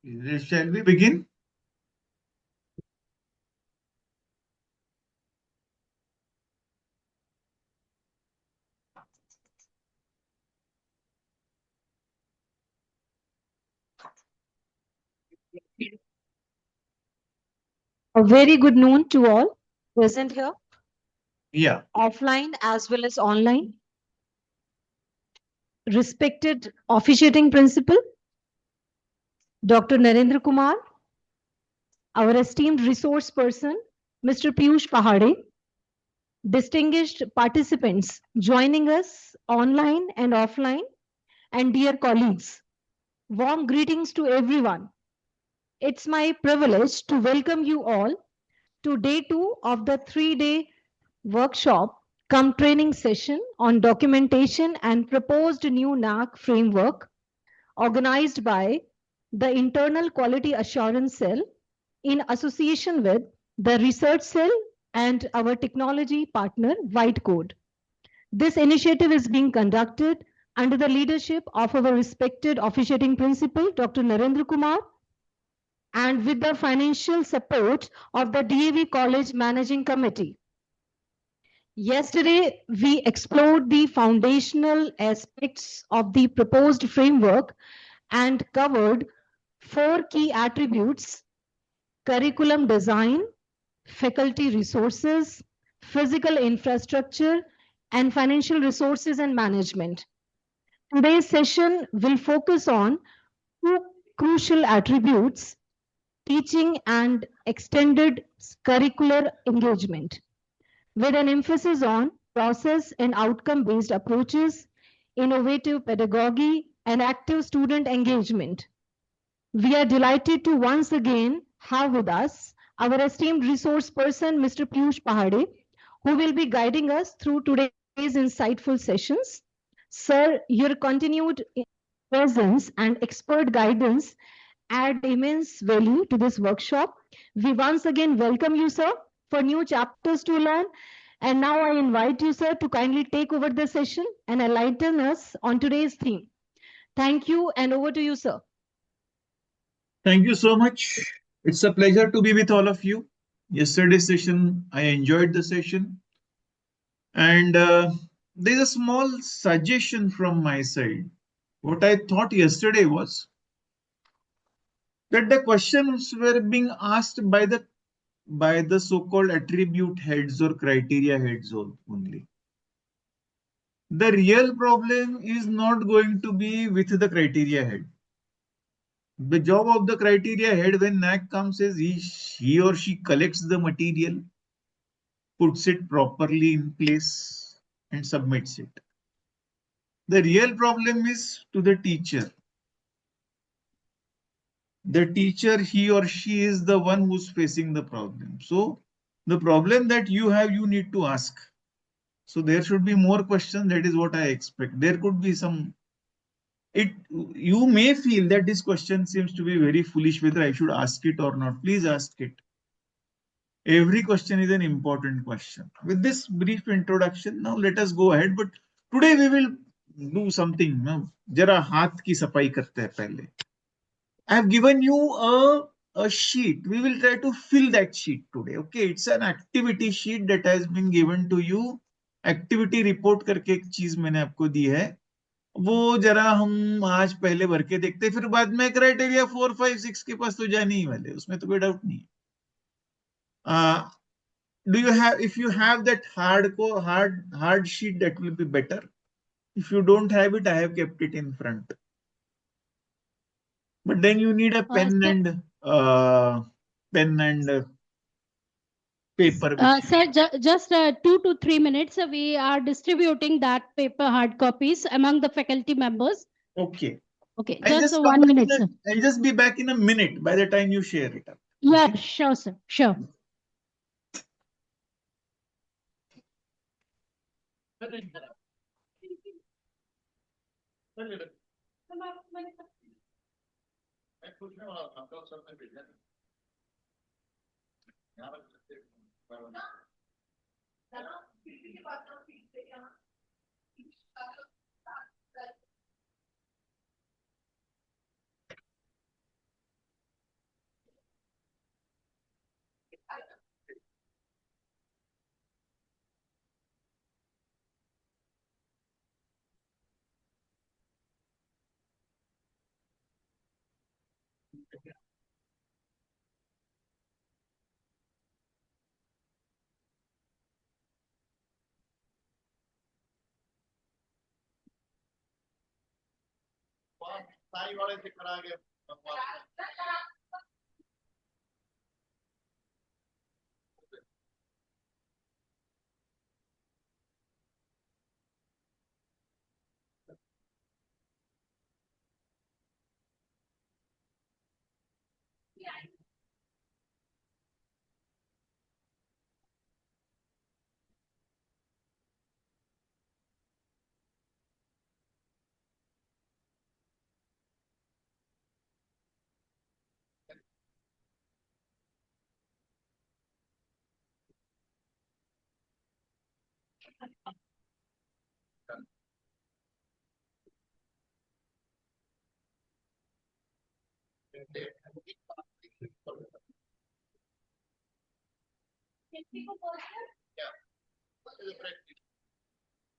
Shall we begin? A very good noon to all present here, Yeah. offline as well as online. Respected officiating principal, Dr. Narendra Kumar, our esteemed resource person, Mr. Piyush Pahade, distinguished participants joining us online and offline, and dear colleagues, warm greetings to everyone. It's my privilege to welcome you all to day 2 of the 3-day workshop come training session on documentation and proposed new NAAC framework organized by the Internal Quality Assurance Cell in association with the Research Cell and our technology partner Whitecode. This initiative is being conducted under the leadership of our respected officiating principal, Dr. Narendra Kumar, and with the financial support of the DAV College Managing Committee. Yesterday, we explored the foundational aspects of the proposed framework and covered 4 key attributes: curriculum design, faculty resources, physical infrastructure, and financial resources and management. Today's session will focus on 2 crucial attributes: teaching and extended curricular engagement, with an emphasis on process and outcome-based approaches, innovative pedagogy, and active student engagement. We are delighted to once again have with us our esteemed resource person, Mr. Piyush Pahade, who will be guiding us through today's insightful sessions. Sir, your continued presence and expert guidance add immense value to this workshop. We once again welcome you, sir, for new chapters to learn. And now I invite you, sir, to kindly take over the session and enlighten us on today's theme. Thank you, and over to you, sir. Thank you so much. It's a pleasure to be with all of you. Yesterday's session, I enjoyed the session. And there's a small suggestion from my side. What I thought yesterday was that the questions were being asked by the so-called attribute heads or criteria heads only. The real problem is not going to be with the criteria head. The job of the criteria head when NAAC comes is he or she collects the material, puts it properly in place, and submits it. The real problem is to the teacher. The teacher, he or she is the one who's facing the problem. So the problem that you have, you need to ask. So there should be more questions. That is what I expect. There could be some. You may feel that this question seems to be very foolish, whether I should ask it or not. Please ask it. Every question is an important question. With this brief introduction, now let us go ahead. But today we will do something. Jara haath ki safai karte hain pehle. I have given you a sheet. We will try to fill that sheet today. Okay, it's an activity sheet that has been given to you. Activity report करके एक चीज मैंने आपको दी है, वो जरा हम आज पहले भर के देखते, फिर बाद में क्राइटेरिया 4, 5, 6 के पास तो जाने ही वाले, उसमें तो कोई डाउट नहीं है. Do you have, if you have that hard sheet, that will be better. If you don't have it, I have kept it in front. But then you need a pen and paper. Sir, just 2 to 3 minutes. We are distributing that paper hard copies among the faculty members. Okay. Okay, I'll just 1 minute, sir. I'll just be back in a minute by the time you share it up. Yeah, okay? Sure, sir. Sure.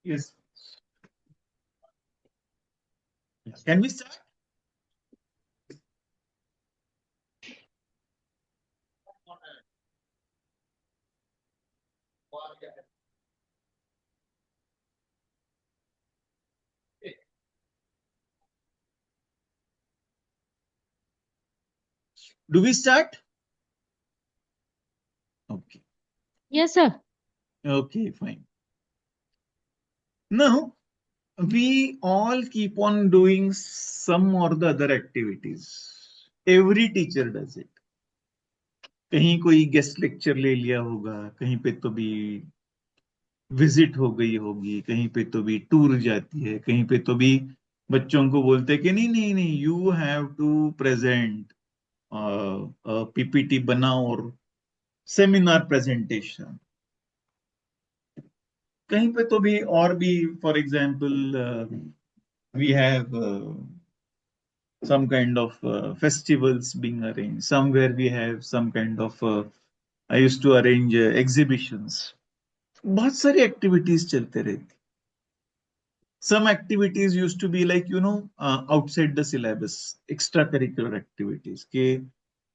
Yes. Can we start? Do we start? Okay. Yes, sir. Okay, fine. Now, we all keep on doing some or the other activities. Every teacher does it. कहीं कोई guest lecture ले लिया होगा, कहीं पे तो भी visit हो गई होगी, कहीं पे तो भी टूर जाती है, कहीं पे तो भी बच्चों को बोलते हैं कि नहीं नहीं नहीं, you have to present PPT बनाओ और सेमिनार प्रेजेंटेशन। कहीं पे तो भी और भी, for example we have some kind of festivals being arranged. Somewhere we have some kind of I used to arrange exhibitions. बहुत सारी एक्टिविटीज चलते रहती. Some activities used to be like outside the syllabus, extra curricular activities. के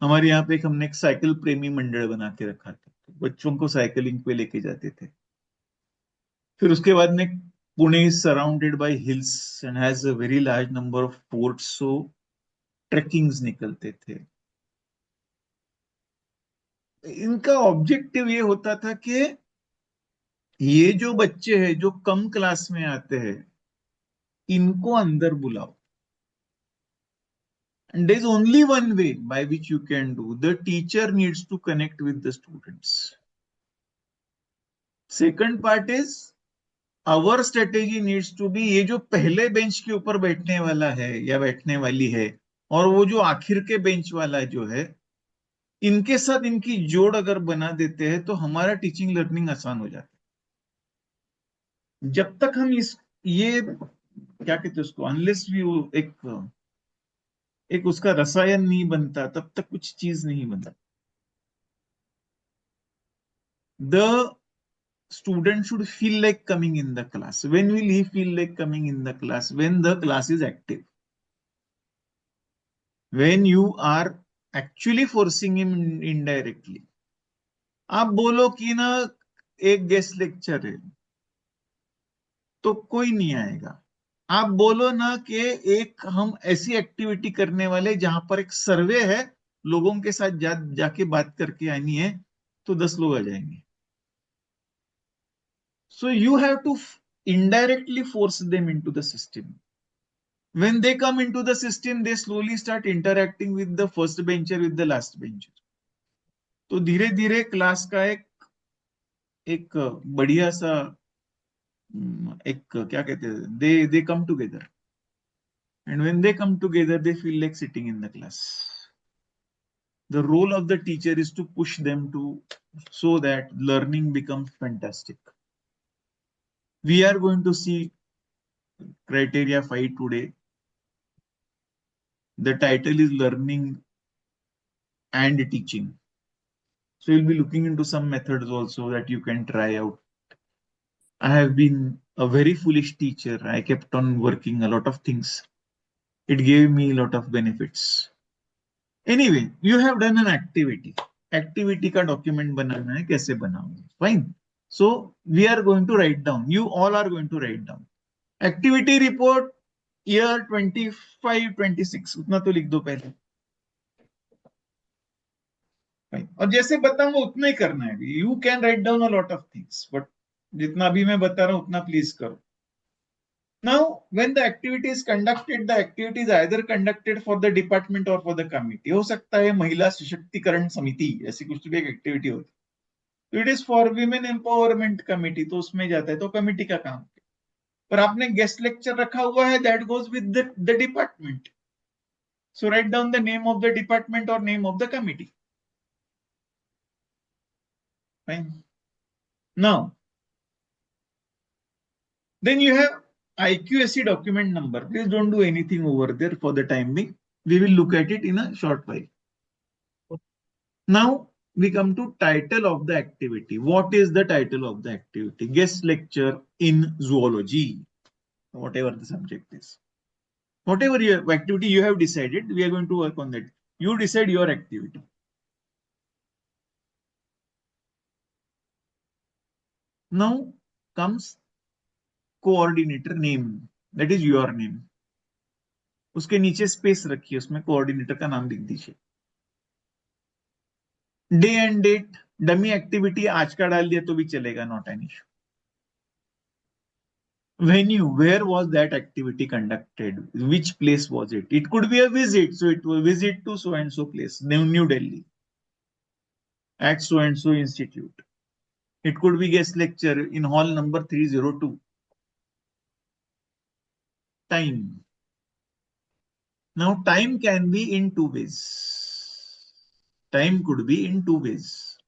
हमारे यहाँ पे हमने एक साइकिल प्रेमी मंडल बना के रखा था, बच्चों को साइकिलिंग पे लेके जाते थे. फिर उसके बाद में Pune is surrounded by hills and has a very large number of forts, so ट्रेकिंग्स निकलते थे. इनका ऑब्जेक्टिव ये होता था कि ये जो बच्चे हैं जो कम क्लास में आते हैं, इनको अंदर बुलाओ. And there is only one way by which you can do. The teacher needs to connect with the students. Second part is our strategy needs to be ये जो पहले बेंच के ऊपर बैठने वाला है या बैठने वाली है और वो जो आखिर के बेंच वाला जो है, इनके साथ इनकी जोड़ अगर बना देते हैं तो हमारा टीचिंग लर्निंग आसान हो जाता है. जब तक हम इस ये क्या कहते हैं उसको, अनलेस वी एक उसका रसायन नहीं बनता, तब तक कुछ चीज नहीं बनता. The student should feel like coming in the class. When will he feel like coming in the class? When the class is active. When you are actually forcing him indirectly. आप बोलो कि ना एक गेस्ट लेक्चर है तो कोई नहीं आएगा. आप बोलो ना कि एक हम ऐसी एक्टिविटी करने वाले जहां पर एक सर्वे है, लोगों के साथ जाके बात करके आनी है, तो 10 लोग आ जाएंगे. So you have to indirectly force them into the system. When they come into the system, they slowly start interacting with the first bencher, with the last bencher. तो धीरे धीरे क्लास का एक एक बढ़िया सा एक क्या कहते हैं, they come together, and when they come together they feel like sitting in the class. The role of the teacher is to push them to, so that learning becomes fantastic. We are going to see criteria 5 today. The title is learning and teaching. So you'll be looking into some methods also that you can try out. I have been a very foolish teacher. I kept on working a lot of things. It gave me a lot of benefits. Anyway you have done an activity का document बनाना है, कैसे बनाओगे? Fine. So we are going to write down, you all are going to write down activity report year 25-26, उतना तो लिख दो पहले. Fine. और जैसे बताऊंगा उतना ही करना है. You can write down a lot of things, but जितना भी मैं बता रहा हूं उतना प्लीज करो. Now, when the activity is conducted, the activity is either conducted for the department or for the committee. हो सकता है महिला सशक्तिकरण समिति, ऐसी कुछ भी एक एक्टिविटी होती है. It is for women empowerment committee, तो उसमें जाता है, तो कमिटी का काम. पर आपने गेस्ट लेक्चर रखा हुआ है, that goes with the department. So write down the name of the department और name of the committee. Fine. Now then you have IQSC document number. Please don't do anything over there for the time being. We will look at it in a short while. Now we come to title of the activity. What is the title of the activity? Guest lecture in zoology, whatever the subject is. Whatever your activity you have decided, we are going to work on that. You decide your activity. Now comes coordinator name, that is your name. उसके नीचे space रखिए, उसमें coordinator का नाम लिख दीजिए. Day and date, dummy activity आज का डाल दिया तो भी चलेगा, not an issue. Venue, where was that activity conducted? Which place was it? It could be a visit, so it was visit to so and so place, New Delhi, at so and so institute. It could be guest lecture in hall number 302. Time. Now time can be in two ways. Time could be in two ways.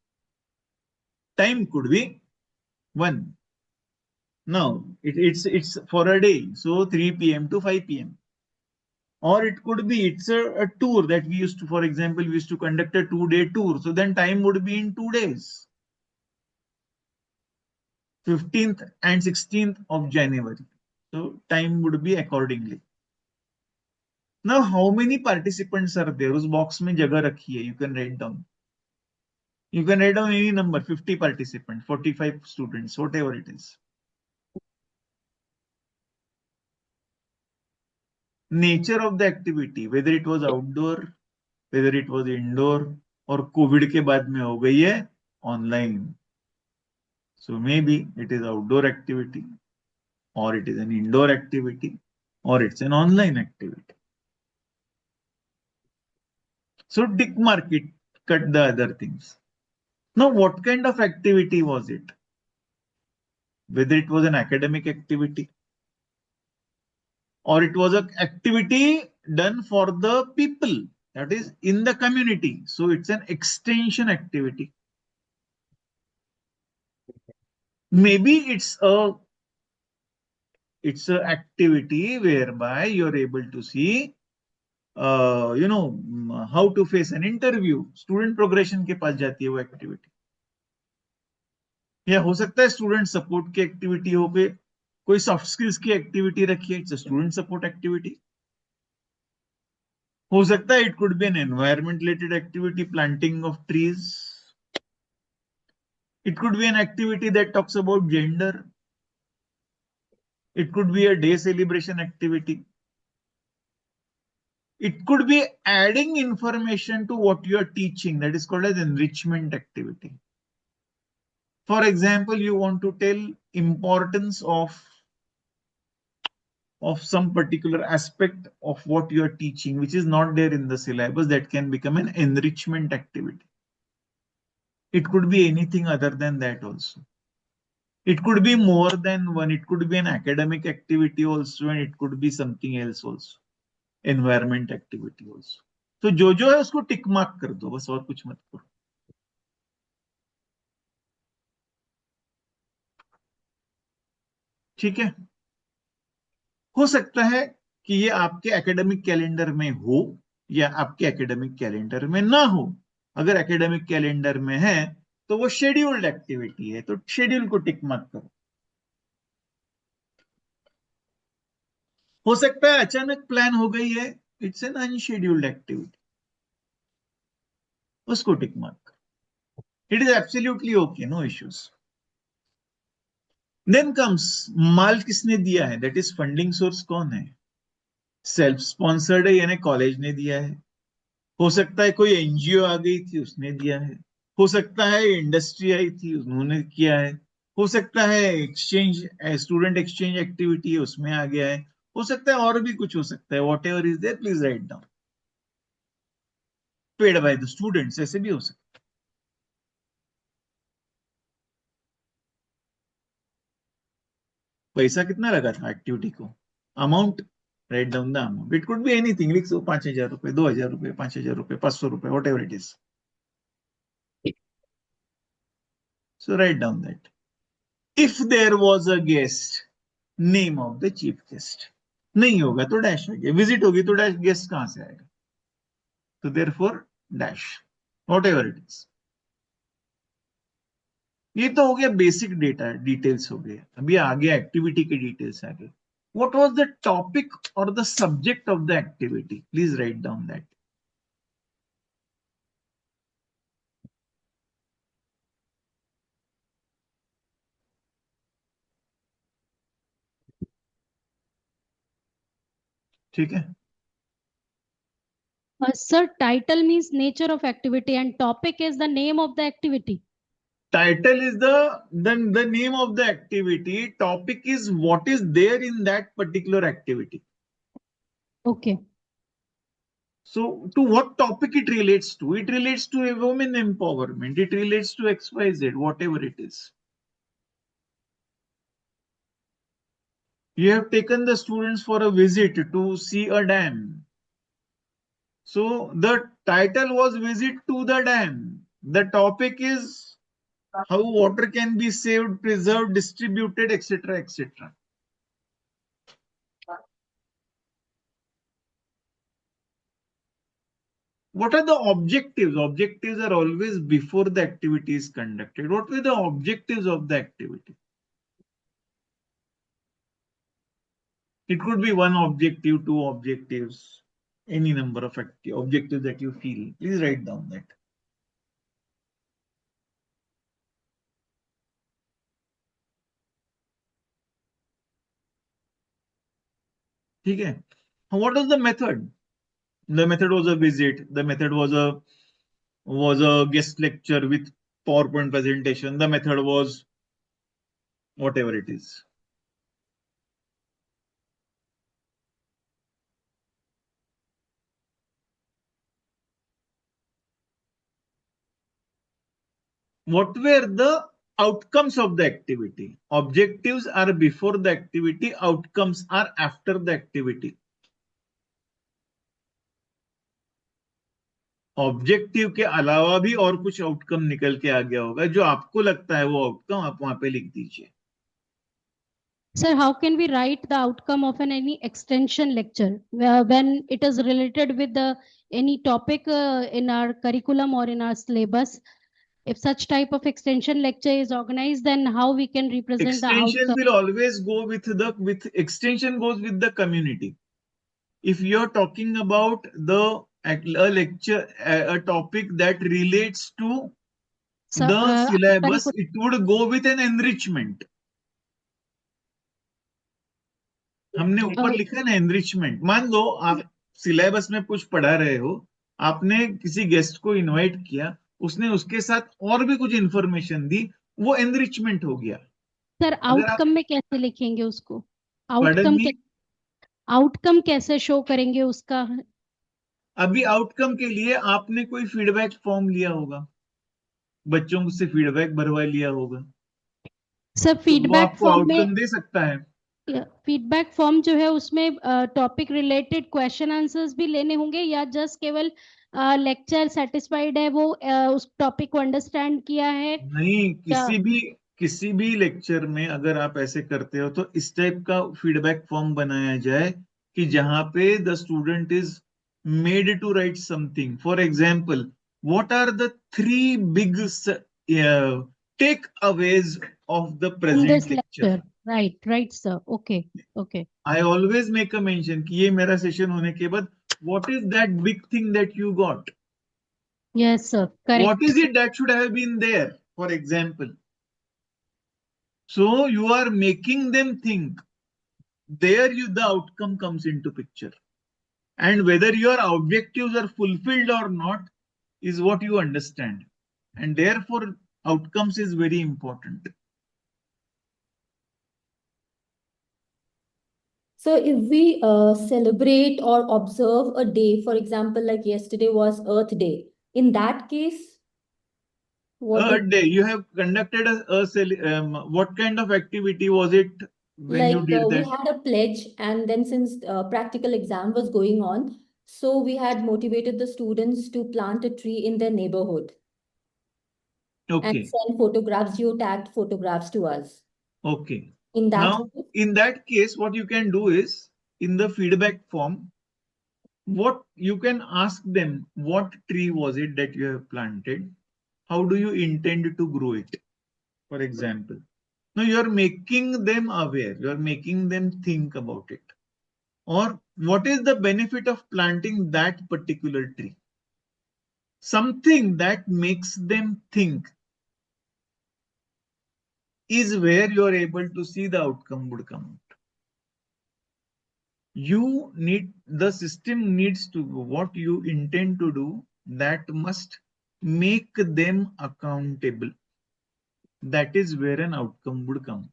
Time could be one. Now it's for a day, so 3 p.m. to 5 p.m. Or it could be it's a tour that we used to, for example, we used to conduct a 2-day tour. So then time would be in 2 days, 15th and 16th of January. So time would be accordingly. Now, how many participants are there? उस box में जगह रखी है. You can write down. You can write down any number, 50 participants, 45 students, whatever it is. Nature of the activity, whether it was outdoor, whether it was indoor, और Covid के बाद में हो गई है online. So maybe it is outdoor activity, or it is an indoor activity, or it's an online activity. So tick mark it, cut the other things. Now, what kind of activity was it? Whether it was an academic activity, or it was an activity done for the people, that is in the community. So it's an extension activity. Maybe it's a activity whereby you're able to see how to face an interview. Student progression के पास जाती है वो activity. या हो सकता है student support की activity हो गई, कोई सॉफ्ट स्किल्स की एक्टिविटी रखी है, इट्स स्टूडेंट सपोर्ट एक्टिविटी. हो सकता है it could be an environment related activity, planting of trees. It could be an activity that talks about gender. It could be a day celebration activity. It could be adding information to what you are teaching, that is called as enrichment activity. For example, you want to tell importance of some particular aspect of what you are teaching, which is not there in the syllabus, that can become an enrichment activity. It could be anything other than that also. It could be more than one. It could be an academic activity also, and it could be something else also. Environment activity also. तो जो है उसको tick mark कर दो बस, और कुछ मत करो. ठीक है. हो सकता है कि ये आपके एकेडमिक कैलेंडर में हो या आपके एकेडमिक कैलेंडर में ना हो. अगर एकेडमिक कैलेंडर में है तो वो शेड्यूल्ड एक्टिविटी है, तो शेड्यूल को टिक मार्क करो. हो सकता है अचानक प्लान हो गई है, इट्स एन अनशेड्यूल्ड एक्टिविटी. उसको tick mark. It is absolutely okay, no issues. Then comes माल किसने दिया है, that is funding source कौन है, सेल्फ स्पॉन्सर्ड है यानी कॉलेज ने दिया है, हो सकता है कोई एनजीओ आ गई थी उसने दिया है, हो सकता है इंडस्ट्री आई थी उन्होंने किया है, हो सकता है एक्सचेंज स्टूडेंट एक्सचेंज एक्टिविटी है उसमें आ गया है, हो सकता है और भी कुछ हो सकता है, whatever is there please write down. Paid by the students ऐसे भी हो सकता है. पैसा कितना लगा था एक्टिविटी को, amount, right down the amount. It could be anything, लिख सो 5,000 रुपए, 2,000 रुपए, 5,000 रुपए, 500 रुपए, what ever it is. So write down that. If there was a guest, name of the chief guest. नहीं होगा तो डैश आ गया, विजिट होगी तो डैश, गेस्ट कहां से आएगा, तो therefore dash, whatever it is. ये तो हो गया बेसिक डेटा डिटेल्स हो गए. अभी आगे एक्टिविटी के डिटेल्स आ गए. व्हाट वाज द टॉपिक और the subject of the activity, please write down that. ठीक है. Sir, title means nature of activity and topic is the name of the activity. Title is the name of the activity. Topic is what is there in that particular activity. Okay. So, to what topic it relates to? It relates to a women empowerment. It relates to XYZ, whatever it is. You have taken the students for a visit to see a dam. So, the title was Visit to the Dam. The topic is how water can be saved, preserved, distributed, etc., etc. What are the objectives? Objectives are always before the activity is conducted. What were the objectives of the activity? It could be one objective, two objectives, any number of objectives that you feel. Please write down that. Okay. What was the method? The method was a visit. The method was a guest lecture with PowerPoint presentation. The method was whatever it is. What were the outcomes of the activity? Objectives are before the activity, outcomes are after the activity. Objective के अलावा भी और कुछ outcome निकल के आ गया होगा, जो आपको लगता है वो आउटकम आप वहां पे लिख दीजिए. Sir, how can we write the outcome of any extension lecture when it is related with the any topic in our curriculum or in our syllabus? If such type of extension lecture is organized, then how we can represent the Extension outcome? will always go with extension goes with the community. If you're talking about a lecture, a topic that relates to So, the syllabus, curriculum. it would go with an enrichment. हमने ऊपर लिखा है ना enrichment. मान लो आप syllabus में कुछ पढ़ा रहे हो, आपने किसी गेस्ट को इनवाइट किया, उसने उसके साथ और भी कुछ इंफॉर्मेशन दी, वो एनरिचमेंट हो गया. सर अगर आप आउटकम में कैसे लिखेंगे उसको, पढ़ आउटकम कैसे शो करेंगे उसका? अभी आउटकम के लिए आपने कोई फीडबैक फॉर्म लिया होगा, बच्चों से फीडबैक भरवा लिया होगा, सर तो वो फीडबैक आपको फॉर्म में, आउटकम दे सकता है. फीडबैक फॉर्म जो है उसमें टॉपिक रिलेटेड क्वेश्चन आंसर्स भी लेने होंगे या जस्ट केवल लेक्चर सेटिस्फाइड है वो उस टॉपिक को अंडरस्टैंड किया है? नहीं, किसी भी लेक्चर में अगर आप ऐसे करते हो तो इस टाइप का फीडबैक फॉर्म बनाया जाए कि जहां पे the student is made to write something. For example, what are the 3 big takeaways of the In present this lecture. lecture, right, sir. Okay. I always make a mention कि ये मेरा session होने के बाद what is that big thing that you got. Yes, sir. Correct. What is it that should have been there, for example? So you are making them think. There the outcome comes into picture. And whether your objectives are fulfilled or not is what you understand. And therefore, outcomes is very important. So if we celebrate or observe a day, for example, like yesterday was Earth Day, in that case, what do Day, you have conducted what kind of activity was it when you like did we that? had a pledge, and then since practical exam was going on, so we had motivated the students to plant a tree in their neighborhood and Okay, send photographs, geotagged photographs to us. okay. In that Now, way, in that case, what you can do is in the feedback form, what you can ask them, what tree was it that you have planted? How do you intend to grow it? For example. Now you are making them aware, you are making them think about it. Or what is the benefit of planting that particular tree? Something that makes them think is where you are able to see the outcome would come out. The system needs to do what you intend to do, that must make them accountable. That is where an outcome would come.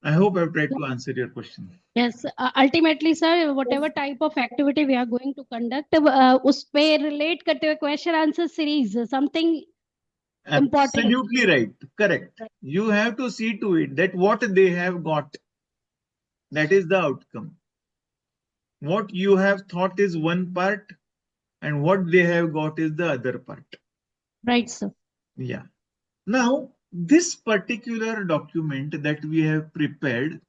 I hope I've tried to answer your question. Yes, ultimately, sir, whatever type of activity we are going to conduct, उस पे relate करते हुए question answer series, something important. Absolutely right. Correct. You have to see to it that what they have got, that is the outcome. What you have thought is one part, and what they have got is the other part. Right, sir. Yeah. Now, this particular document that we have prepared,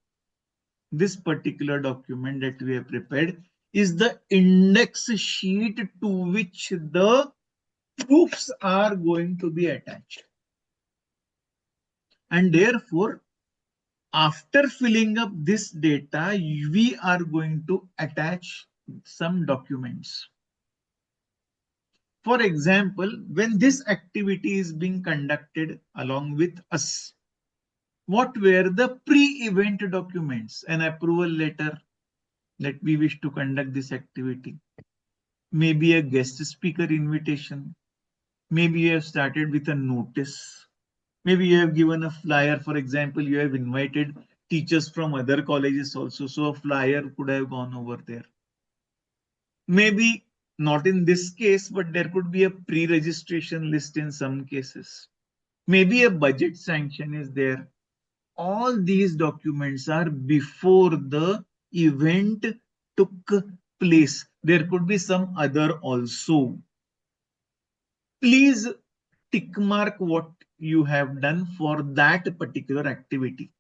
is the index sheet to which the proofs are going to be attached. And therefore, after filling up this data, we are going to attach some documents. For example, when this activity is being conducted along with us, what were the pre-event documents? An approval letter that we wish to conduct this activity. Maybe a guest speaker invitation. Maybe you have started with a notice. Maybe you have given a flyer. For example, you have invited teachers from other colleges also. So a flyer could have gone over there. Maybe not in this case, but there could be a pre-registration list in some cases. Maybe a budget sanction is there. All these documents are before the event took place. There could be some other also. Please tick mark what you have done for that particular activity.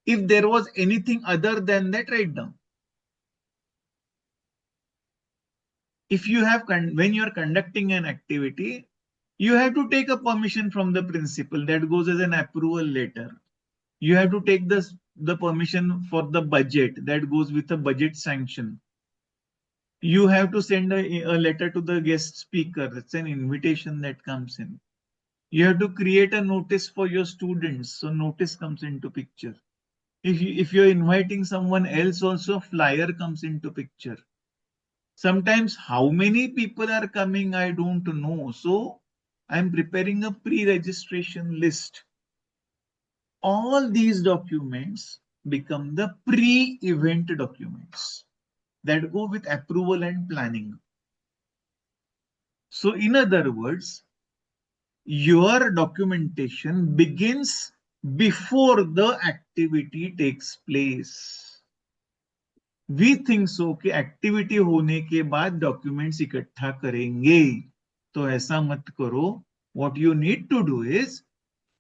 If there was anything other than that, write down. If you have, when you are conducting an activity, you have to take a permission from the principal. That goes as an approval letter. You have to take the permission for the budget. That goes with a budget sanction. You have to send a letter to the guest speaker. It's an invitation that comes in. You have to create a notice for your students. So notice comes into picture. If you're inviting someone else also, flyer comes into picture. Sometimes how many people are coming, I don't know. So I'm preparing a pre-registration list. All these documents become the pre-event documents that go with approval and planning. So in other words, your documentation begins before the activity takes place. We think so कि activity होने के बाद documents इकट्ठा करेंगे, तो ऐसा मत करो. What you need to do is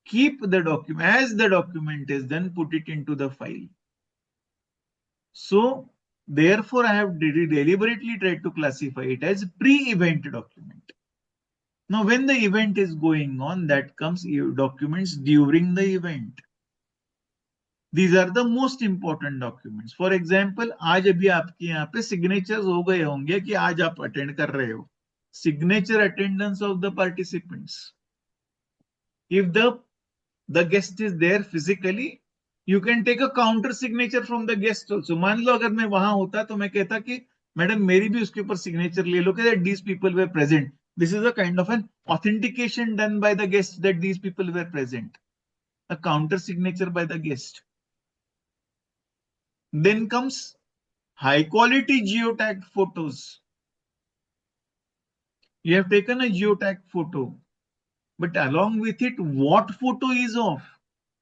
keep the document, as the document is done, put it into the file. So therefore I have deliberately tried to classify it as pre-event document. Now when the event is going on, that comes documents during the event. These are the most important documents. For example, आज अभी आपके यहाँ पे signatures हो गए होंगे कि आज आप attend कर रहे हो. Signature attendance of the participants. If the guest is there physically, you can take a counter signature from the guest also. मान लो अगर मैं वहां होता तो मैं कहता कि मैडम मेरी भी उसके ऊपर signature ले लो कि that these people were present. This is a kind of an authentication done by the guest that these people were present. A counter signature by the guest. Then comes high quality geotagged photos. You have taken a geotagged photo, but along with it, what photo is of?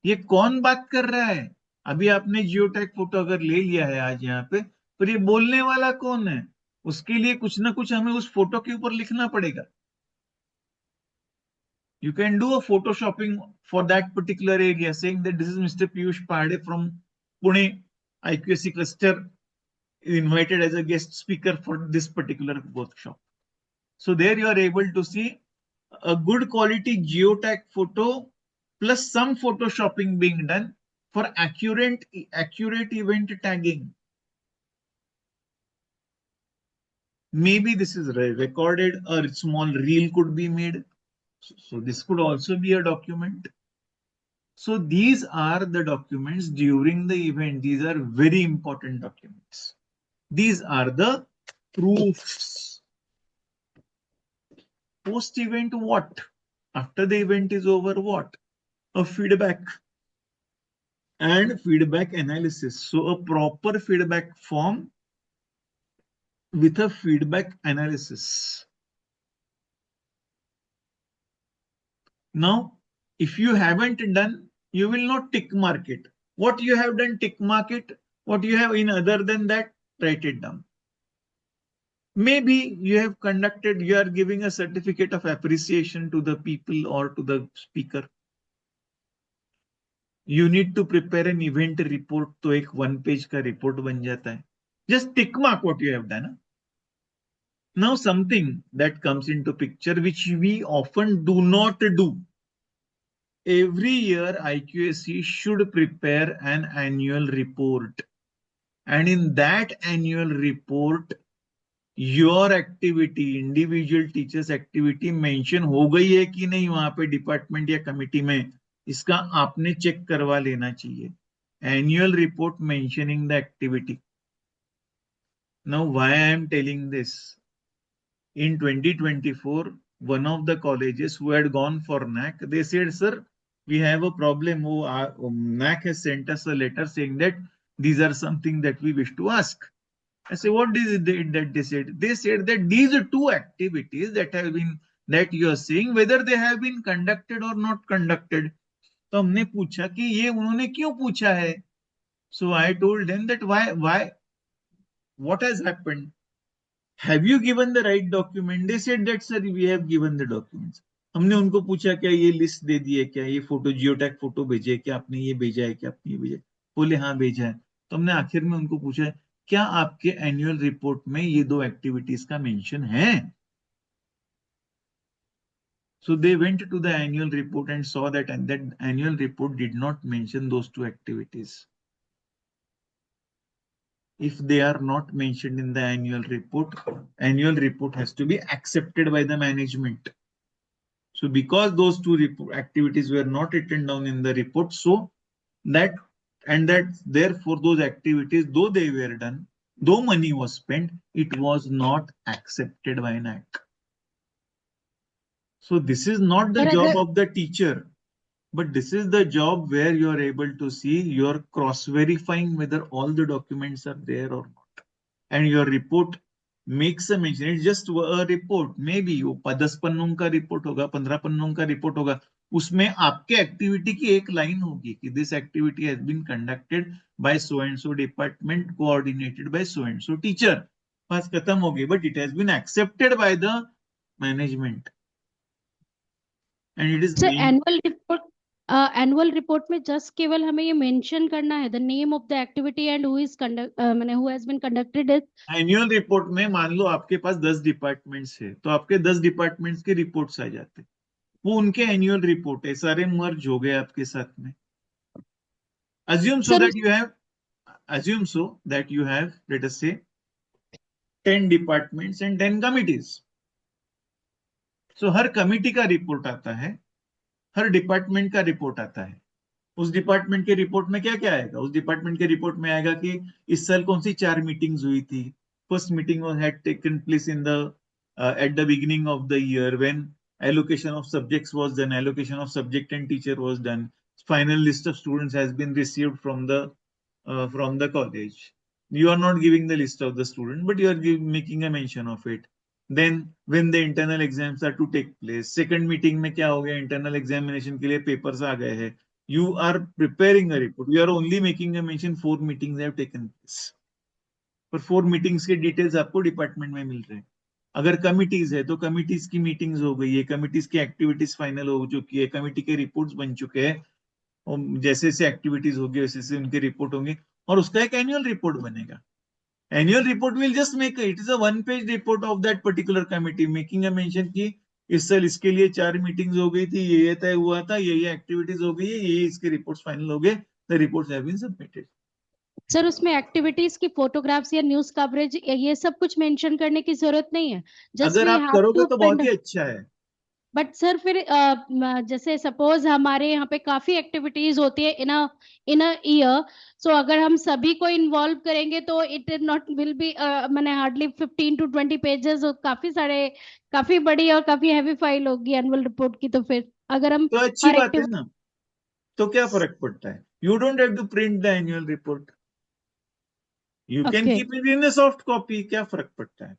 ये कौन बात कर रहा है? अभी आपने geotag photo अगर ले लिया है आज यहाँ पे, पर ये बोलने वाला कौन है? उसके लिए कुछ ना कुछ हमें उस फोटो के ऊपर लिखना पड़ेगा. You can do a photoshopping for that particular area, saying that this is Mr. Piyush Pade from Pune IQSC cluster, invited as a guest speaker for this particular workshop. So there you are able to see a good quality geotag photo plus some photoshopping being done for accurate event tagging. Maybe this is recorded, a small reel could be made. So this could also be a document. So these are the documents during the event. These are very important documents. These are the proofs. Post-event what? After the event is over, what? A feedback and feedback analysis. So a proper feedback form with a feedback analysis. Now, if you haven't done, you will not tick mark it. What you have done, tick mark it. What you have in other than that, write it down. Maybe you have conducted, you are giving a certificate of appreciation to the people or to the speaker. You need to prepare an event report, तो एक 1 page का report बन जाता है. Just tick mark what you have done. Now something that comes into picture which we often do not do. Every year IQSC should prepare an annual report, and in that annual report your activity, individual teachers activity mention हो गई है कि नहीं वहां पे department या committee में, इसका आपने चेक करवा लेना चाहिए. Annual report mentioning the activity. Now why I am telling this? In 2024, one of the colleges who had gone for NAAC, they said, sir, we have a problem. NAAC has sent us a letter saying that these are something that we wish to ask. I say, what is it that they said? They said that these are two activities that have been, that you are saying, whether they have been conducted or not conducted. तो हमने पूछा कि ये उन्होंने क्यों पूछा है? So I told them that why, what has happened? Have you given the right document? They said that sir, we have given the documents. हमने उनको पूछा क्या ये लिस्ट दे दी है, क्या ये फोटो जियोटैग फोटो भेजे, क्या आपने ये भेजा है, क्या आपने ये भेजा? बोले हाँ भेजा है. तो हमने आखिर में उनको पूछा क्या आपके एनुअल रिपोर्ट में ये दो एक्टिविटीज का मेंशन है? So they went to the annual report and saw that, and that annual report did not mention those two activities. If they are not mentioned in the annual report has to be accepted by the management. So because those two activities were not written down in the report, so that therefore those activities, though they were done, though money was spent, it was not accepted by NAAC. So this is not the job of the teacher, but this is the job where you are able to see, you are cross-verifying whether all the documents are there or not. And your report makes a mention. It's just a report. Maybe वो 10 पन्नों का report होगा, 15 पन्नों का report होगा. उसमें आपके activity की एक line होगी कि this activity has been conducted by so and so department, coordinated by so and so teacher. बस खत्म हो गई. But it has been accepted by the management. And it is So annual report में just केवल हमें ये mention करना है the name of the activity and who is who has been conducted it. Annual report में मान लो आपके पास 10 departments है, तो आपके 10 डिपार्टमेंट्स के रिपोर्ट्स आ जाते हैं, वो उनके एनुअल रिपोर्ट है, सारे मर्ज हो गए आपके साथ में. Assume so Sir, that you have, let us say, 10 departments and 10 committees. So her committee का रिपोर्ट आता है, हर डिपार्टमेंट का रिपोर्ट आता है. उस डिपार्टमेंट के रिपोर्ट में क्या क्या आएगा? उस डिपार्टमेंट के रिपोर्ट में आएगा कि इस साल कौन सी 4 मीटिंग्स हुई थी. First meeting had taken place in the at the beginning of the year when allocation of subjects was done, allocation of subject and teacher was done. Final list of students has been received from the college. You are not giving the list of the student, but you are making a mention of it. Then when the internal exams are to take place, second meeting में क्या हो गया? Internal examination के लिए papers आ गए हैं. You are preparing a report. You are only making a mention 4 meetings have taken place. पर 4 meetings के details आपको डिपार्टमेंट में मिल रहे हैं. अगर कमिटीज है तो कमिटीज की मीटिंग्स हो गई है, कमिटीज की एक्टिविटीज फाइनल हो चुकी है, कमिटी के रिपोर्ट्स बन चुके हैं, और जैसे जैसे एक्टिविटीज होगी वैसे वैसे उनके रिपोर्ट होंगे, और उसका एक एनुअल रिपोर्ट बनेगा. Annual report will just make it is a 1 page report of that particular committee, making a mention कि इस साल इसके लिए 4 मीटिंग्स हो गई थी, ये तय हुआ था, ये एक्टिविटीज हो गई है, ये इसके रिपोर्ट्स फाइनल हो गए, the reports have been submitted. Sir उसमें एक्टिविटीज की फोटोग्राफ्स या न्यूज कवरेज ये सब कुछ मेंशन करने की जरूरत नहीं है. जस्ट अगर वी आप हैव करोगे टू तो बहुत प्रिंट. ही अच्छा है. बट सर फिर जैसे सपोज हमारे यहाँ पे काफी एक्टिविटीज होती है इन अ ईयर. सो अगर हम सभी को इन्वॉल्व करेंगे तो इट नॉट विल बी मैंने हार्डली 15 to 20 पेजेस, काफी बड़ी और काफी हैवी फाइल होगी एनुअल रिपोर्ट की. तो फिर अगर हम तो अच्छी हर बात है एक्टिव. ना, तो क्या फर्क पड़ता है? You don't have to print the annual report, you can okay. Keep it in a soft copy. क्या फर्क पड़ता है?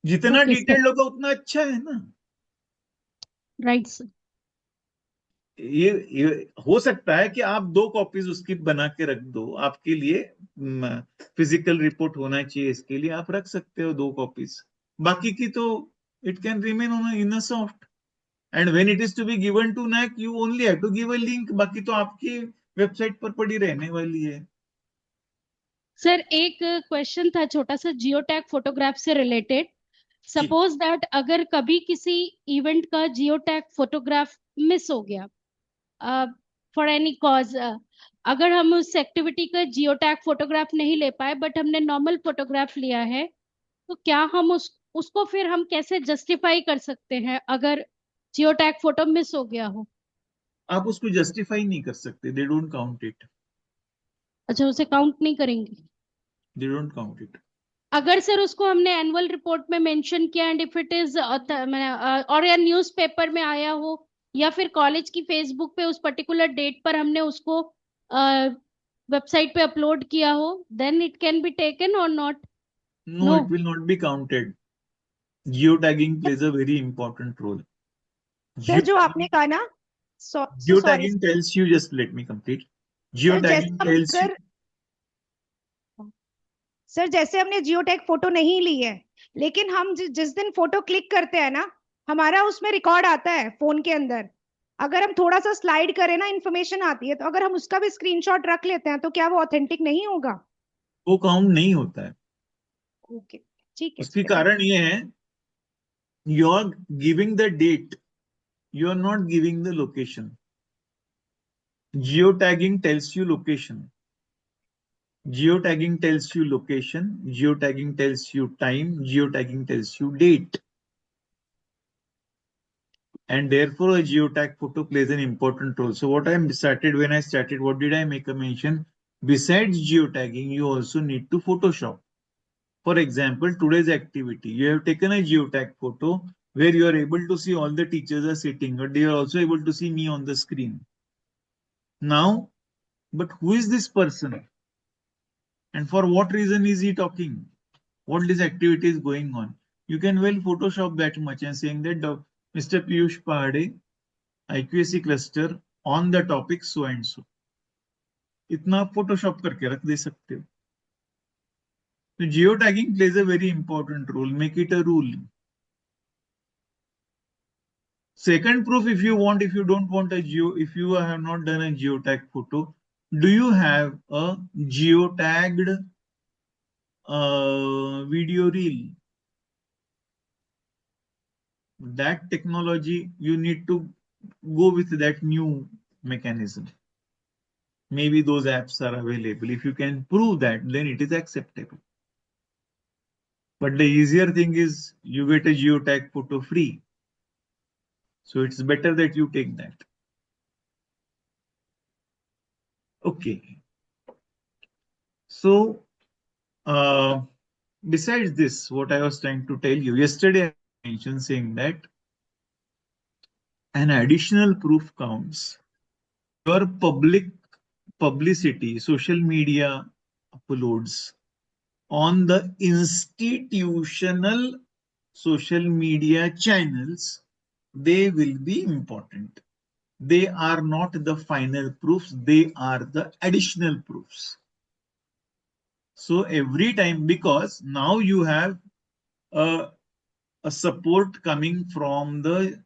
जितना ओके सर. डिटेल्ड होगा उतना अच्छा है ना. Right sir. ये हो सकता है कि आप 2 कॉपीज उसकी बना के रख दो, आपके लिए फिजिकल रिपोर्ट होना चाहिए, इसके लिए आप रख सकते हो 2 कॉपीज. बाकी की तो it can remain on in a soft, and when it is to be given to NAAC you only have to give a link. बाकी तो आपकी वेबसाइट पर पड़ी रहने वाली है. सर एक क्वेश्चन था छोटा सा जियो टैग फोटोग्राफ से रिलेटेड. जी. सपोज दैट अगर कभी किसी इवेंट का जियो टैग फोटोग्राफ मिस हो गया फॉर एनी कॉज, अगर हम उस एक्टिविटी का जियो टैग फोटोग्राफ नहीं ले पाए बट हमने नॉर्मल फोटोग्राफ लिया है, तो क्या हम उसको फिर हम कैसे जस्टिफाई कर सकते हैं अगर जियो टैग फोटो मिस हो गया हो? आप उसको जस्टिफाई नहीं कर सकते. They don't count it. अच्छा उसे काउंट नहीं करेंगे? They don't count it. अगर सर उसको हमने एनुअल रिपोर्ट में मेंशन किया एंड इफ इट इज और या न्यूज़पेपर में आया हो या फिर कॉलेज की फेसबुक पे उस पर्टिकुलर डेट पर हमने उसको वेबसाइट पे अपलोड किया हो, then it can be taken और not? No, no. it will not be counted. Geotagging plays a very important role. Sir जो आपने Geotagging, कहा ना, sorry geotagging tells you, just let me complete. Sir, जैसे Geotagging हम tells you, अगर sir जैसे हमने जियो टैग फोटो नहीं ली है, लेकिन हम जिस दिन फोटो क्लिक करते हैं ना, हमारा उसमें रिकॉर्ड आता है फोन के अंदर. अगर हम थोड़ा सा स्लाइड करें ना, इंफॉर्मेशन आती है, तो अगर हम उसका भी स्क्रीनशॉट रख लेते हैं तो क्या वो ऑथेंटिक नहीं होगा? वो काउंट नहीं होता है. ओके, ठीक है उसकी ठीक है, थैंक कारण ये है, you are giving the date, you are not giving the location. Geotagging tells you location. Geotagging tells you location. Geotagging tells you time. Geotagging tells you date. And therefore a geotag photo plays an important role. So when I started, what did I make a mention? Besides geotagging, you also need to Photoshop. For example, today's activity, you have taken a geotag photo where you are able to see all the teachers are sitting, but they are also able to see me on the screen. Now, but who is this person? And for what reason is he talking? What this activity is going on? You can well Photoshop that much and saying that Mr. Piyush Pahade, IQAC cluster on the topic so and so. इतना आप Photoshop करके रख दे सकते हो. तो geo tagging plays a very important role. Make it a rule. Second proof, if you want, if you don't want a geo, if you have not done a geotag photo, do you have a geotagged video reel? That technology, you need to go with that new mechanism. maybe those apps are available. If you can prove that, then it is acceptable. But the easier thing is you get a geotag photo free. So it's better that you take that. Okay. So besides this, what I was trying to tell you yesterday, I mentioned saying that an additional proof counts. Your publicity, social media uploads on the institutional social media channels, they will be important. They are not the final proofs, they are the additional proofs. So every time, because now you have a, a support coming from the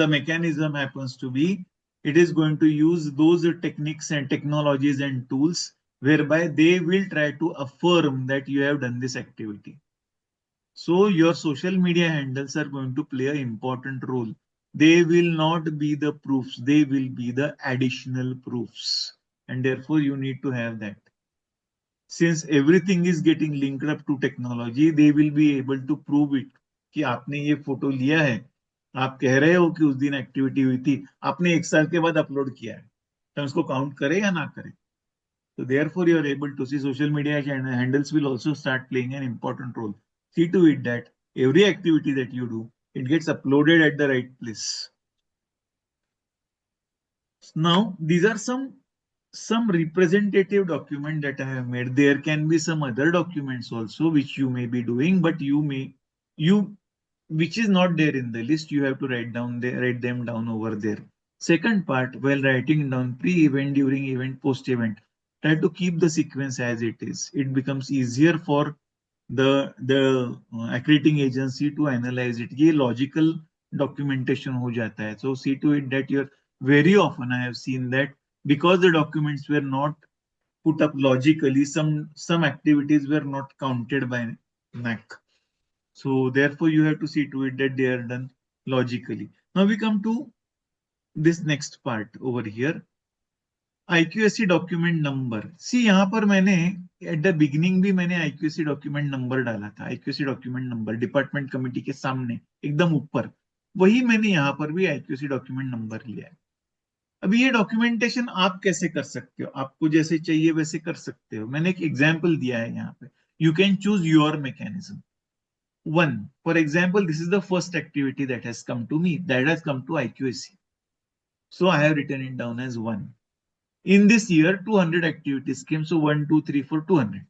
mechanism happens to be, it is going to use those techniques and technologies and tools whereby they will try to affirm that you have done this activity. So your social media handles are going to play an important role. They will not be the proofs, they will be the additional proofs. And therefore you need to have that. Since everything is getting linked up to technology, they will be able to prove it कि आपने ये photo लिया है, आप कह रहे हो कि उस दिन एक्टिविटी हुई थी, आपने 1 साल के बाद अपलोड किया है, तो उसको काउंट करें या ना करें. So therefore you are able to see social media handles will also start playing an important role. See to it that every activity that you do, it gets uploaded at the right place. Now these are some representative document that I have made. There can be some other documents also which you may be doing, but which is not there in the list, you have to write them down over there. Second part, while writing down pre-event, during event, post-event, try to keep the sequence as it is. It becomes easier for the accrediting agency to analyze it. ये logical documentation हो जाता है. So see to it that you're very often I have seen that because the documents were not put up logically, some activities were not counted by NAAC. So therefore you have to see to it that they are done logically. Now we come to this next part over here. IQSC document number. See यहाँ पर मैंने at the beginning भी मैंने IQSC document number डाला था. IQSC document number department committee के सामने एकदम ऊपर. वही मैंने यहाँ पर भी IQSC document number लिया है. अभी ये डॉक्यूमेंटेशन आप कैसे कर सकते हो, आपको जैसे चाहिए वैसे कर सकते हो. मैंने एक एग्जांपल दिया है यहाँ पे. You can choose your mechanism. One, for example, this is the first activity that has come to me, that has come to IQSC. So I have written it down as 1. In this year, 200 activities came, so 1, 2, 3, 4, 200.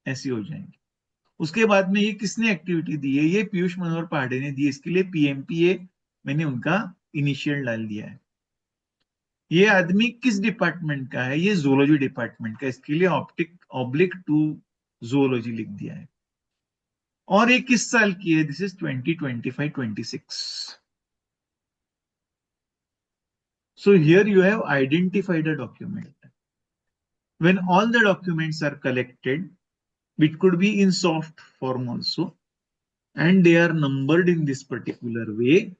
ऐसे हो जाएंगे. उसके बाद में ये किसने activity दी है, ये पीयूष मनोहर पांडे ने दी. इसके लिए पीएमपीए मैंने उनका इनिशियल डाल दिया है. ये आदमी किस डिपार्टमेंट का है, ये जोलॉजी डिपार्टमेंट का, इसके लिए ऑब्लिक 2 जोलॉजी लिख दिया है. और ये किस साल की है, this is 2025-26. So here you have identified a document. When all the documents are collected, it could be in soft form also, and they are numbered in this particular way,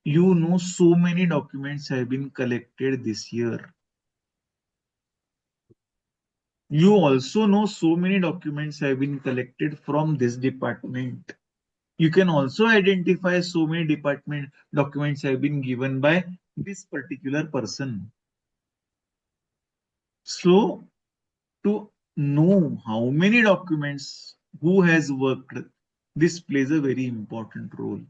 you know so many documents have been collected this year. You also know so many documents have been collected from this department. You can also identify so many department documents have been given by this particular person. So to know how many documents, who has worked, this plays a very important role.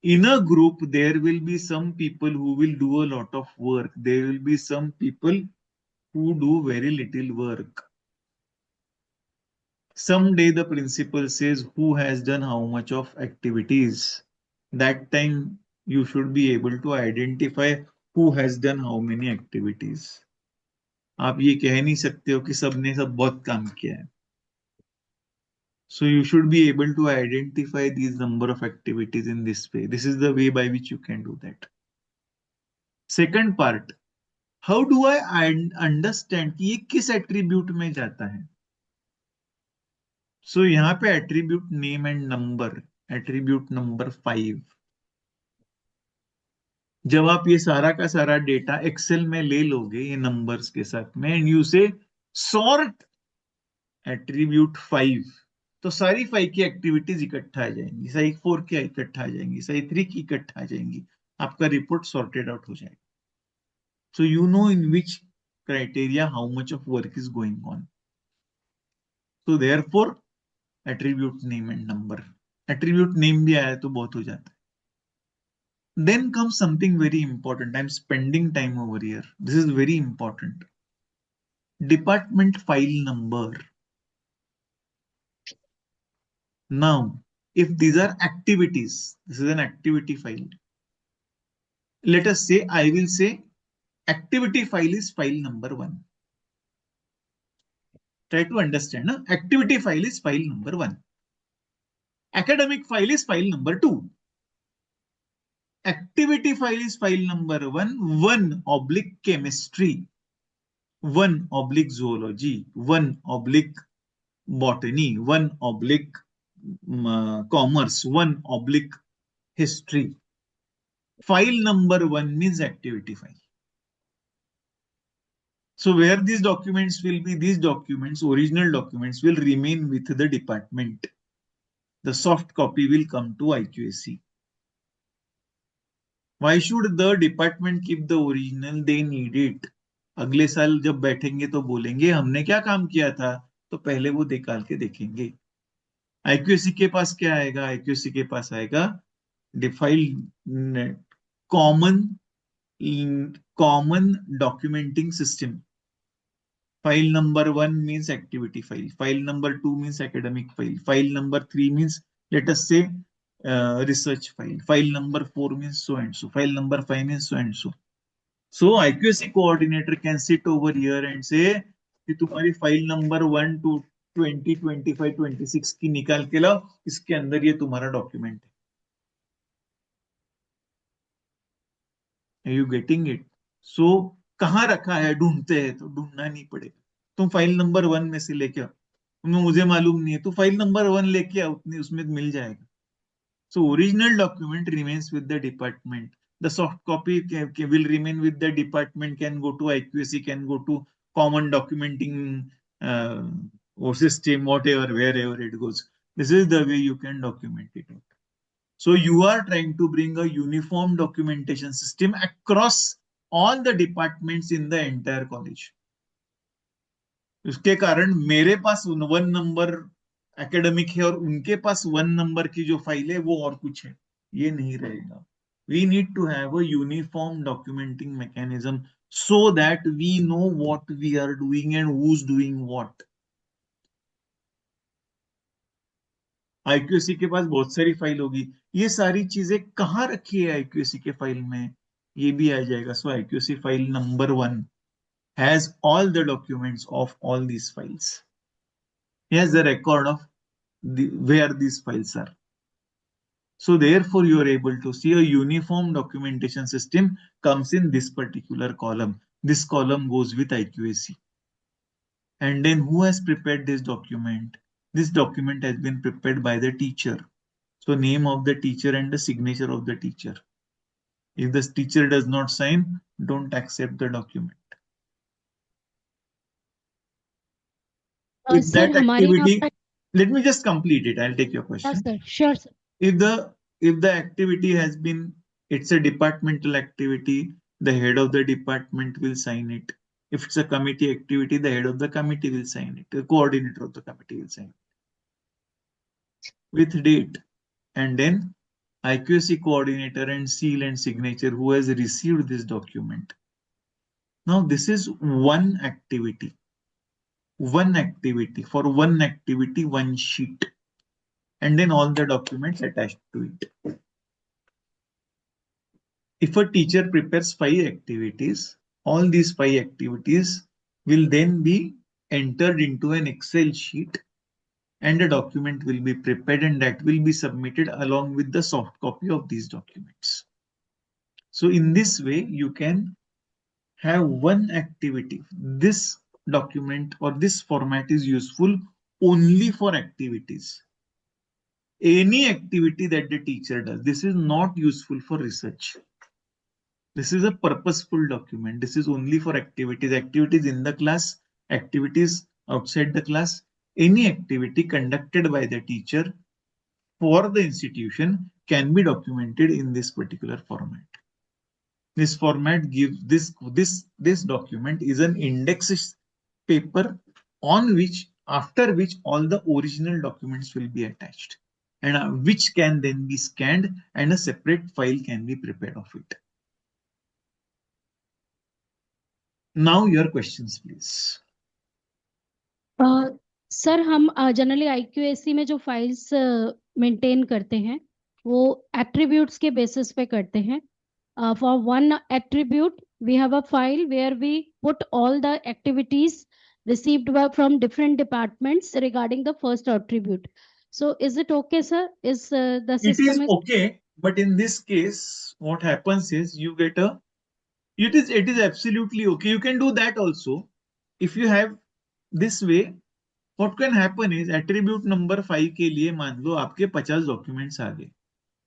In a group, there will be some people who will do a lot of work. There will be some people who do very little work. Someday the principal says who has done how much of activities. That time you should be able to identify who has done how many activities. आप ये कह नहीं सकते हो कि सबने सब बहुत काम किया है. So you should be able to identify these number of activities in this way. This is the way by which you can do that. Second part, how do I understand कि ये किस attribute में जाता है? So यहाँ पे attribute name and number, attribute number 5. जब आप ये सारा का सारा डेटा एक्सेल में ले लोगे ये नंबर्स के साथ में, एंड यू से सॉर्ट एट्रीब्यूट 5, तो सारी 5 की एक्टिविटीज इकट्ठा आ जाएंगी, सारी 4 की इकट्ठा आ जाएंगी, सारी 3 की इकट्ठा आ जाएंगी, आपका रिपोर्ट सॉर्टेड आउट हो जाएगा. So you know in which criteria how much of work is going on. So therefore attribute name and number. Attribute name भी आया तो बहुत हो जाता है. Then comes something very important. I'm spending time over here. This is very important. Department file number. Now, if these are activities, this is an activity file. Let us say, I will say activity file is file number 1. Try to understand. Huh? Activity file is file number 1. Academic file is file number 2. Activity file is file number 1/chemistry, 1/zoology, 1/botany, 1/commerce, 1/history. File number 1 means activity file. So where these documents will be, these documents, original documents will remain with the department. The soft copy will come to IQAC. Why should the department keep the original? They need it. अगले साल जब बैठेंगे तो बोलेंगे हमने क्या काम किया था, तो पहले वो निकाल के देखेंगे. आईक्यूएसी के पास क्या आएगा? आईक्यूएसी के पास आएगा defined common documenting system. File number 1 means activity file. File number 2 means academic file. File number 3 means, let us say, research file. File number 4 means so and so. File number 5 means so and so. So IQAC coordinator can sit over here and say कि तुम्हारी file number 1 to 20, 25, 26 की निकाल के लाओ, इसके अंदर ये तुम्हारा डॉक्यूमेंट है. Are you getting it? So कहाँ रखा है ढूंढते हैं तो ढूंढना नहीं पड़ेगा. तुम फाइल नंबर 1 में से लेके आओ, तुम्हें मुझे मालूम नहीं है, तो फाइल नंबर 1 लेके आओ, उतनी उसमें मिल जाएगा. So original document remains with the department. The soft copy will remain with the department, can go to IQAC, can go to common documenting or system, whatever, wherever it goes. This is the way you can document it out. So you are trying to bring a uniform documentation system across all the departments in the entire college. उसके कारण मेरे पास 1 number academic है और उनके पास 1 number की जो file है वो और कुछ है, ये नहीं रहेगा. We need to have a uniform documenting mechanism so that we know what we are doing and who's doing what. IQAC के पास बहुत सारी फाइल होगी, ये सारी चीजें कहाँ रखी है IQAC के फाइल में, ये भी आ जाएगा. So IQAC file number 1 has all the documents of all these files. He has the record of where these files are. So therefore you are able to see a uniform documentation system comes in this particular column. This column goes with IQAC. And then who has prepared this document? This document has been prepared by the teacher. So name of the teacher and the signature of the teacher. If the teacher does not sign, don't accept the document. If Sir, that हमारे यहाँ activity, पर let me just complete it. I'll take your question. yes, sir. Sure, sir. If the activity has been, it's a departmental activity, the head of the department will sign it. If it's a committee activity, the head of the committee will sign it. The coordinator of the committee will sign it with date. And then IQAC coordinator and seal and signature who has received this document. Now this is one activity. One activity. For one activity, one sheet. And then all the documents attached to it. If a teacher prepares 5 activities, all these 5 activities will then be entered into an Excel sheet and a document will be prepared and that will be submitted along with the soft copy of these documents. So in this way, you can have one activity. This document or this format is useful only for activities. Any activity that the teacher does, this is not useful for research. This is a purposeful document. This is only for activities. Activities in the class, activities outside the class, any activity conducted by the teacher for the institution can be documented in this particular format. This format gives this document is an index paper on which after which all the original documents will be attached, and which can then be scanned and a separate file can be prepared of it. Now your questions, please. Sir हम generally IQAC में जो files maintain करते हैं वो attributes के basis पे करते हैं. For one attribute we have a file where we put all the activities received from different departments regarding the first attribute. So is it okay, sir? Is the system is okay, but in this case what happens is you get a it is absolutely okay. You can do that also. If you have this way, what can happen is attribute number 5 के लिए मान लो आपके 50 documents आ गए.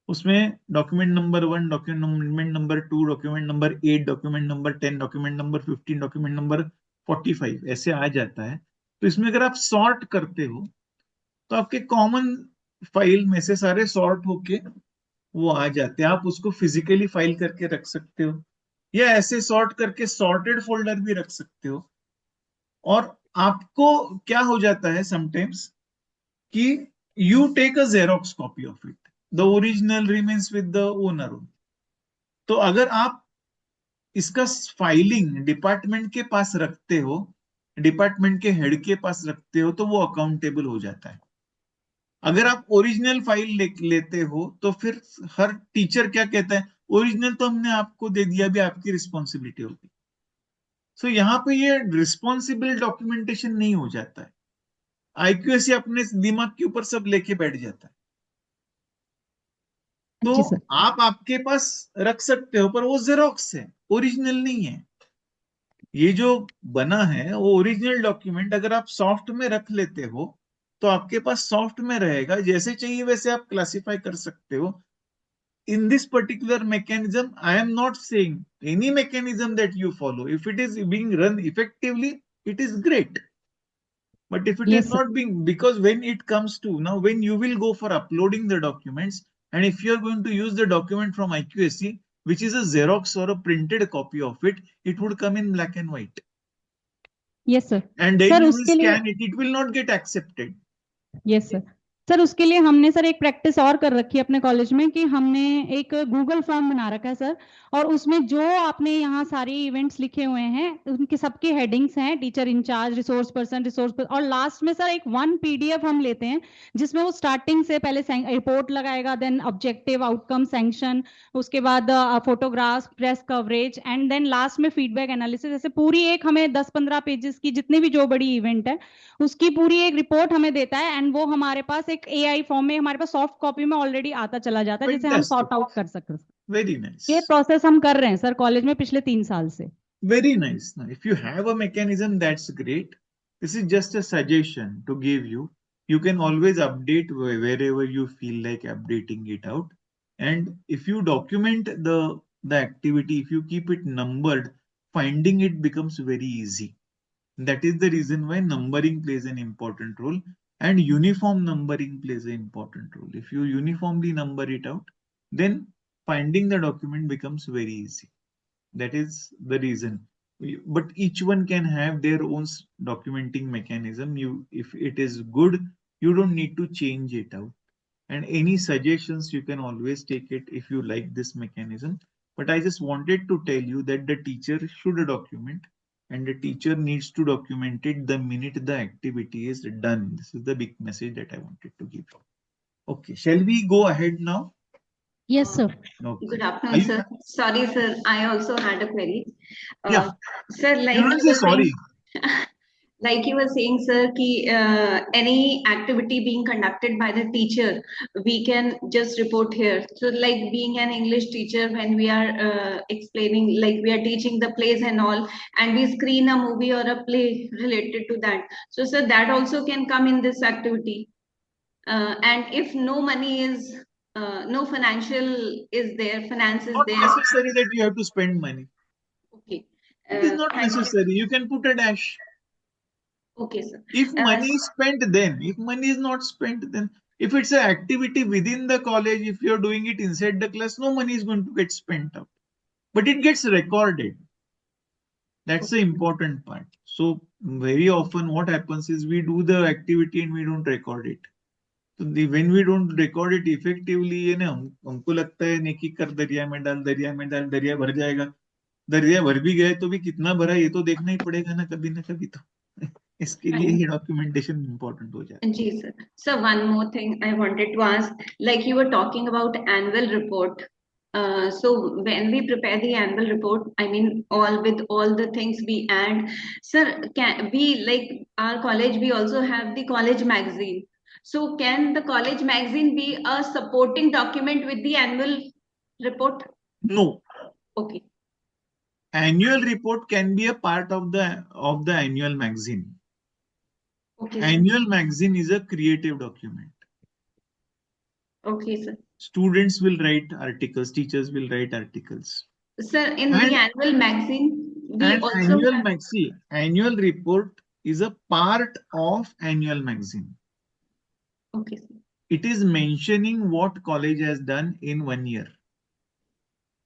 उसमें document number 1, document number 2, document number 8, document number 10, document number 15, document number 45 ऐसे आ जाता है. तो इसमें अगर आप सॉर्ट करते हो तो आपके कॉमन फाइल में से सारे सॉर्ट होके वो आ जाते हैं. आप उसको फिजिकली फाइल करके रख सकते हो या ऐसे सॉर्ट करके सॉर्टेड फोल्डर भी रख सकते हो. और आपको क्या हो जाता है समटाइम्स कि you take a xerox copy of it, the original remains with the owner. तो अगर आप इसका फाइलिंग डिपार्टमेंट के पास रखते हो, डिपार्टमेंट के हेड के पास रखते हो, तो वो अकाउंटेबल हो जाता है. अगर आप ओरिजिनल फाइल लेते हो तो फिर हर टीचर क्या कहता है, ओरिजिनल तो हमने आपको दे दिया, भी आपकी रिस्पॉन्सिबिलिटी होगी. सो यहाँ पे ये रिस्पॉन्सिबल डॉक्यूमेंटेशन नहीं हो जाता है. IQAC अपने दिमाग के ऊपर सब लेके बैठ जाता है. तो आप आपके पास रख सकते हो, पर वो जेरोक्स है, ओरिजिनल नहीं है. ये जो बना है वो ओरिजिनल डॉक्यूमेंट अगर आप सॉफ्ट में रख लेते हो तो आपके पास सॉफ्ट में रहेगा, जैसे चाहिए वैसे आप क्लासिफाई कर सकते हो. In this particular mechanism, I am not saying any mechanism that you follow, if it is being run effectively, it is great. But if it is not being, because when it comes to now, when you will go for uploading the documents, and if you are going to use the document from IQAC, which is a Xerox or a printed copy of it, it would come in black and white. Yes, sir. And then you will scan it, it will not get accepted. Yes, sir. Sir उसके लिए हमने sir एक practice और कर रखी है अपने college में कि हमने एक गूगल फॉर्म बना रखा है सर, और उसमें जो आपने यहाँ सारी इवेंट्स लिखे हुए हैं उनके सबके हेडिंग्स हैं, टीचर इंचार्ज, रिसोर्स पर्सन, और लास्ट में सर एक 1 PDF हम लेते हैं जिसमें वो स्टार्टिंग से पहले रिपोर्ट लगाएगा, देन ऑब्जेक्टिव, आउटकम, सैंक्शन, उसके बाद photographs, press coverage, and then last में फीडबैक एनालिसिस. ऐसे पूरी एक हमें 10-15 पेजेस की जितनी भी जो बड़ी इवेंट है उसकी पूरी एक रिपोर्ट हमें देता है, एंड वो हमारे पास एक AI फॉर्म में हमारे पास सॉफ्ट कॉपी में ऑलरेडी आता चला जाता है, जिसे हम सॉर्ट आउट कर सकते हैं. Very nice. ये प्रोसेस हम कर रहे हैं सर कॉलेज में पिछले 3 साल से. Very nice. Now, if you have a mechanism, that's great. This is just a suggestion to give you. You can always update wherever you feel like updating it out. And if you document the activity, if you keep it numbered, finding it becomes very easy. That is the reason why numbering plays an important role, and uniform numbering plays an important role. If you uniformly number it out, then finding the document becomes very easy. That is the reason. But each one can have their own documenting mechanism. If it is good, you don't need to change it out. And any suggestions, you can always take it if you like this mechanism. But I just wanted to tell you that the teacher should document, and the teacher needs to document it the minute the activity is done. This is the big message that I wanted to give you. Okay, shall we go ahead now? Yes, sir. Okay. Good afternoon, sir. Sorry, sir. I also had a query. Yeah. Sir, like you don't say sorry. Like you were saying, sir, ki, any activity being conducted by the teacher, we can just report here. So, like being an English teacher, when we are explaining, like we are teaching the plays and all, and we screen a movie or a play related to that. So, sir, that also can come in this activity. And if no money is no financial is there, finance is Not there. necessary that you have to spend money. Okay. It is not Thank you. necessary. You can put a dash. Okay, sir. If money is spent, then. If money is not spent, then. If it's an activity within the college, if you're doing it inside the class, no money is going to get spent out. But it gets recorded. That's the important part. So very often what happens is we do the activity and we don't record it. So when we don't record it effectively, ये ना हमको लगता है नेकी कर दरिया में डाल, दरिया में डाल, दरिया भर जाएगा. दरिया भर भी गए तो भी कितना भरा ये तो देखना ही पड़ेगा ना कभी तो. इसके लिए ही डॉक्यूमेंटेशन इम्पोर्टेंट हो जाता है. Ji, sir. So one more thing I wanted to ask, like you were talking about annual report. So when we prepare the annual report, I mean, all with all the things we add, sir, can we, like our college, we also have the college magazine. So can the college magazine be a supporting document with the annual report? No. Okay. Annual report can be a part of the annual magazine. Okay, sir. Annual magazine is a creative document. Okay, sir. Students will write articles, teachers will write articles. Sir, in the annual magazine, we also have... annual report is a part of annual magazine. Okay, sir. It is mentioning what college has done in 1 year,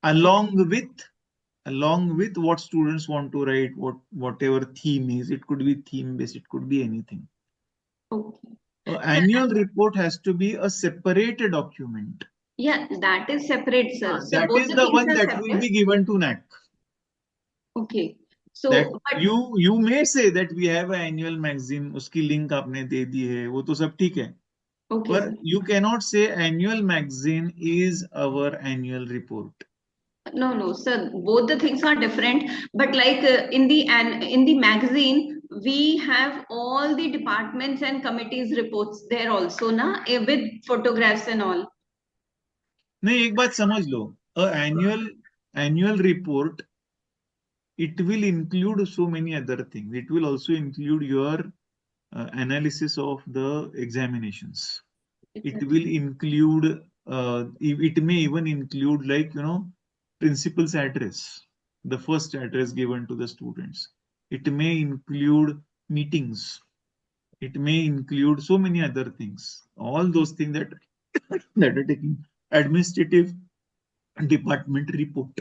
along with what students want to write, whatever theme is. It could be theme based, it could be anything. Okay. Annual report has to be a separate document. Yeah, that is separate, sir. So That both is the the things one are that will be given to NAAC. Okay. So That but you may say that we have an annual magazine, uski link आपने दे दी है, वो तो सब ठीक है. okay, But sir. you cannot say annual magazine is our annual report. No, sir. Both the things are different. But like in the magazine, we have all the departments and committees reports there also, na, with photographs and all. नहीं, एक बात समझ लो. Annual report, it will include so many other things. It will also include your analysis of the examinations. It will include, it may even include, like, principal's address, the first address given to the students. It may include meetings. It may include so many other things. All those things that are taking administrative department report.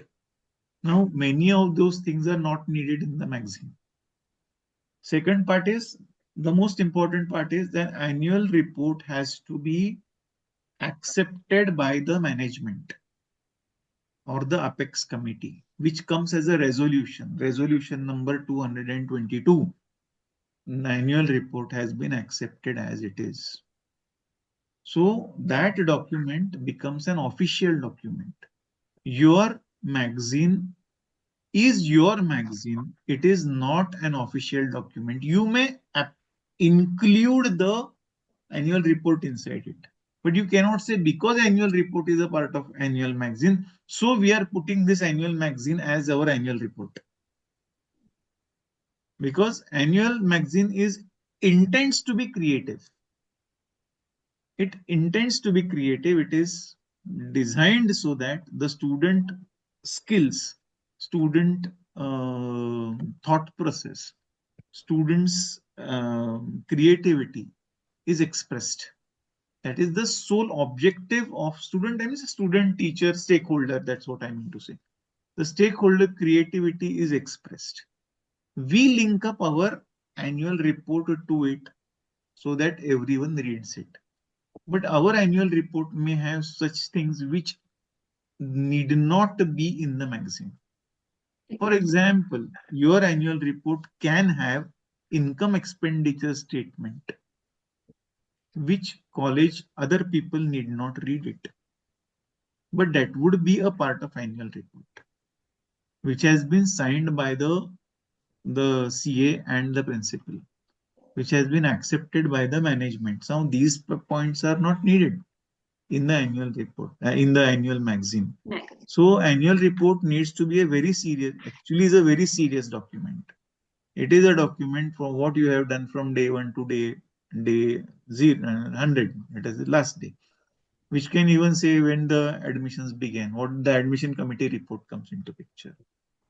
Now, many of those things are not needed in the magazine. Second part is, the most important part is that annual report has to be accepted by the management or the apex committee, which comes as a resolution number 222. The annual report has been accepted as it is. So that document becomes an official document. Your magazine is your magazine. It is not an official document. You may include the annual report inside it, but you cannot say because annual report is a part of annual magazine, so we are putting this annual magazine as our annual report. Because annual magazine intends to be creative. It intends to be creative. It is designed so that the student skills, student thought process, students' creativity is expressed. That is the sole objective of student. I mean, student, teacher, stakeholder. That's what I mean to say. The stakeholder creativity is expressed. We link up our annual report to it so that everyone reads it. But our annual report may have such things which need not be in the magazine. For example, your annual report can have income expenditure statement, which college other people need not read it. But that would be a part of annual report, which has been signed by the CA and the principal, which has been accepted by the management. Now these points are not needed in the annual report, in the annual magazine. So annual report needs to be a very serious document. It is a document for what you have done from day 1 to day 0, 100. It is the last day. which can even say when the admissions began, what the admission committee report comes into picture.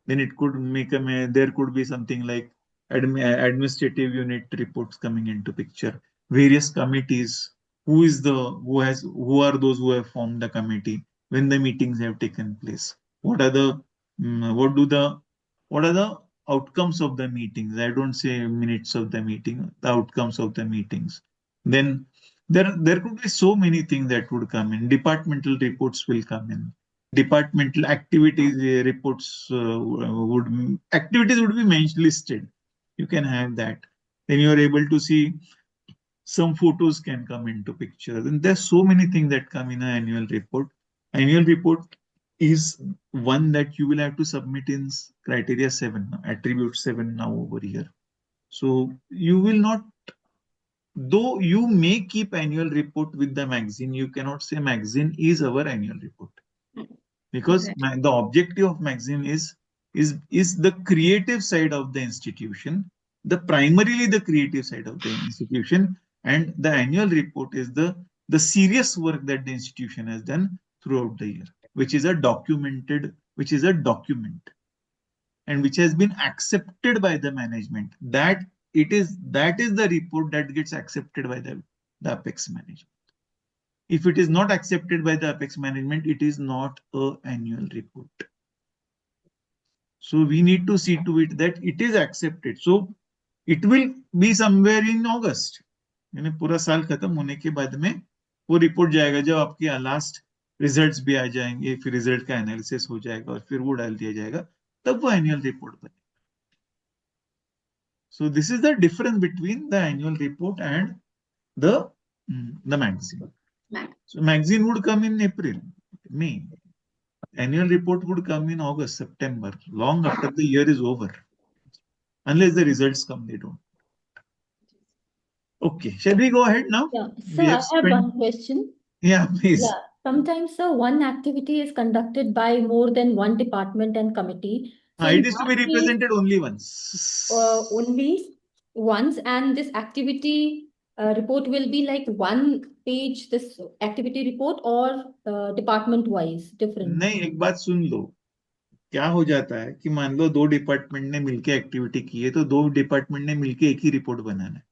Then it could make there could be something like administrative unit reports coming into picture, various committees, who are those who have formed the committee, when the meetings have taken place, what are the what are the outcomes of the meetings. I don't say minutes of the meeting, the outcomes of the meetings. Then there could be so many things that would come in. Departmental reports will come in. Departmental activities reports activities would be mentioned, listed. You can have that. Then you are able to see some photos can come into picture. Then there's so many things that come in an annual report. Annual report is one that you will have to submit in criteria 7, attribute 7 now over here. So you will not, though you may keep annual report with the magazine, you cannot say magazine is our annual report, because Okay. the objective of magazine is the creative side of the institution, primarily the creative side of the institution, and the annual report is the serious work that the institution has done throughout the year, which is a document, and which has been accepted by the management. That is the report that gets accepted by the Apex management. If it is not accepted by the Apex management, it is not an annual report. So we need to see to it that it is accepted. So it will be somewhere in August. यानी पूरा साल खत्म होने के बाद में वो report जाएगा, जब आपके लास्ट रिजल्ट्स भी आ जाएंगे, फिर रिजल्ट का एनालिसिस हो जाएगा और फिर वो डाल दिया जाएगा, तब वो एनुअल रिपोर्ट बनेगा. So this is the difference between the annual report and the magazine. So magazine would come in April, May. Annual report would come in August, September, long after the year is over. Unless the results come, they don't. Okay, shall we go ahead now? Yeah, We sir, I have spent- one question. Yeah, please. Yeah, sometimes, sir, one activity is conducted by more than one department and committee. So in It is to be that case, represented only once. only once, and this activity report will be like one page, this activity report, or department wise, different. नहीं, एक बात सुन लो. क्या हो जाता है कि मान लो 2 department ने मिलके एक्टिविटी की है, तो 2 डिपार्टमेंट ने मिलके एक ही रिपोर्ट बनाना है,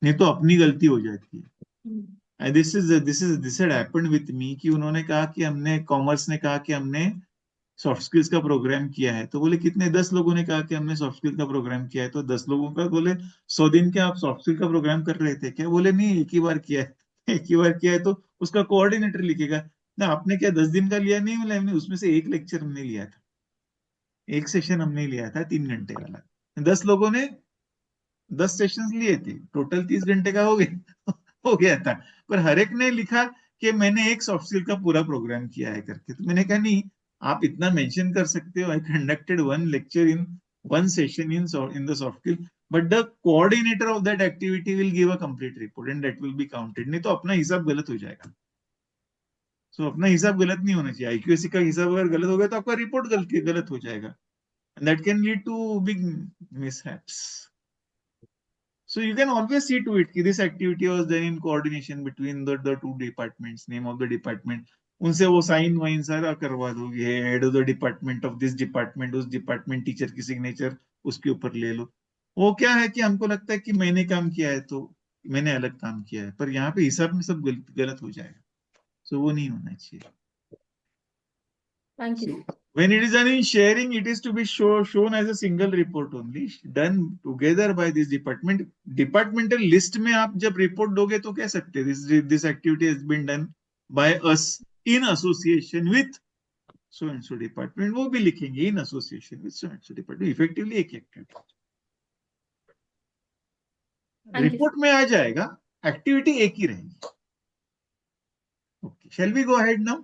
नहीं तो अपनी गलती हो जाती है. This had happened with me कि उन्होंने कहा कि हमने कॉमर्स ने कहा कि हमने सॉफ्ट स्किल्स का प्रोग्राम किया है, तो बोले कितने, 10 लोगों ने कहा कि हमने सॉफ्ट स्किल का प्रोग्राम किया है, तो 10 लोगों का बोले 100 दिन के आप सॉफ्ट स्किल का प्रोग्राम कर रहे थे क्या? बोले नहीं, एक ही बार किया है. एक ही बार किया है, तो उसका कोऑर्डिनेटर लिखेगा ना, आपने क्या 10 दिन का लिया? नहीं, बोले हमने उसमें से एक लेक्चर हमने लिया था, एक सेशन हमने लिया था 3 घंटे वाला. 10 लोगों ने 10 सेशंस लिए थे, टोटल 30 घंटे का हो गया हो गया था. पर हर एक ने लिखा कि मैंने एक सॉफ्ट स्किल का पूरा प्रोग्राम किया है करके. तो मैंने कहा नहीं, आप इतना मेंशन कर सकते हो, I conducted 1 lecture in 1 session in the soft skill, but the coordinator of that activity will give a complete report and that will be counted. नहीं तो अपना हिसाब गलत हो जाएगा. सो अपना हिसाब गलत नहीं होना चाहिए. आईक्यूएसी का हिसाब अगर गलत हो गया तो आपका रिपोर्ट गलत हो जाएगा, and that can lead to big mishaps. So you can always see to it कि this activity was done in coordination between the 2 departments, name of the department. उनसे वो साइन वाइन सारा करवा दोगे, head of the department of this department, उस department teacher की signature उसके ऊपर ले लो. वो क्या है कि हमको लगता है कि मैंने काम किया है तो मैंने अलग काम किया है, पर यहाँ पे हिसाब में सब गलत हो जाएगा. सो वो नहीं होना चाहिए. Thank you. So, when it is done in sharing, it is to be shown as a single report only, done together by this department. Departmental list में आप जब report दोगे तो कह सकते हैं this activity has been done by us in association with so and so department. वो भी लिखेंगे in association with so and so department. Effectively एक activity. Report में आ जाएगा, activity एक ही रहेगी. Okay, shall we go ahead now?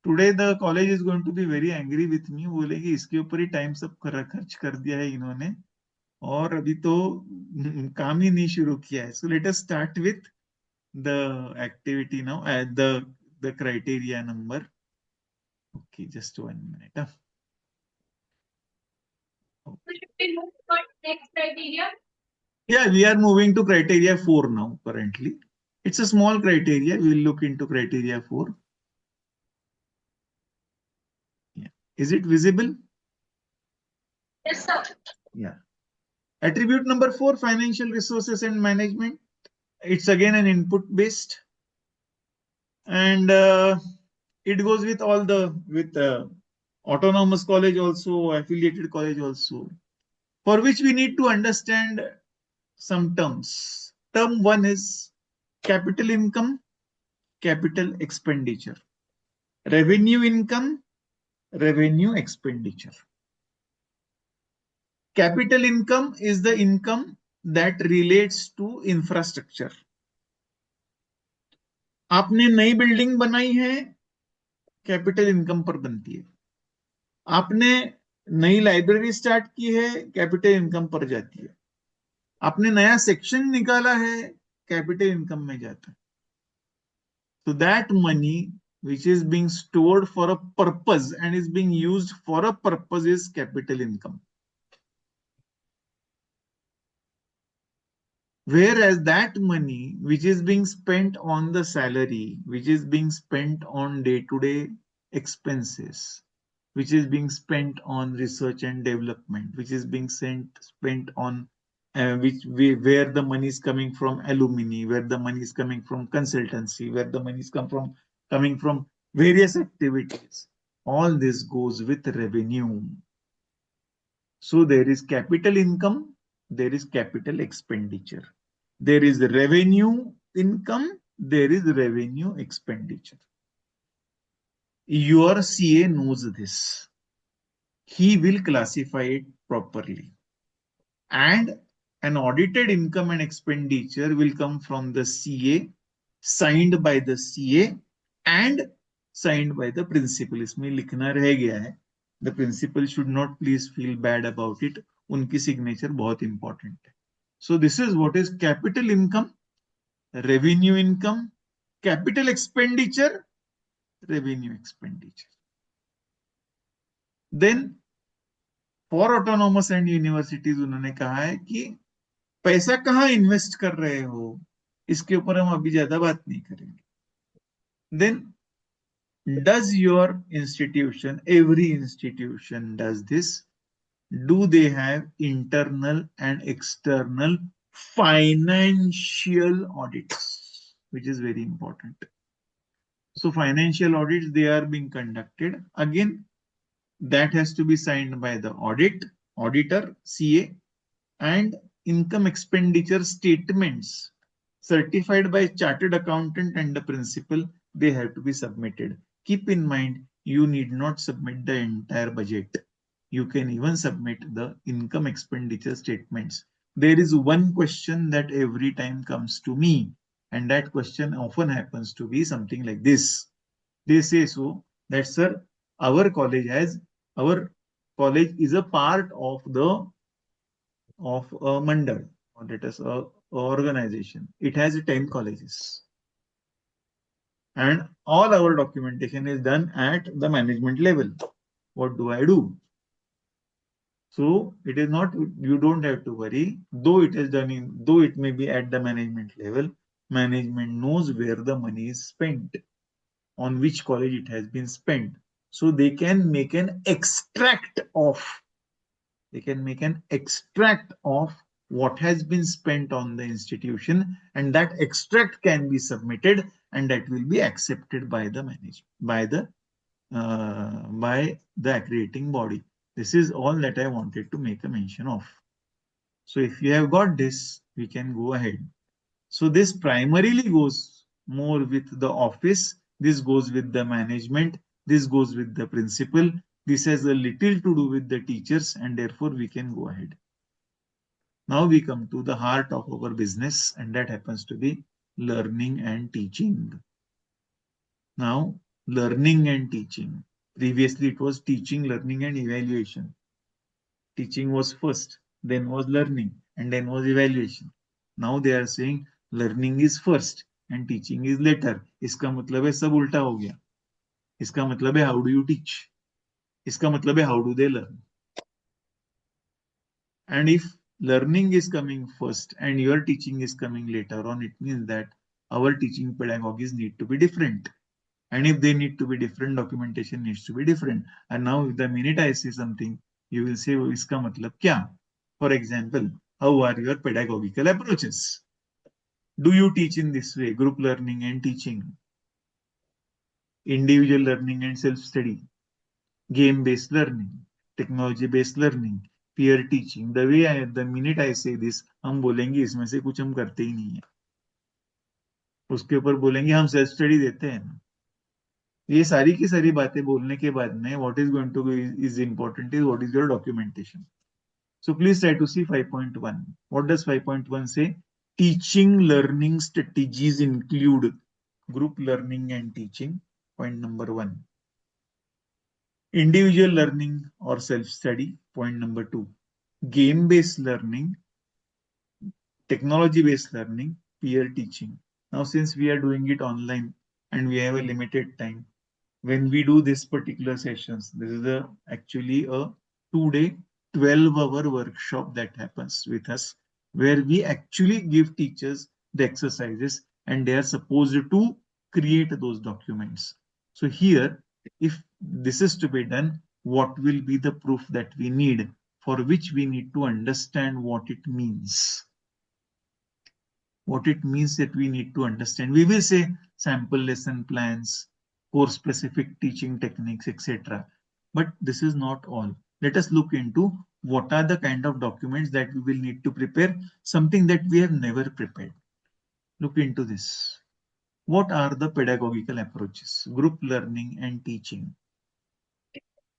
Today the college is going to be very angry with me. बोलेगी इसके ऊपर ही टाइम सब खर्च कर दिया है इन्होंने, और अभी तो काम ही नहीं शुरू किया है. So let us start with the activity now, the criteria number. Okay, just 1 minute. Yeah, we are moving to criteria 4 now currently. It's a small criteria. We will look into criteria 4. Yeah. Is it visible? Yes, sir. Yeah. Attribute number 4, financial resources and management. It's again an input based, and it goes with all the autonomous college also, affiliated college also, for which we need to understand some terms. Term 1 is capital income, capital expenditure, revenue income, revenue expenditure. Capital income is the income that relates to infrastructure. आपने नई building बनाई है, capital income पर बनती है. आपने नई library start की है, कैपिटल इनकम पर जाती है. आपने नया सेक्शन निकाला है, कैपिटल इनकम में जाता है. So that money which is being stored for a purpose and is being used for a purpose is capital income. Whereas that money which is being spent on the salary, which is being spent on day-to-day expenses, which is being spent on research and development, which is being spent on where the money is coming from alumni, where the money is coming from consultancy, where the money is coming from various activities. All this goes with revenue. So there is capital income, there is capital expenditure. There is revenue income, there is revenue expenditure. Your CA knows this. He will classify it properly. And an audited income and expenditure will come from the CA, signed by the CA and signed by the principal. इसमें लिखना रह गया है. The principal should not please feel bad about it. उनकी signature बहुत important है. So this is what is capital income, revenue income, capital expenditure, revenue expenditure. Then for autonomous and universities उन्होंने कहा है कि पैसा कहाँ इन्वेस्ट कर रहे हो, इसके ऊपर हम अभी ज्यादा बात नहीं करेंगे. Then does your institution, every institution does this? Do they have internal and external financial audits, which is very important. So financial audits, they are being conducted. Again, that has to be signed by the auditor, CA, and income expenditure statements certified by chartered accountant and the principal, they have to be submitted. Keep in mind, you need not submit the entire budget. You can even submit the income expenditure statements. There is one question that every time comes to me, and that question often happens to be something like this. They say so that, sir, our college is a part of a mandal, or let us organization. It has 10 colleges. And all our documentation is done at the management level. What do I do? So it is not, you don't have to worry, though it is done though it may be at the management level, management knows where the money is spent, on which college it has been spent. So they can make an extract of what has been spent on the institution, and that extract can be submitted, and that will be accepted by the by the accrediting body. This is all that I wanted to make a mention of. So if you have got this, we can go ahead. So this primarily goes more with the office. This goes with the management. This goes with the principal. This has a little to do with the teachers, and therefore we can go ahead. Now we come to the heart of our business, and that happens to be learning and teaching. Now, learning and teaching. Previously, it was teaching, learning, and evaluation. Teaching was first, then was learning, and then was evaluation. Now they are saying learning is first and teaching is later. इसका मतलब है सब उल्टा हो गया. इसका मतलब है how do you teach? इसका मतलब है how do they learn? And if learning is coming first and your teaching is coming later on, it means that our teaching pedagogies need to be different. And if they need to be different, documentation needs to be different. And now the minute I say something, you will say, iska matlab kya? For example, how are your pedagogical approaches? Do you teach in this way, group learning and teaching, individual learning and self-study, game-based learning, technology-based learning, peer teaching? The minute I say this, हम बोलेंगे इसमें से कुछ हम करते ही नहीं है. उसके ऊपर बोलेंगे हम सेल्फ स्टडी देते हैं. ये सारी की सारी बातें बोलने के बाद में what is going to be is important is what is your documentation. So please try to see 5.1. What does 5.1 say? Teaching learning strategies include group learning and teaching. Point number 1. Individual learning or self-study. Point number 2. Game-based learning, technology-based learning, peer teaching. Now, since we are doing it online and we have a limited time, when we do this particular sessions, this is actually a 2-day, 12-hour workshop that happens with us, where we actually give teachers the exercises and they are supposed to create those documents. So here, if this is to be done, what will be the proof that we need, for which we need to understand what it means. What it means that we need to understand. We will say sample lesson plans, course-specific teaching techniques, etc. But this is not all. Let us look into what are the kind of documents that we will need to prepare, something that we have never prepared. Look into this. What are the pedagogical approaches? Group learning and teaching.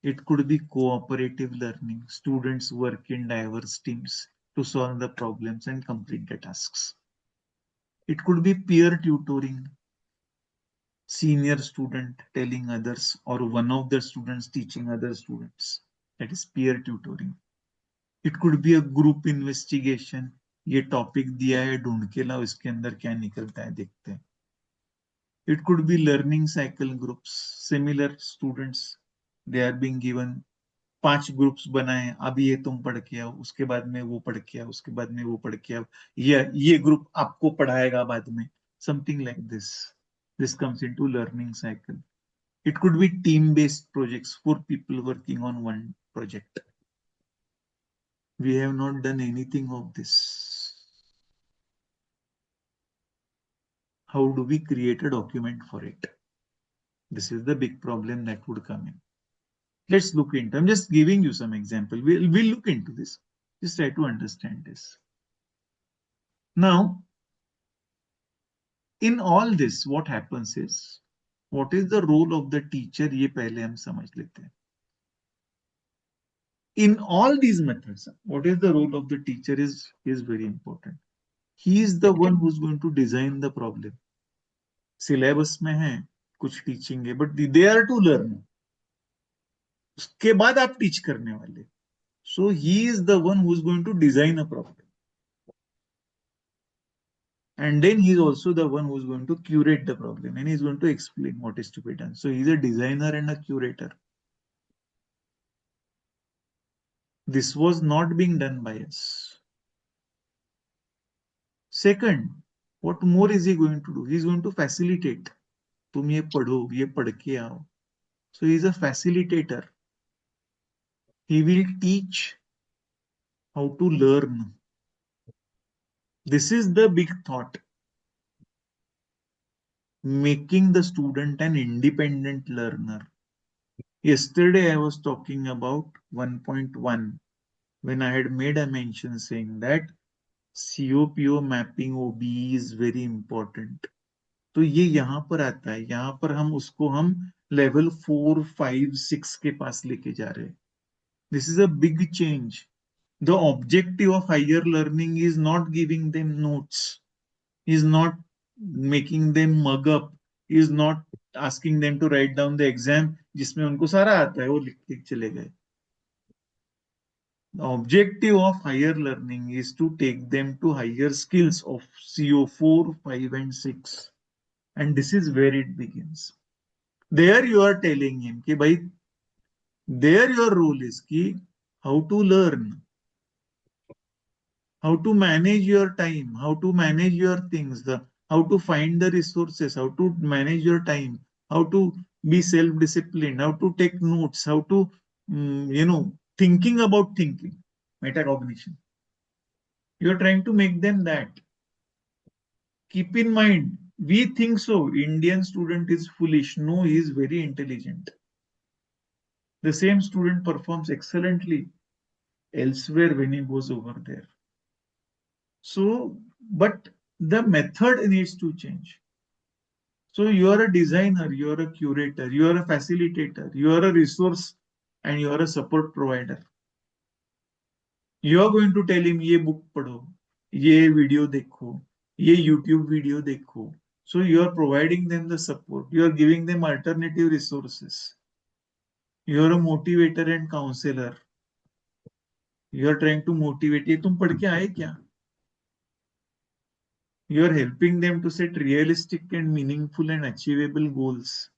It could be cooperative learning. Students work in diverse teams to solve the problems and complete the tasks. It could be peer tutoring. Senior student telling others or one of the students teaching other students. That is peer tutoring. It could be a group investigation. ये topic दिया है, ढूंढ के लाओ, इसके अंदर क्या निकलता है देखते हैं. It could be learning cycle groups. Similar students, they are being given 5 groups बनाए, अब ये तुम पढ़ के आओ, उसके बाद में वो पढ़ के आओ, उसके बाद में वो पढ़ के आओ, ये ग्रुप आपको पढ़ाएगा बाद में. Something like this. This comes into learning cycle. It could be team-based projects, 4 people working on one project. We have not done anything of this. How do we create a document for it? This is the big problem that would come in. Let's look into. I'm just giving you some example. We'll look into this. Just try to understand this. Now, in all this, what happens is, what is the role of the teacher? ये पहले हम समझ लेते हैं. In all these methods, what is the role of the teacher is very important. He is the one who's going to design the problem. Syllabus में है, कुछ teaching है, but they are to learn. उसके बाद आप teach करने वाले. So he is the one who is going to design a problem. And then he's also the one who's going to curate the problem and he's going to explain what is to be done. So he's a designer and a curator. This was not being done by us. Second, what more is he going to do? He's going to facilitate. तुम ये पढ़ो, ये पढ़ के आओ. So he's a facilitator. He will teach how to learn. This is the big thought. Making the student an independent learner. Yesterday I was talking about 1.1 when I had made a mention saying that COPO mapping OBE is very important. तो ये यहाँ पर आता है, यहाँ पर हम उसको हम level 4, 5, 6 के पास लेके जा रहे हैं. This is a big change. The objective of higher learning is not giving them notes, is not making them mug up, is not asking them to write down the exam जिसमें उनको सारा आता है वो लिख के चले गए. The objective of higher learning is to take them to higher skills of CO4, 5 and 6. And this is where it begins. There you are telling him कि भाई, there your role is कि how to learn, how to manage your time, how to manage your things. how to find the resources, how to manage your time, how to be self-disciplined, how to take notes, how to, thinking about thinking, metacognition. You're trying to make them that. Keep in mind, we think so. Indian student is foolish. No, he is very intelligent. The same student performs excellently elsewhere when he goes over there. So, but the method needs to change. So you are a designer, you are a curator, you are a facilitator, you are a resource, and you are a support provider. You are going to tell him, ये book पढ़ो, ये video देखो, ये YouTube video देखो. So you are providing them the support. You are giving them alternative resources. You are a motivator and counselor. You are trying to motivate. ये तुम पढ़ के आए क्या? You are helping them to set realistic and meaningful and achievable goals.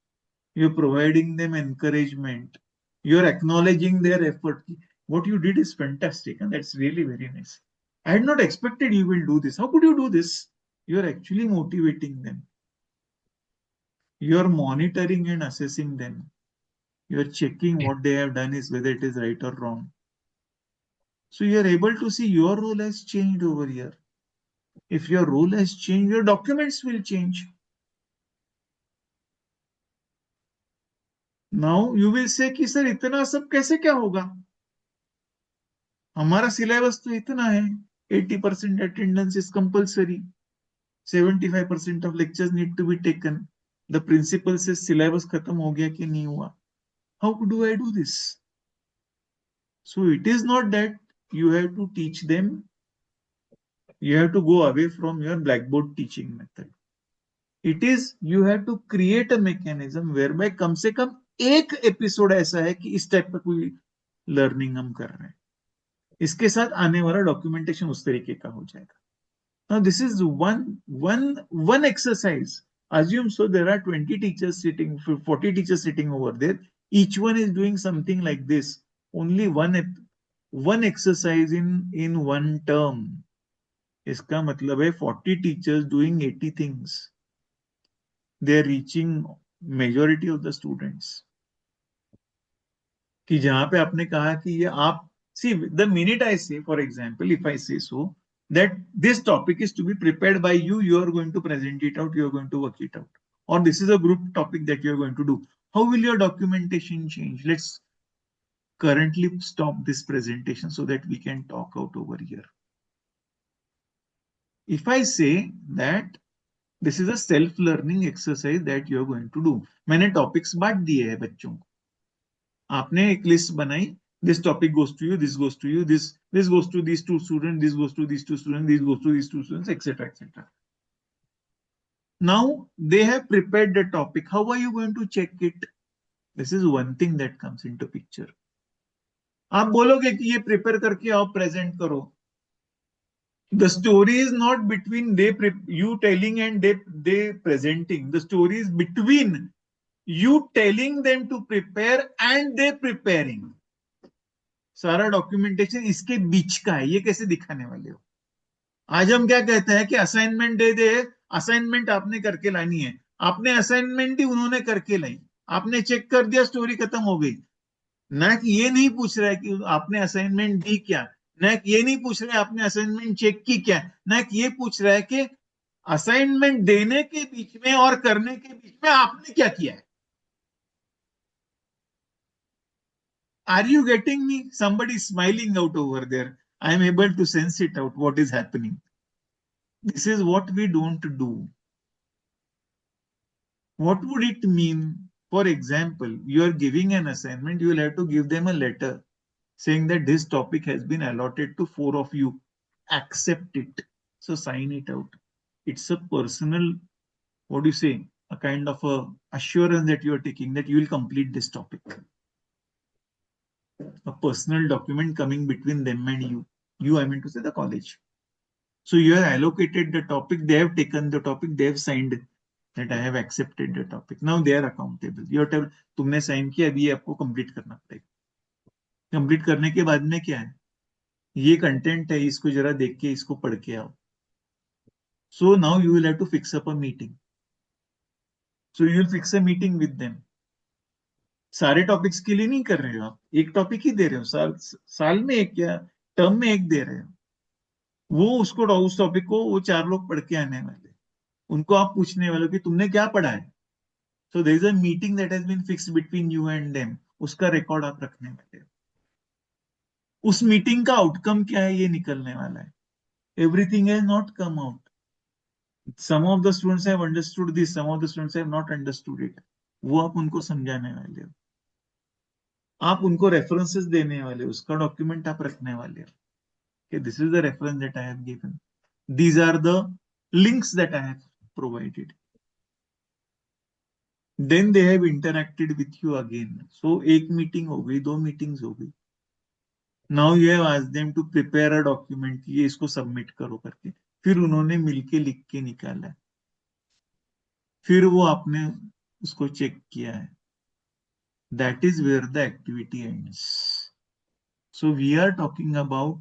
You're providing them encouragement. You're acknowledging their effort. What you did is fantastic, and that's really very nice. I had not expected you will do this. How could you do this? You're actually motivating them. You're monitoring and assessing them. You're checking what they have done is whether it is right or wrong. So you're able to see your role has changed over here. If your role has changed, your documents will change. Now you will say कि sir इतना सब कैसे क्या होगा? हमारा syllabus तो इतना है, 80% attendance is compulsory, 75% of lectures need to be taken. The principal says syllabus खत्म हो गया कि नहीं हुआ. How do I do this? So it is not that you have to teach them. You have to go away from your blackboard teaching method. It is you have to create a mechanism whereby कम से कम एक episode ऐसा है कि इस type का कोई learning हम कर रहे हैं. इसके साथ आने वाला डॉक्यूमेंटेशन उस तरीके का हो जाएगा. Now this is one exercise. Assume so there are 20 teachers sitting, 40 teachers sitting over there. Each one is doing something like this. Only one exercise in one term. इसका मतलब है 40 teachers doing 80 things. They are reaching majority of the students. कि जहां पे आपने कहा कि ये आप see the minute I say, for example, if I say so that this topic is to be prepared by you, you are going to present it out, you are going to work it out, or this is a group topic that you are going to do. How will your documentation change? Let's currently stop this presentation so that we can talk out over here. If I say that this is a self-learning exercise that you are going to do, मैंने topics बांट दिए हैं बच्चों को. आपने एक list बनाई. This topic goes to you, this goes to you, this goes to these two students, this goes to these two students, this goes to these two students, etc., etc. Now they have prepared the topic. How are you going to check it? This is one thing that comes into picture. आप बोलोगे कि ये prepare करके आप present करो. The story is not between you telling and they presenting. The story is between you telling them to prepare and they preparing. सारा documentation इसके बीच का है. ये कैसे दिखाने वाले हो? आज हम क्या कहते हैं कि असाइनमेंट दे दे, असाइनमेंट आपने करके लानी है. आपने असाइनमेंट ही उन्होंने करके लाई, आपने चेक कर दिया, स्टोरी खत्म हो गई. ना कि ये नहीं पूछ रहा है कि आपने असाइनमेंट दी क्या, ना कि ये नहीं पूछ रहा है आपने असाइनमेंट चेक की क्या, ना कि ये पूछ रहा है कि असाइनमेंट देने के बीच में और करने के बीच में आपने क्या किया है. Are you getting me? Somebody is smiling out over there. I am able to sense it out, what is happening. This is what we don't do. What would it mean? For example, you are giving an assignment, you will have to give them a letter saying that this topic has been allotted to 4 of you. Accept it. So sign it out. It's a personal, what do you say, a kind of a assurance that you are taking that you will complete this topic. A personal document coming between them and you. You, I mean to say the college. So you have allocated the topic, they have taken the topic, they have signed that I have accepted the topic. Now they are accountable. You have to, तुमने sign किया, अभी आपको complete करना पड़ेगा. Complete करने के बाद में क्या है? ये कंटेंट है, इसको जरा देख के इसको पढ़ के आओ. So now you will have to fix up a meeting. So you will fix a meeting with them. सारे टॉपिक्स के लिए नहीं कर रहे हो आप, एक टॉपिक ही दे रहे हो, साल में एक या टर्म में एक दे रहे हो, वो उसको उस टॉपिक को वो 4 लोग पढ़ के आने वाले, उनको आप पूछने वाले कि तुमने क्या पढ़ा है. So there is a meeting that has been fixed between you and them, उसका रिकॉर्ड आप रखने वाले हो. उस मीटिंग का आउटकम क्या है ये निकलने वाला है. Everything has not come out. Some of the students have understood this, some of the students have not understood it. वो आप उनको समझाने वाले हो, आप उनको रेफरेंसेस देने वाले हो, उसका डॉक्यूमेंट आप रखने वाले हो कि this is the reference that I have given, these are the links that I have provided. Then they have interacted with you again. So एक मीटिंग हो गई, 2 मीटिंग्स हो गई. Now you have asked them to prepare a document कि ये इसको submit करो करके, फिर उन्होंने मिलके लिख के निकाला, फिर वो आपने उसको चेक किया है. That is where the activity ends. So we are talking about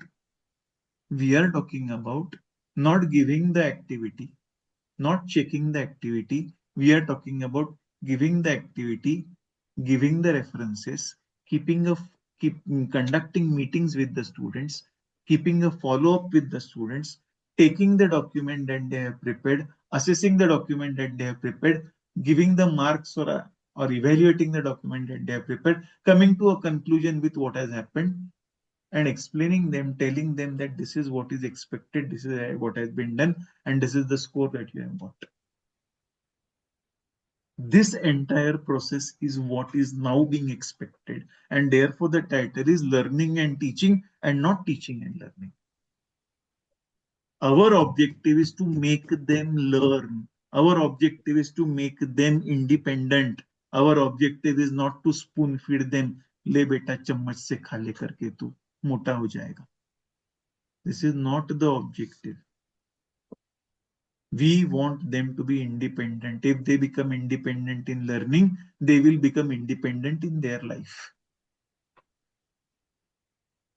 not giving the activity, not checking the activity. We are talking about giving the activity, giving the references, conducting meetings with the students, keeping a follow-up with the students, taking the document that they have prepared, assessing the document that they have prepared, giving the marks or evaluating the document that they have prepared, coming to a conclusion with what has happened, and explaining them, telling them that this is what is expected, this is what has been done, and this is the score that you have got. This entire process is what is now being expected, and therefore the title is learning and teaching and not teaching and learning. Our objective is to make them learn. Our objective is to make them independent. Our objective is not to spoon feed them. ले बेटा चम्मच से खा ले करके तू मोटा हो जाएगा. This is not the objective. We want them to be independent. If they become independent in learning, they will become independent in their life.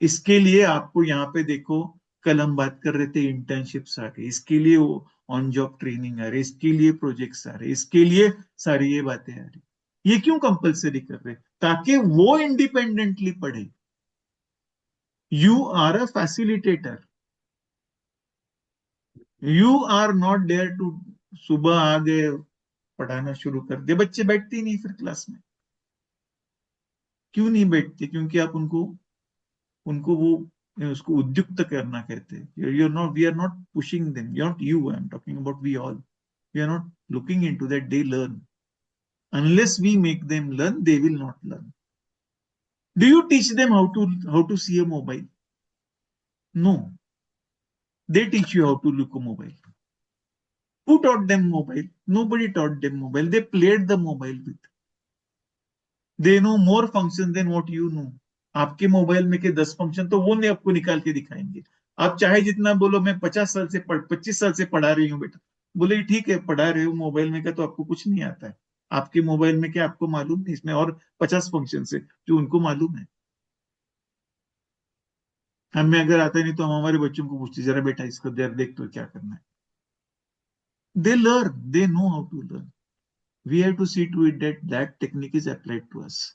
इसके लिए आपको यहाँ पे देखो, कल हम बात कर रहे थे इंटर्नशिप्स आ गई, इसके लिए वो ऑन जॉब ट्रेनिंग आ रही, इसके लिए प्रोजेक्ट्स आ रहे, इसके लिए सारी ये बातें आ रही. ये क्यों कंपलसरी कर रहे? ताकि वो इंडिपेंडेंटली पढ़े. You are a facilitator. You are not there to सुबह आ गए पढ़ाना शुरू कर दिया, बच्चे बैठते ही नहीं फिर क्लास में. क्यों नहीं बैठते? क्योंकि आप उनको वो उसको उद्युक्त करना कहते हैं. You are not, we are not pushing them, not you, I am talking about we all. We are not looking into that they learn. Unless we make them learn, they will not learn. Do you teach them how to see a mobile? No. They teach you how to look a mobile. Who taught them mobile? Nobody taught them mobile. They played the mobile with. They know more functions than what you know. आपके mobile में के 10 function तो वो नहीं आपको निकाल के दिखाएंगे. आप चाहे जितना बोलो मैं 25 साल से पढ़ा रही हूँ बेटा, बोले ठीक है पढ़ा रहे हो मोबाइल में का, तो आपको कुछ नहीं आता है. आपके मोबाइल में क्या आपको मालूम नहीं, इसमें और 50 फंक्शन है जो उनको मालूम है. हमें अगर आता नहीं तो हम हमारे बच्चों को पूछते, जरा बेटा इसको देख तो क्या करना है. They learn, they know how to learn. We have to see to it that that technique is applied to us.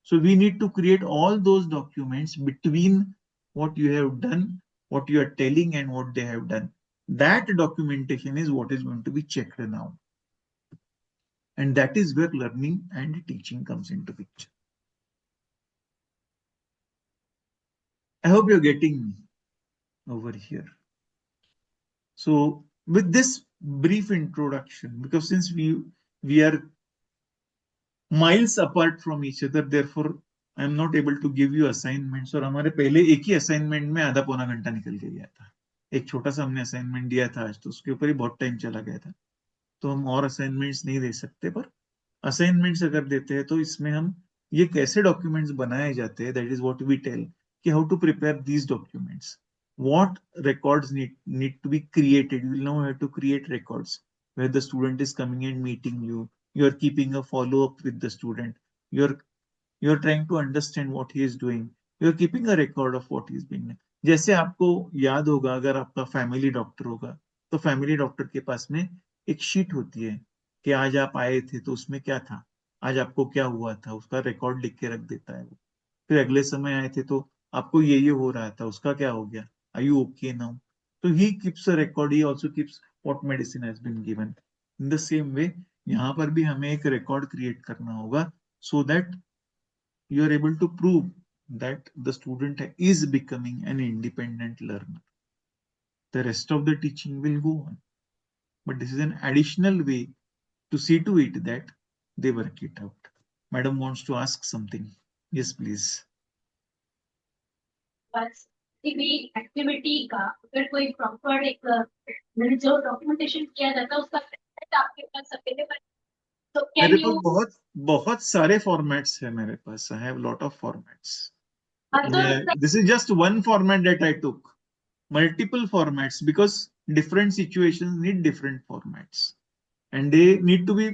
So we need to create all those documents between what you have done, what you are telling, and what they have done. That documentation is what is going to be checked now. And that is where learning and teaching comes into picture. I hope you're getting me over here. So with this brief introduction, because since we are miles apart from each other, therefore I am not able to give you assignments. और हमारे पहले एक ही assignment में आधा पौना घंटा निकल के गया था. एक छोटा सा हमने असाइनमेंट दिया था आज, तो उसके ऊपर ही बहुत टाइम चला गया था. तो हम और असाइनमेंट्स नहीं दे सकते, पर असाइनमेंट्स अगर देते हैं तो इसमें हम ये कैसे डॉक्यूमेंट्स बनाए जाते हैं, that is what we tell, कि how to prepare these documents, what records need to be created. You will now have to create records where the student is coming and meeting you. You are keeping a follow-up with the student. You're trying to understand what he is doing. You're keeping a record of what he is doing. जैसे आपको याद होगा, अगर आपका family doctor होगा तो family doctor के पास में एक शीट होती है कि आज आप आए थे तो उसमें क्या था, आज आपको क्या हुआ था, उसका रिकॉर्ड लिख के रख देता है वो। फिर अगले समय आए थे तो आपको ये हो रहा था, उसका क्या हो गया, आर यू ओके नाउ? तो he keeps a record, he also keeps what medicine has been given. In the same way यहाँ पर भी हमें एक रिकॉर्ड क्रिएट करना होगा, so that you are able to prove that the student is becoming an independent learner. The rest of the teaching will go on, but this is an additional way to see to it that they work it out. Madam wants to ask something. Yes, please. बस भी activity का अगर कोई proper एक जो documentation किया जाता है उसका format आपके पास अवेलेबल, तो कैन मेरे यू पास बहुत बहुत सारे फॉर्मेट्स है मेरे पास. I have lot of formats. This is just one format that I took. Multiple formats because different situations need different formats. And they need to be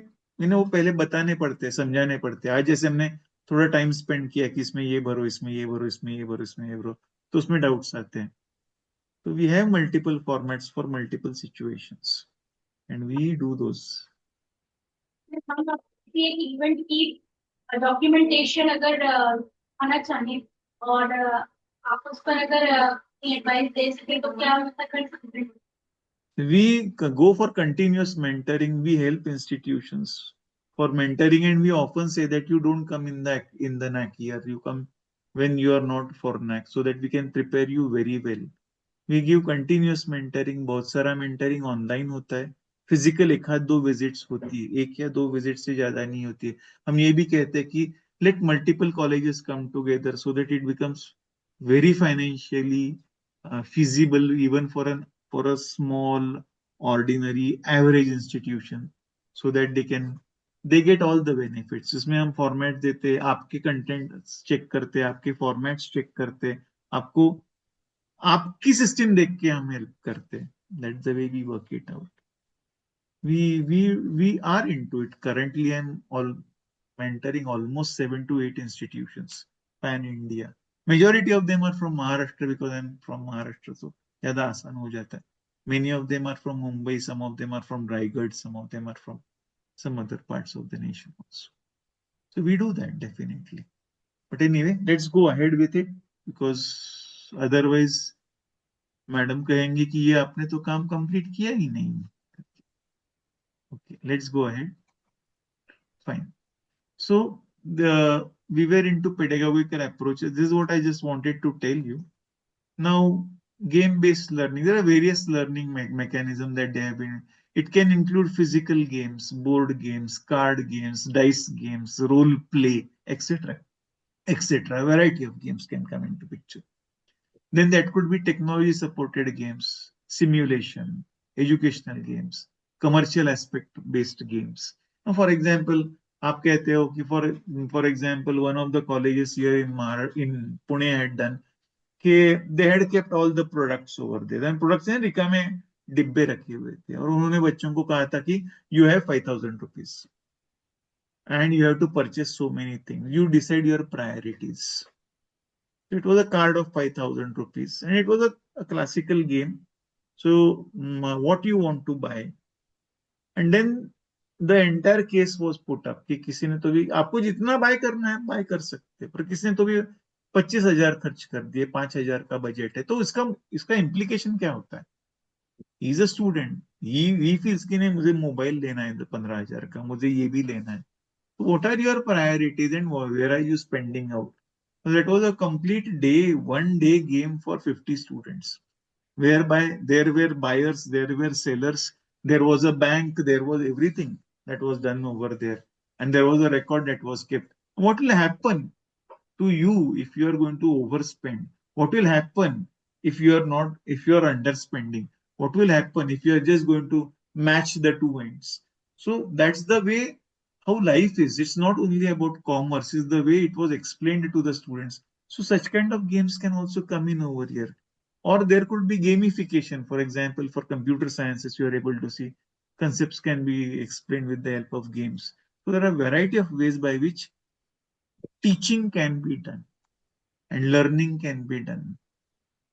वो पहले बताने पड़ते हैं, समझाने पड़ते हैं. आज जैसे हमने थोड़ा टाइम स्पेंड किया कि इसमें ये भरो, इसमें ये भरो, इसमें ये भरो, इसमें ये भरो, तो उसमें डाउट्स आते हैं. तो we have multiple formats for multiple situations and we do those. हम एक इवेंट की डॉक्यूमेंटेशन अगर आना चाहें और आप उस पर अगर एडवाइस दे सके तो क्या मतलब कर सकते हैं? We go for continuous mentoring. We help institutions for mentoring, and we often say that you don't come in the NAAC year. You come when you are not for NAAC, so that we can prepare you very well. We give continuous mentoring. बहुत सारा mentoring online होता है. Physical एक आध दो visits होती है, एक या दो विजिट से ज्यादा नहीं होती है. हम ये भी कहते हैं कि let multiple colleges come together so that it becomes very financially feasible even for a small ordinary average institution, so that they get all the benefits. इसमें हम फॉर्मेट देते हैं, आपके कंटेंट चेक करते हैं, आपके फॉर्मेट्स चेक करते हैं, आपको आपकी सिस्टम देख के हम हेल्प करते हैं. That's the way we work it out. We are into it currently. I'm all mentoring almost 7 to 8 institutions pan India. Majority of them are from Maharashtra because I'm from Maharashtra, so ज़्यादा आसान हो जाता है. Many of them are from Mumbai, some of them are from Raigad, some of them are from some other parts of the nation also. So we do that definitely. But anyway, let's go ahead with it because otherwise madam कहेंगे कि ये आपने तो काम complete किया ही नहीं. Okay, let's go ahead. Fine. So we were into pedagogical approaches. This is what I just wanted to tell you. Now, game-based learning. There are various learning mechanisms that they have been. It can include physical games, board games, card games, dice games, role play, etc., etc. A variety of games can come into picture. Then that could be technology supported games, simulation, educational games, commercial aspect based games. Now, for example, आप कहते हो कि for example one of the colleges here in Pune had done कि they had kept all the products over there. Then products हैं Rica में डिब्बे रखे हुए थे और उन्होंने बच्चों को कहा था कि you have 5,000 rupees and you have to purchase so many things. You decide your priorities. It was a card of 5,000 rupees and it was a classical game. So what you want to buy? And then the entire case was put up कि किसी ने तो भी आपको जितना bye करना है bye कर सकते हैं, पर किसी ने तो भी 25,000 खर्च कर दिए, 5,000 का बजट है. तो इसका इम्प्लीकेशन क्या होता है? He is a student, he feels कि नहीं मुझे मोबाइल लेना है 15,000 का, मुझे ये भी लेना है. What are your priorities and where are you spending out? So that was a complete day, 1 day game for 50 students, whereby there were buyers, there were sellers, there was a bank, there was everything that was done over there. And there was a record that was kept. What will happen to you if you are going to overspend? What will happen if you are not, if you are underspending? What will happen if you are just going to match the two ends? So that's the way how life is. It's not only about commerce, it's the way it was explained to the students. So such kind of games can also come in over here. Or there could be gamification. For example, for computer sciences, you are able to see concepts can be explained with the help of games. So there are a variety of ways by which teaching can be done and learning can be done.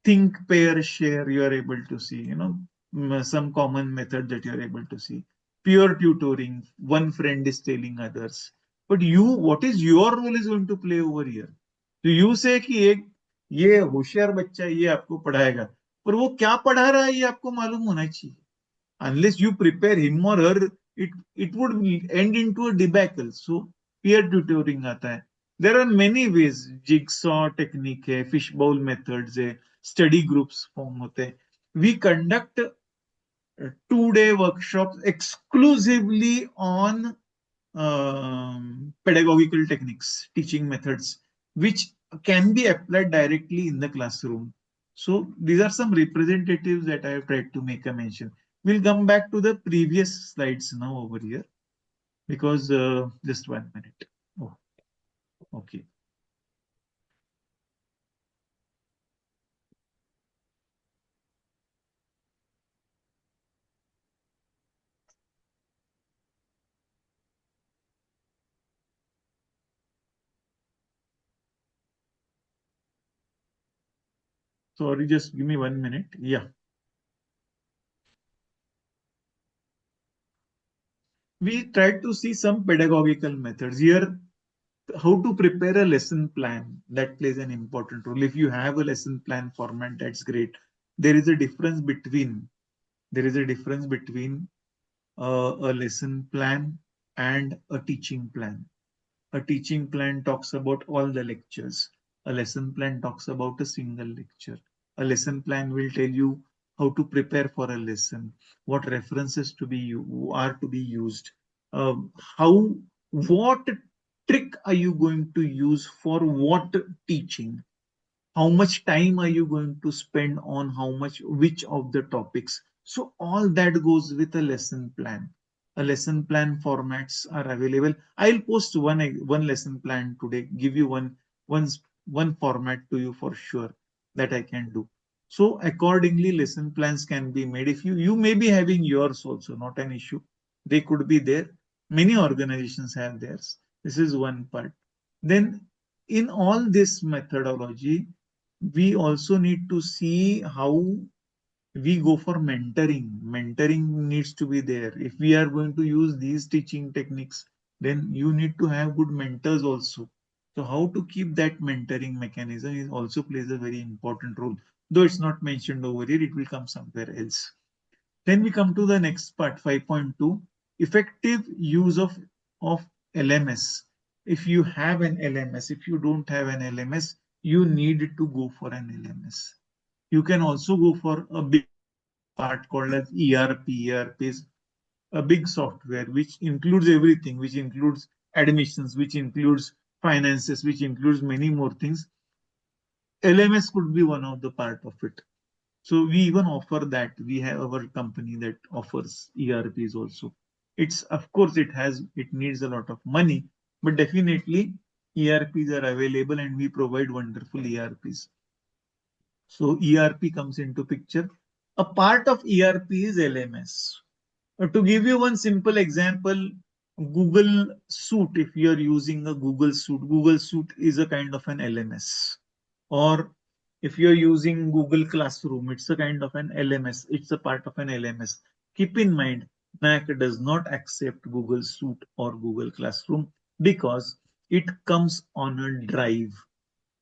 Think, pair, share, you are able to see, some common method that you are able to see. Peer tutoring, one friend is telling others. But you, what is your role is going to play over here? So you say कि एक ये होशियार बच्चा ये आपको पढ़ाएगा, पर वो क्या पढ़ा रहा है ये आपको मालूम होना चाहिए. Unless you prepare him or her, it would end into a debacle. So peer tutoring आता है. There are many ways. Jigsaw technique है, fishbowl methods है, study groups form होते हैं. We conduct 2-day workshops exclusively on pedagogical techniques, teaching methods, which can be applied directly in the classroom. So these are some representatives that I have tried to make a mention. We'll come back to the previous slides now over here, because just 1 minute. Oh, okay. Sorry, just give me 1 minute. Yeah. We tried to see some pedagogical methods here. How to prepare a lesson plan, that plays an important role. If you have a lesson plan format, that's great. There is a difference between a lesson plan and a teaching plan. A teaching plan talks about all the lectures. A lesson plan talks about a single lecture. A lesson plan will tell you how to prepare for a lesson, what references are to be used, what trick are you going to use for what teaching, how much time are you going to spend on which of the topics. So all that goes with a lesson plan. A lesson plan formats are available. I'll post one lesson plan today, give you one format to you for sure that I can do. So accordingly lesson plans can be made. If you may be having yours also, not an issue. They could be there. Many organizations have theirs. This is one part. Then in all this methodology, we also need to see how we go for mentoring. Mentoring needs to be there. If we are going to use these teaching techniques, then you need to have good mentors also. So how to keep that mentoring mechanism is also plays a very important role. Though it's not mentioned over here, it will come somewhere else. Then we come to the next part, 5.2, effective use of LMS. If you have an LMS, if you don't have an LMS, you need to go for an LMS. You can also go for a big part called as ERP. ERP is a big software which includes everything, which includes admissions, which includes finances, which includes many more things. LMS could be one of the part of it. So we even offer that. We have our company that offers ERPs also. It's, of course, it needs a lot of money, but definitely ERPs are available and we provide wonderful ERPs. So ERP comes into picture. A part of ERP is LMS. To give you one simple example, Google Suite, if you are using a Google Suite is a kind of an LMS. Or if you're using Google Classroom, it's a kind of an LMS. It's a part of an LMS. Keep in mind, NAAC does not accept Google Suite or Google Classroom because it comes on a drive.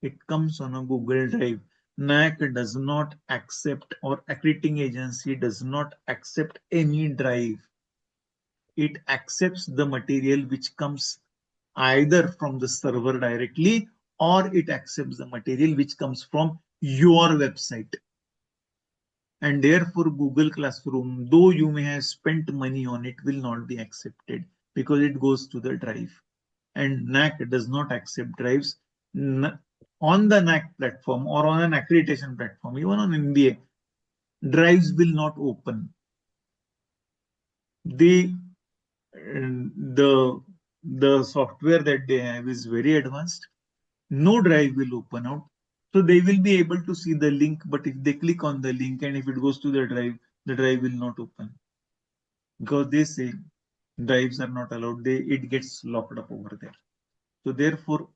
It comes on a Google Drive. NAAC does not accept, or accrediting agency does not accept any drive. It accepts the material which comes either from the server directly, or it accepts the material which comes from your website. And therefore, Google Classroom, though you may have spent money on it, will not be accepted because it goes to the drive. And NAAC does not accept drives on the NAAC platform or on an accreditation platform, even on MBA. Drives will not open. The software that they have is very advanced. No drive will open out. So they will be able to see the link, but if they click on the link and if it goes to the drive will not open. Because they say drives are not allowed, it gets locked up over there. So therefore,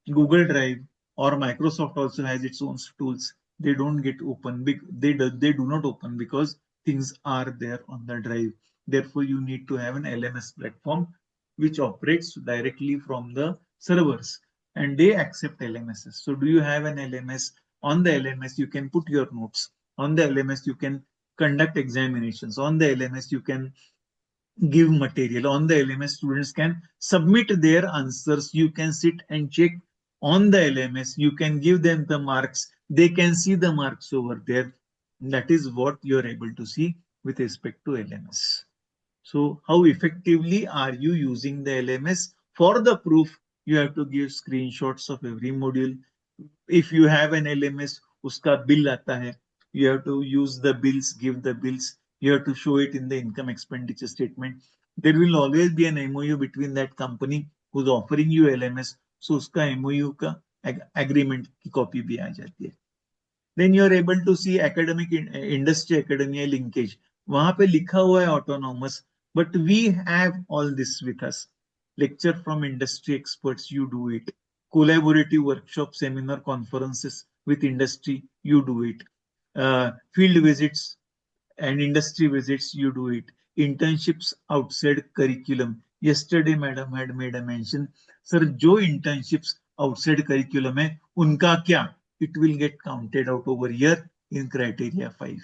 Google Drive or Microsoft also has its own tools. They don't get open. They do not open because things are there on the drive. Therefore, you need to have an LMS platform which operates directly from the servers, and they accept LMSs. So do you have an LMS? On the LMS, you can put your notes. On the LMS, you can conduct examinations. On the LMS, you can give material. On the LMS, students can submit their answers. You can sit and check on the LMS. You can give them the marks. They can see the marks over there. That is what you're able to see with respect to LMS. So how effectively are you using the LMS? For the proof, you have to give screenshots of every module. If you have an LMS, uska bill aata hai, you have to use the bills, give the bills, you have to show it in the income expenditure statement. There will always be an MOU between that company who's offering you LMS, so uska MOU ka agreement ki copy bhi aa jati hai. Then you are able to see academic industry academia linkage. वहां पे लिखा हुआ है autonomous, but we have all this with us. Lecture from industry experts, you do it. Collaborative workshop, seminar, conferences with industry, you do it. Field visits and industry visits, you do it. Internships outside curriculum. Yesterday, madam had made a mention. Sir, जो internships outside curriculum है, उनका क्या? It will get counted out over here in criteria 5.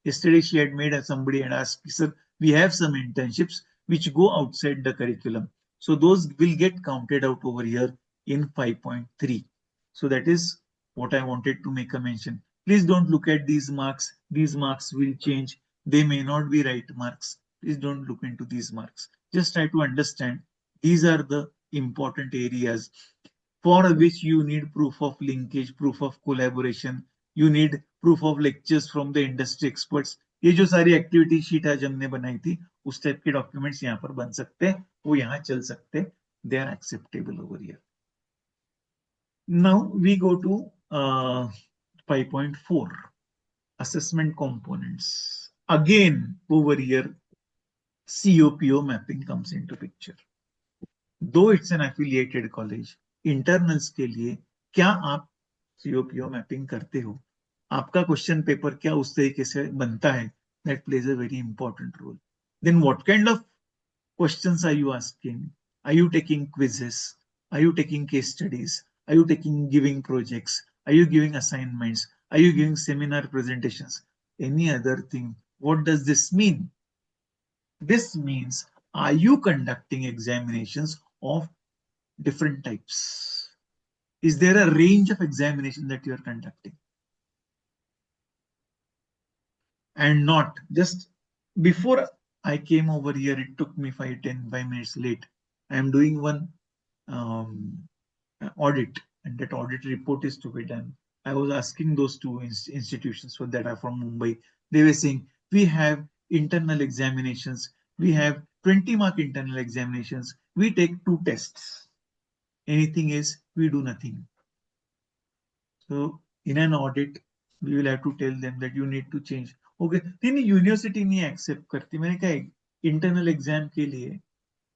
Yesterday, she had made somebody had asked, sir, we have some internships which go outside the curriculum. So those will get counted out over here in 5.3. So that is what I wanted to make a mention. Please don't look at these marks. These marks will change. They may not be right marks. Please don't look into these marks. Just try to understand these are the important areas for which you need proof of linkage, proof of collaboration. You need proof of lectures from the industry experts. ये जो सारी activity sheet आज हमने बनाई थी, उस type के documents यहाँ पर बन सकते हैं, वो यहाँ चल सकते हैं. They are acceptable over here. Now we go to 5.4, assessment components. Again, over here, COPO mapping comes into picture. Though it's an affiliated college, internals के लिए क्या आप COPO mapping करते हो? आपका क्वेश्चन पेपर क्या उस तरीके से बनता है? That plays a very important role. Then what kind of questions are you asking? Are you taking quizzes? Are you taking case studies? Are you giving projects? Are you giving assignments? Are you giving seminar presentations? Any other thing? What does this mean? This means, are you conducting examinations of different types? Is there a range of examination that you are conducting? And not just before I came over here, it took me 5 minutes late. I am doing one audit, and that audit report is to be done. I was asking those two institutions that are from Mumbai. They were saying, we have internal examinations. We have 20-mark internal examinations. We take 2 tests. Anything else, we do nothing. So in an audit, we will have to tell them that you need to change. Okay, नहीं university नहीं accept करती. मैंने कहा internal exam के लिए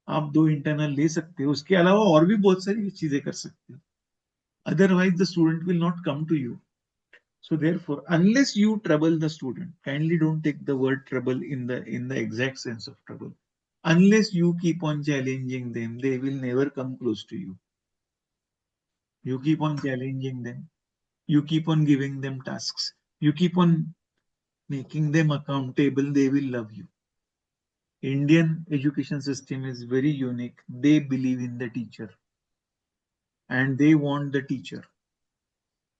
आप 2 internal ले सकते हो, उसके अलावा और भी बहुत सारी चीजें कर सकते हो. Otherwise, the student will not come to you. So therefore, unless you trouble the student, kindly don't take the word trouble in the exact sense of trouble. Unless you keep on challenging them, they will never come close to you. You keep on challenging them. You keep on giving them tasks. You keep on making them accountable. They will love you. Indian education system is very unique. They believe in the teacher. And they want the teacher.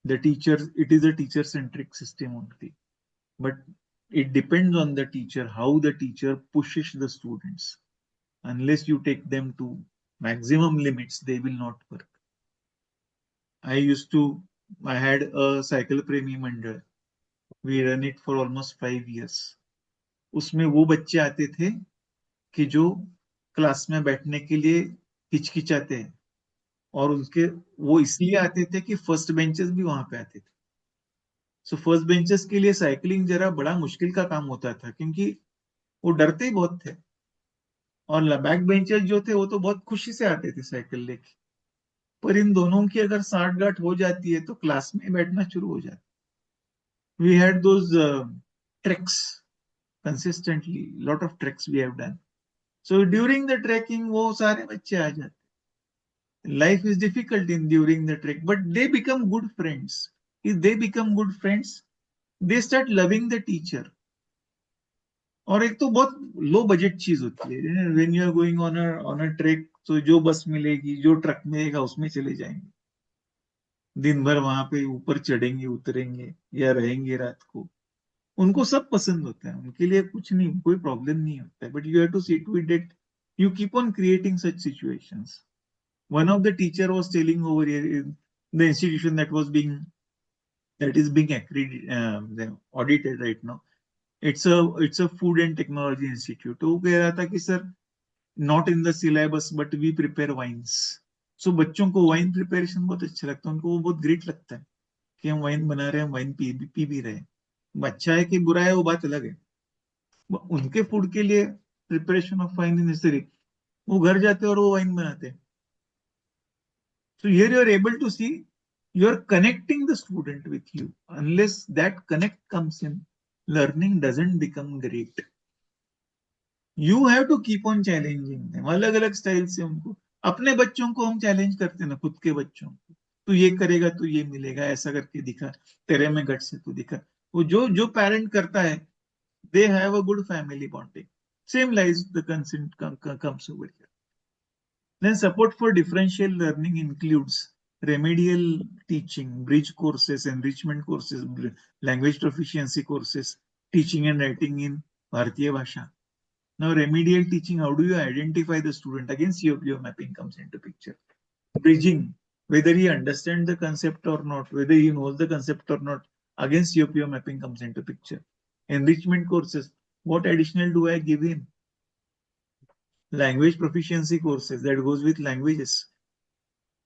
The teacher, it is a teacher-centric system only. But it depends on the teacher, how the teacher pushes the students. Unless you take them to maximum limits, they will not work. I had a cycle premi mandal. We run it for almost 5 years. उसमें वो बच्चे आते थे कि जो class में बैठने के लिए हिचकिचाते हैं, और उनके वो इसलिए आते थे कि फर्स्ट बेंचेस भी वहां पे आते थे. सो फर्स्ट बेंचेस के लिए साइकिलिंग जरा बड़ा मुश्किल का काम होता था, क्योंकि वो डरते ही बहुत थे. और बैक बेंचेस जो थे वो तो बहुत खुशी से आते थे साइकिल लेके. पर इन दोनों की अगर साठगांठ हो जाती है तो क्लास में बैठना शुरू हो जाता. We had those tricks consistently. Lot of treks we have done. So during the trekking, वो सारे बच्चे आ जाते. Life is difficult in during the trek, but they become good friends. If they become good friends, they start loving the teacher. और एक तो बहुत low budget चीज होती है. When you are going on a trek, तो जो बस मिलेगी, जो ट्रक मिलेगा, उसमें चले जाएंगे. दिन भर वहां पे ऊपर चढ़ेंगे, उतरेंगे या रहेंगे रात को. उनको सब पसंद होता है, उनके लिए कुछ नहीं, कोई प्रॉब्लम नहीं होता है. But you have to see to it that you keep on creating such situations. One of the teacher was telling over here in the institution that is being audited right now. It's a food and technology institute. तो वो कह रहा था कि sir, not in the syllabus but we prepare wines. So बच्चों को wine preparation बहुत अच्छा लगता है, उनको वो बहुत ग्रेट लगता है कि हम वाइन बना रहे हैं, वाइन पी भी रहे हैं. अच्छा है कि बुरा है वो बात अलग है. उनके फूड के लिए preparation of wine is necessary. वो घर जाते और वो वाइन बनाते हैं. So here you are able to see you are connecting the student with you. Unless that connect comes in, learning doesn't become great. You have to keep on challenging them. अलग अलग style से उनको. अपने बच्चों को हम challenge करते हैं ना, खुद के बच्चों को. तू ये करेगा तो ये मिलेगा, ऐसा करके दिखा, तेरे में गट से तू दिखा. वो जो पेरेंट करता है, they have a good family bonding. Same lies the consent comes over here. Then support for differential learning includes remedial teaching, bridge courses, enrichment courses, language proficiency courses, teaching and writing in Bharatiya Bhasha. Now, remedial teaching, how do you identify the student? Again, COPO mapping comes into picture. Bridging, whether he understands the concept or not, whether he knows the concept or not, again, COPO mapping comes into picture. Enrichment courses, what additional do I give him? Language proficiency courses, that goes with languages.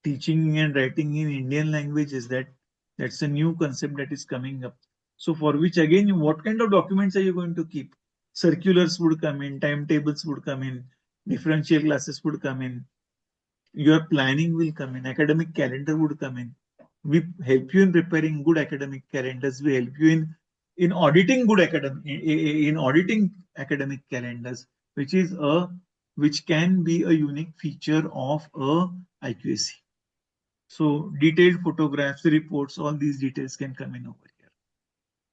Teaching and writing in Indian languages, that's a new concept that is coming up. So for which again, what kind of documents are you going to keep? Circulars would come in, timetables would come in, differential classes would come in, your planning will come in, academic calendar would come in. We help you in preparing good academic calendars. We help you in auditing good academic calendars, which can be a unique feature of a IQAC. So detailed photographs, reports, all these details can come in over here.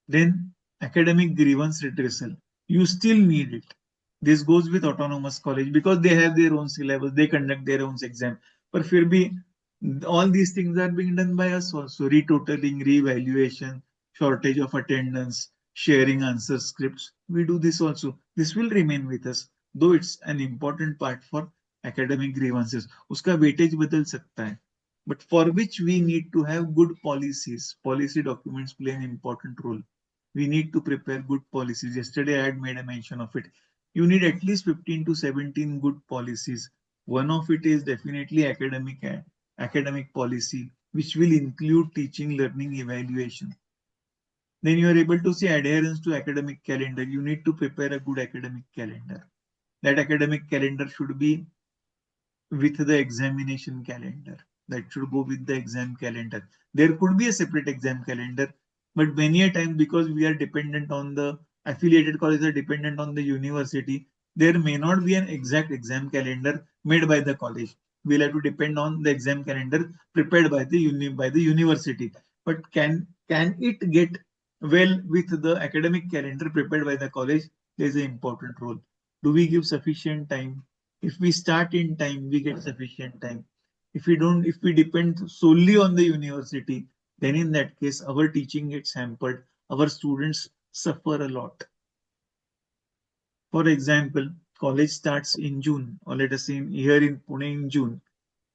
Then academic grievance redressal. You still need it. This goes with autonomous college because they have their own syllabus, they conduct their own exam. But फिर भी all these things are being done by us also. Retotaling, reevaluation, shortage of attendance, sharing answer scripts. We do this also. This will remain with us, though it's an important part for academic grievances. उसका weightage बदल सकता है. But for which we need to have good policies. Policy documents play an important role. We need to prepare good policies. Yesterday I had made a mention of it. You need at least 15 to 17 good policies. One of it is definitely academic policy, which will include teaching, learning, evaluation. Then you are able to see adherence to academic calendar. You need to prepare a good academic calendar. That academic calendar should be with the examination calendar. That should go with the exam calendar. There could be a separate exam calendar, but many a time because we are dependent on the affiliated colleges are dependent on the university, there may not be an exact exam calendar made by the college. We'll have to depend on the exam calendar prepared by the university. But can it get well with the academic calendar prepared by the college? There's an important role. Do we give sufficient time? If we start in time, we get sufficient time. If we depend solely on the university, then in that case, our teaching gets hampered. Our students suffer a lot. For example, college starts in June, or let us say here in Pune in June,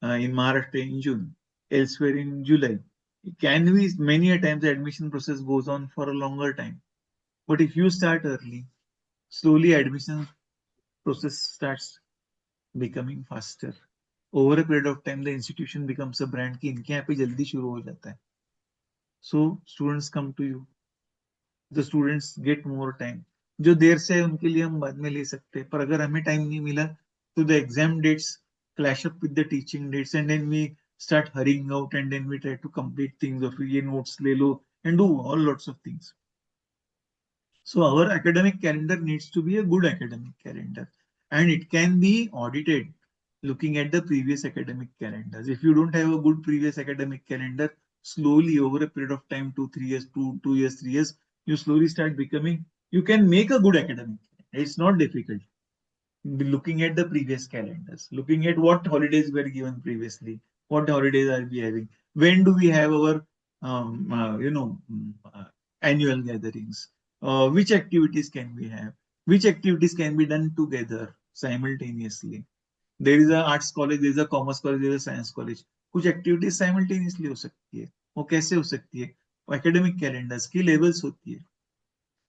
in Maharashtra in June, elsewhere in July. Many a times the admission process goes on for a longer time. But if you start early, slowly admission process starts becoming faster. Over a period of time, the institution becomes a brand कि इनके यहाँ पे जल्दी शुरू हो जाता है. So students come to you. The students get more time. जो देर से है उनके लिए हम बाद में ले सकते हैं, पर अगर हमें टाइम नहीं मिला तो the exam dates clash up with the teaching dates and then we start hurrying out and then we try to complete things or ये notes ले लो and do all lots of things. So our academic calendar needs to be a good academic calendar, and it can be audited looking at the previous academic calendars. If you don't have a good previous academic calendar, slowly over a period of time, 2 3 years, 2 2 years, 3 years, you slowly start becoming, you can make a good academic calendar. It's not difficult. Looking at the previous calendars, looking at what holidays were given previously, what holidays are we having, when do we have our annual gatherings, which activities can we have, which activities can be done together simultaneously. There is a arts college, there is a commerce college, there is a science college. कुछ activities simultaneously हो सकती है, वो कैसे हो सकती है, academic calendars की लेवल्स होती है.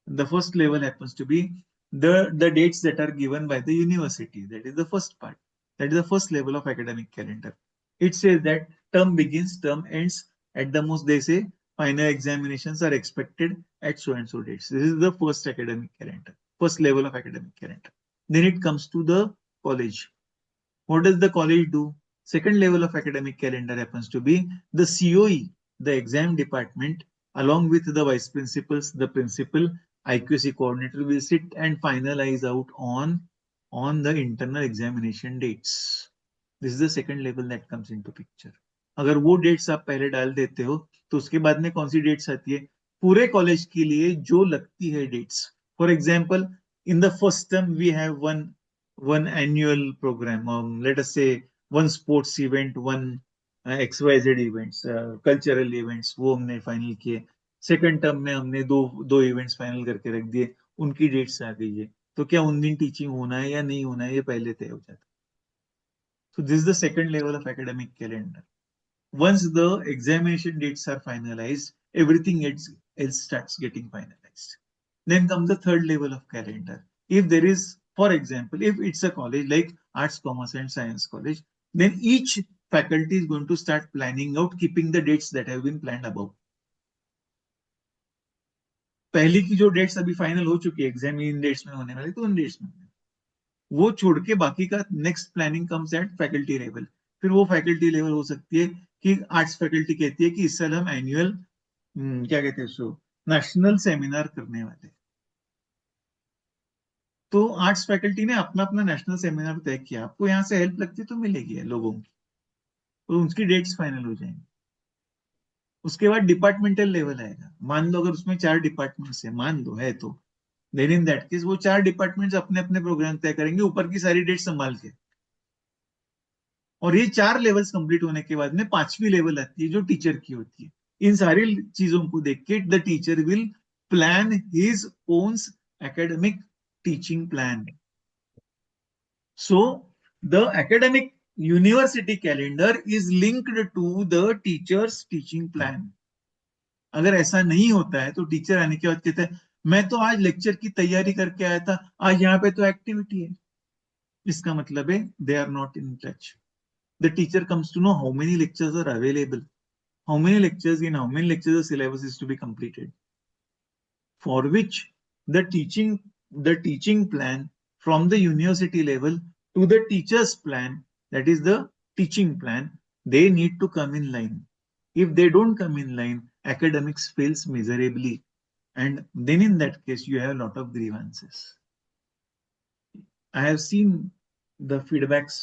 The first level happens to be the dates that are given by the university. That is the first part. That is the first level of academic calendar. It says that term begins, term ends. At the most, they say final examinations are expected at so and so dates. This is the first academic calendar, first level of academic calendar. Then it comes to the college. What does the college do? Second level of academic calendar happens to be the COE, the exam department, along with the vice principals, the principal, IQC coordinator will sit and finalize out on the internal examination dates. This is the second level that comes into picture. अगर वो dates आप पहले डाल देते हो तो उसके बाद में कौन सी डेट्स आती है, पूरे कॉलेज के लिए जो लगती है dates. For example, in the first term we have one annual program, let us say one sports event, one XYZ events, cultural events, वो हमने फाइनल किए. सेकंड टर्म में हमने दो दो इवेंट्स फाइनल करके रख दिए, उनकी डेट्स आ गई है. तो क्या उन दिन टीचिंग होना है या नहीं होना है, ये पहले तय हो जाता. So this is the second level of academic calendar. Once the examination dates are finalized, everything else starts getting finalized. Then comes the third level of calendar. If there is, for example, if it's a college like Arts, Commerce and Science College, then each faculty is going to start planning out, keeping the dates that have been planned above. पहली की जो dates अभी final हो चुकी है, exam in dates में होने वाली, तो उन डेट्स में वो छोड़ के बाकी का next planning comes at faculty level. फिर वो फैकल्टी लेवल हो सकती है कि आर्ट्स फैकल्टी कहती है कि इस साल हम एनुअल क्या कहते हैं उसको, नेशनल सेमिनार करने वाले. तो आर्ट्स फैकल्टी ने अपना अपना नेशनल सेमिनार तय किया. आपको यहाँ से हेल्प लगती तो मिलेगी लोगों की, तो उसकी डेट्स फाइनल हो जाएंगी. उसके बाद डिपार्टमेंटल लेवल आएगा. मान लो अगर उसमें 4 डिपार्टमेंट्स है, मान लो है तो, देन इन दैट केस वो 4 डिपार्टमेंट्स अपने अपने प्रोग्राम तय करेंगे, ऊपर की सारी डेट संभाल के. और ये 4 लेवल्स कंप्लीट होने के बाद में 5वीं लेवल आती है जो टीचर की होती है. इन सारी चीजों को देख के the teacher will plan his own academic teaching plan. So the academic university calendar is linked to the teachers teaching plan. अगर ऐसा नहीं होता है तो टीचर आने के बाद कहता है मैं तो आज लेक्चर की तैयारी करके आया था, आज यहाँ पे तो एक्टिविटी है. इसका मतलब है they are not in touch. The teacher comes to know how many lectures are available, how many lectures the syllabus is to be completed, for which the teaching plan from the university level to the teacher's plan, that is the teaching plan, they need to come in line. If they don't come in line, academics fails miserably, and then in that case you have a lot of grievances. I have seen the feedbacks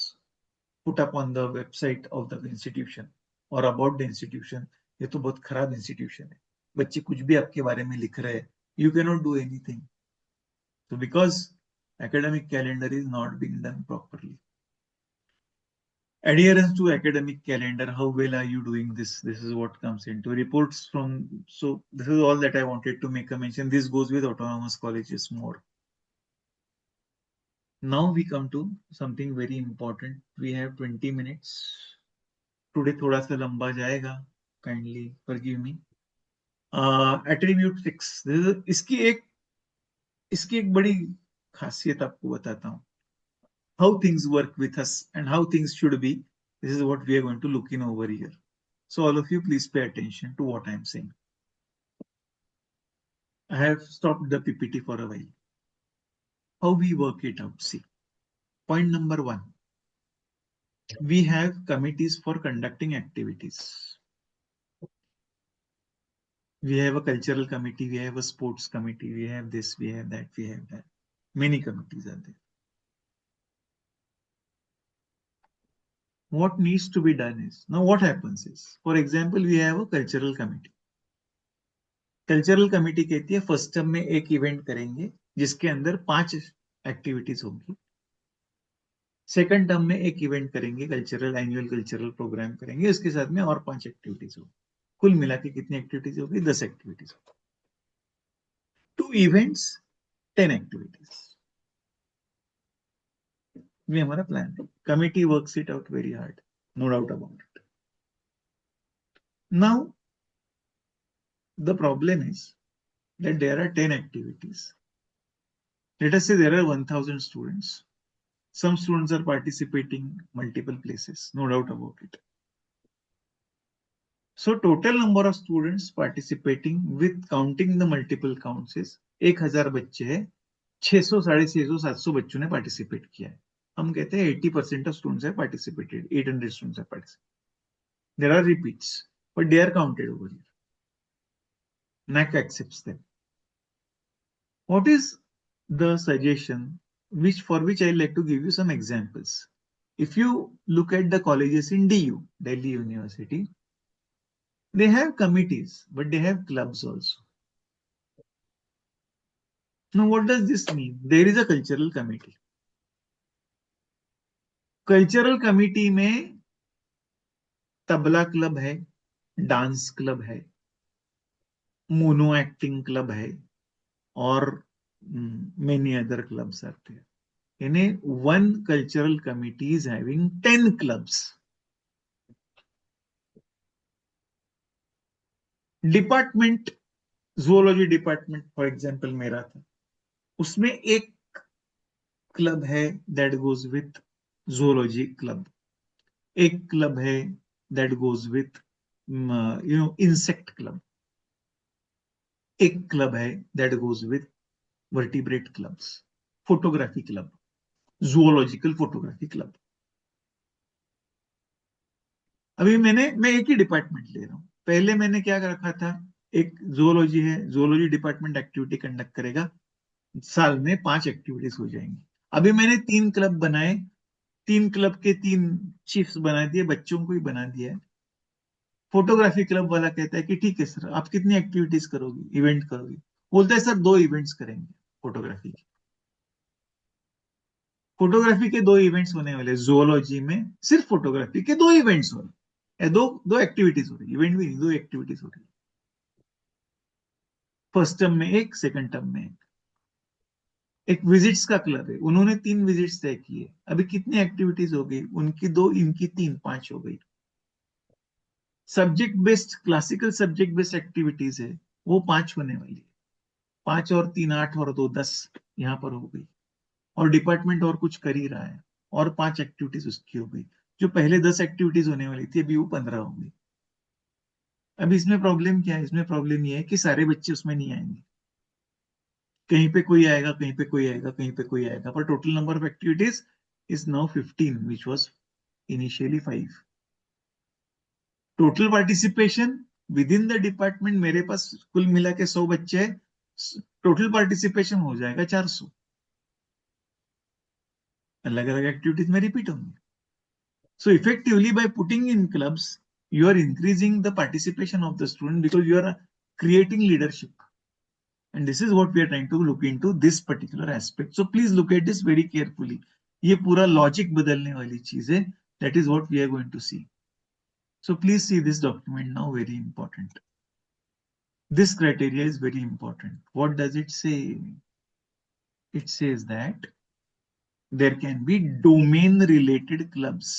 put up on the website of the institution or about the institution. ये तो बहुत खराब institution है, बच्चे कुछ भी आपके बारे में लिख रहे हैं, you cannot do anything. So because academic calendar is not being done properly. Adherence to academic calendar, how well are you doing this? This is what comes into reports from. So this is all that I wanted to make a mention. This goes with autonomous colleges more. Now we come to something very important. We have 20 minutes. Today थोड़ा सा लंबा जाएगा, kindly forgive me. Attribute 6, इसकी एक बड़ी खासियत आपको बताता हूँ. How things work with us and how things should be. This is what we are going to look in over here. So all of you please pay attention to what I am saying. I have stopped the PPT for a while. How we work it out? See, point number 1. We have committees for conducting activities. We have a cultural committee, we have a sports committee, we have this, we have that, we have that. Many committees are there. What needs to be done is, now what happens is, for example, we have a cultural committee. Cultural committee कहती है first term में एक event करेंगे जिसके अंदर 5 activities होंगी, second term में एक इवेंट करेंगे, कल्चरल एनुअल कल्चरल प्रोग्राम करेंगे, उसके साथ में और 5 एक्टिविटीज होगी, कुल मिला के कितनी एक्टिविटीज होगी? 10 एक्टिविटीज होगी। 2 इवेंट्स 10 एक्टिविटीज, ये हमारा प्लान है। Committee works it out very hard, no doubt about it. Now the problem is that there are 10 activities. Let us say there are 1000 students. Some students are participating multiple places, no doubt about it. So total number of students participating with counting the multiple counts is 1000 बच्चे हैं, 600, 650, 700 बच्चों ने participate किया है। हम कहते हैं 80% of students have participated, 800 students have participated. There are repeats, but they are counted over here. NAAC accepts them. What is the suggestion for which I like to give you some examples? If you look at the colleges in DU, Delhi University, they have committees, but they have clubs also. Now, what does this mean? There is a cultural committee. Cultural committee में tabla club है, dance club है, mono acting club है, और many other clubs are there. One cultural committee is having 10 clubs. Department, zoology department for example मेरा था, उसमें एक club है that goes with zoology club, एक क्लब है that goes with insect club, एक क्लब है that goes with vertebrate clubs, photography club, zoological photography club. अभी मैं एक ही डिपार्टमेंट ले रहा हूं। पहले मैंने क्या रखा था, एक जूलॉजी है, जूलॉजी डिपार्टमेंट एक्टिविटी कंडक्ट करेगा, साल में 5 एक्टिविटीज हो जाएंगी। अभी मैंने 3 क्लब बनाए, 3 क्लब के 3 चीफ्स बना दिए, बच्चों को ही बना दिया है। फोटोग्राफी क्लब वाला कहता है कि ठीक है सर, आप कितनी एक्टिविटीज करोगे, इवेंट करोगे? बोलता है सर 2 इवेंट्स करेंगे फोटोग्राफी के। फोटोग्राफी के 2 इवेंट्स होने वाले, जूलॉजी में सिर्फ फोटोग्राफी के 2 इवेंट्स हो रहे, दो एक्टिविटीज हो रही, इवेंट भी नहीं, 2 एक्टिविटीज हो रही। फर्स्ट टर्म में एक, सेकंड टर्म में एक विजिट्स का क्लब है, उन्होंने 3 विजिट्स तय किए। अभी कितनी एक्टिविटीज हो गई? उनकी 2, इनकी 3, 5 हो गई। Subject based, classical subject based activities है, वो 5 होने वाली है। 5 और 3 8 और 2 10 यहां पर हो गई, और डिपार्टमेंट और कुछ कर ही रहा है, और 5 एक्टिविटीज उसकी हो गई। जो पहले 10 एक्टिविटीज होने वाली थी, अभी वो 15 हो गई। अभी इसमें प्रॉब्लम क्या है? इसमें प्रॉब्लम ये है कि सारे बच्चे उसमें नहीं आएंगे, कहीं पे कोई आएगा, कहीं पे कोई आएगा, कहीं पे कोई आएगा, पर total number of activities is now 15 which was initially 5। Total participation with in the department, मेरे पास कुल मिला के 100 बच्चे हैं, टोटल पार्टिसिपेशन हो जाएगा 400। अलग अलग एक्टिविटीज में रिपीट होंगे। सो effectively by putting in clubs, you are increasing the participation of the student because you are creating leadership, and this is what we are trying to look into this particular aspect. So please look at this very carefully. ये पूरा logic बदलने वाली चीज है, that is what we are going to see. So please see this document now, very important. This criteria is very important. What does it say? It says that there can be domain related clubs.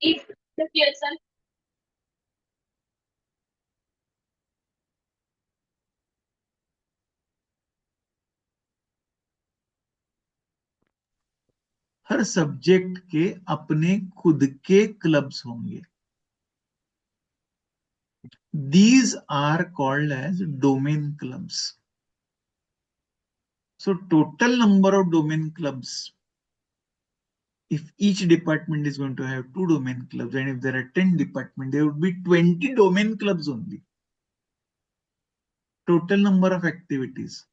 If the person her subject के अपने खुद के clubs होंगे। These are called as domain clubs. So total number of domain clubs, if each department is going to have 2 domain clubs, and if there are 10 departments, there would be 20 domain clubs only. Total number of activities.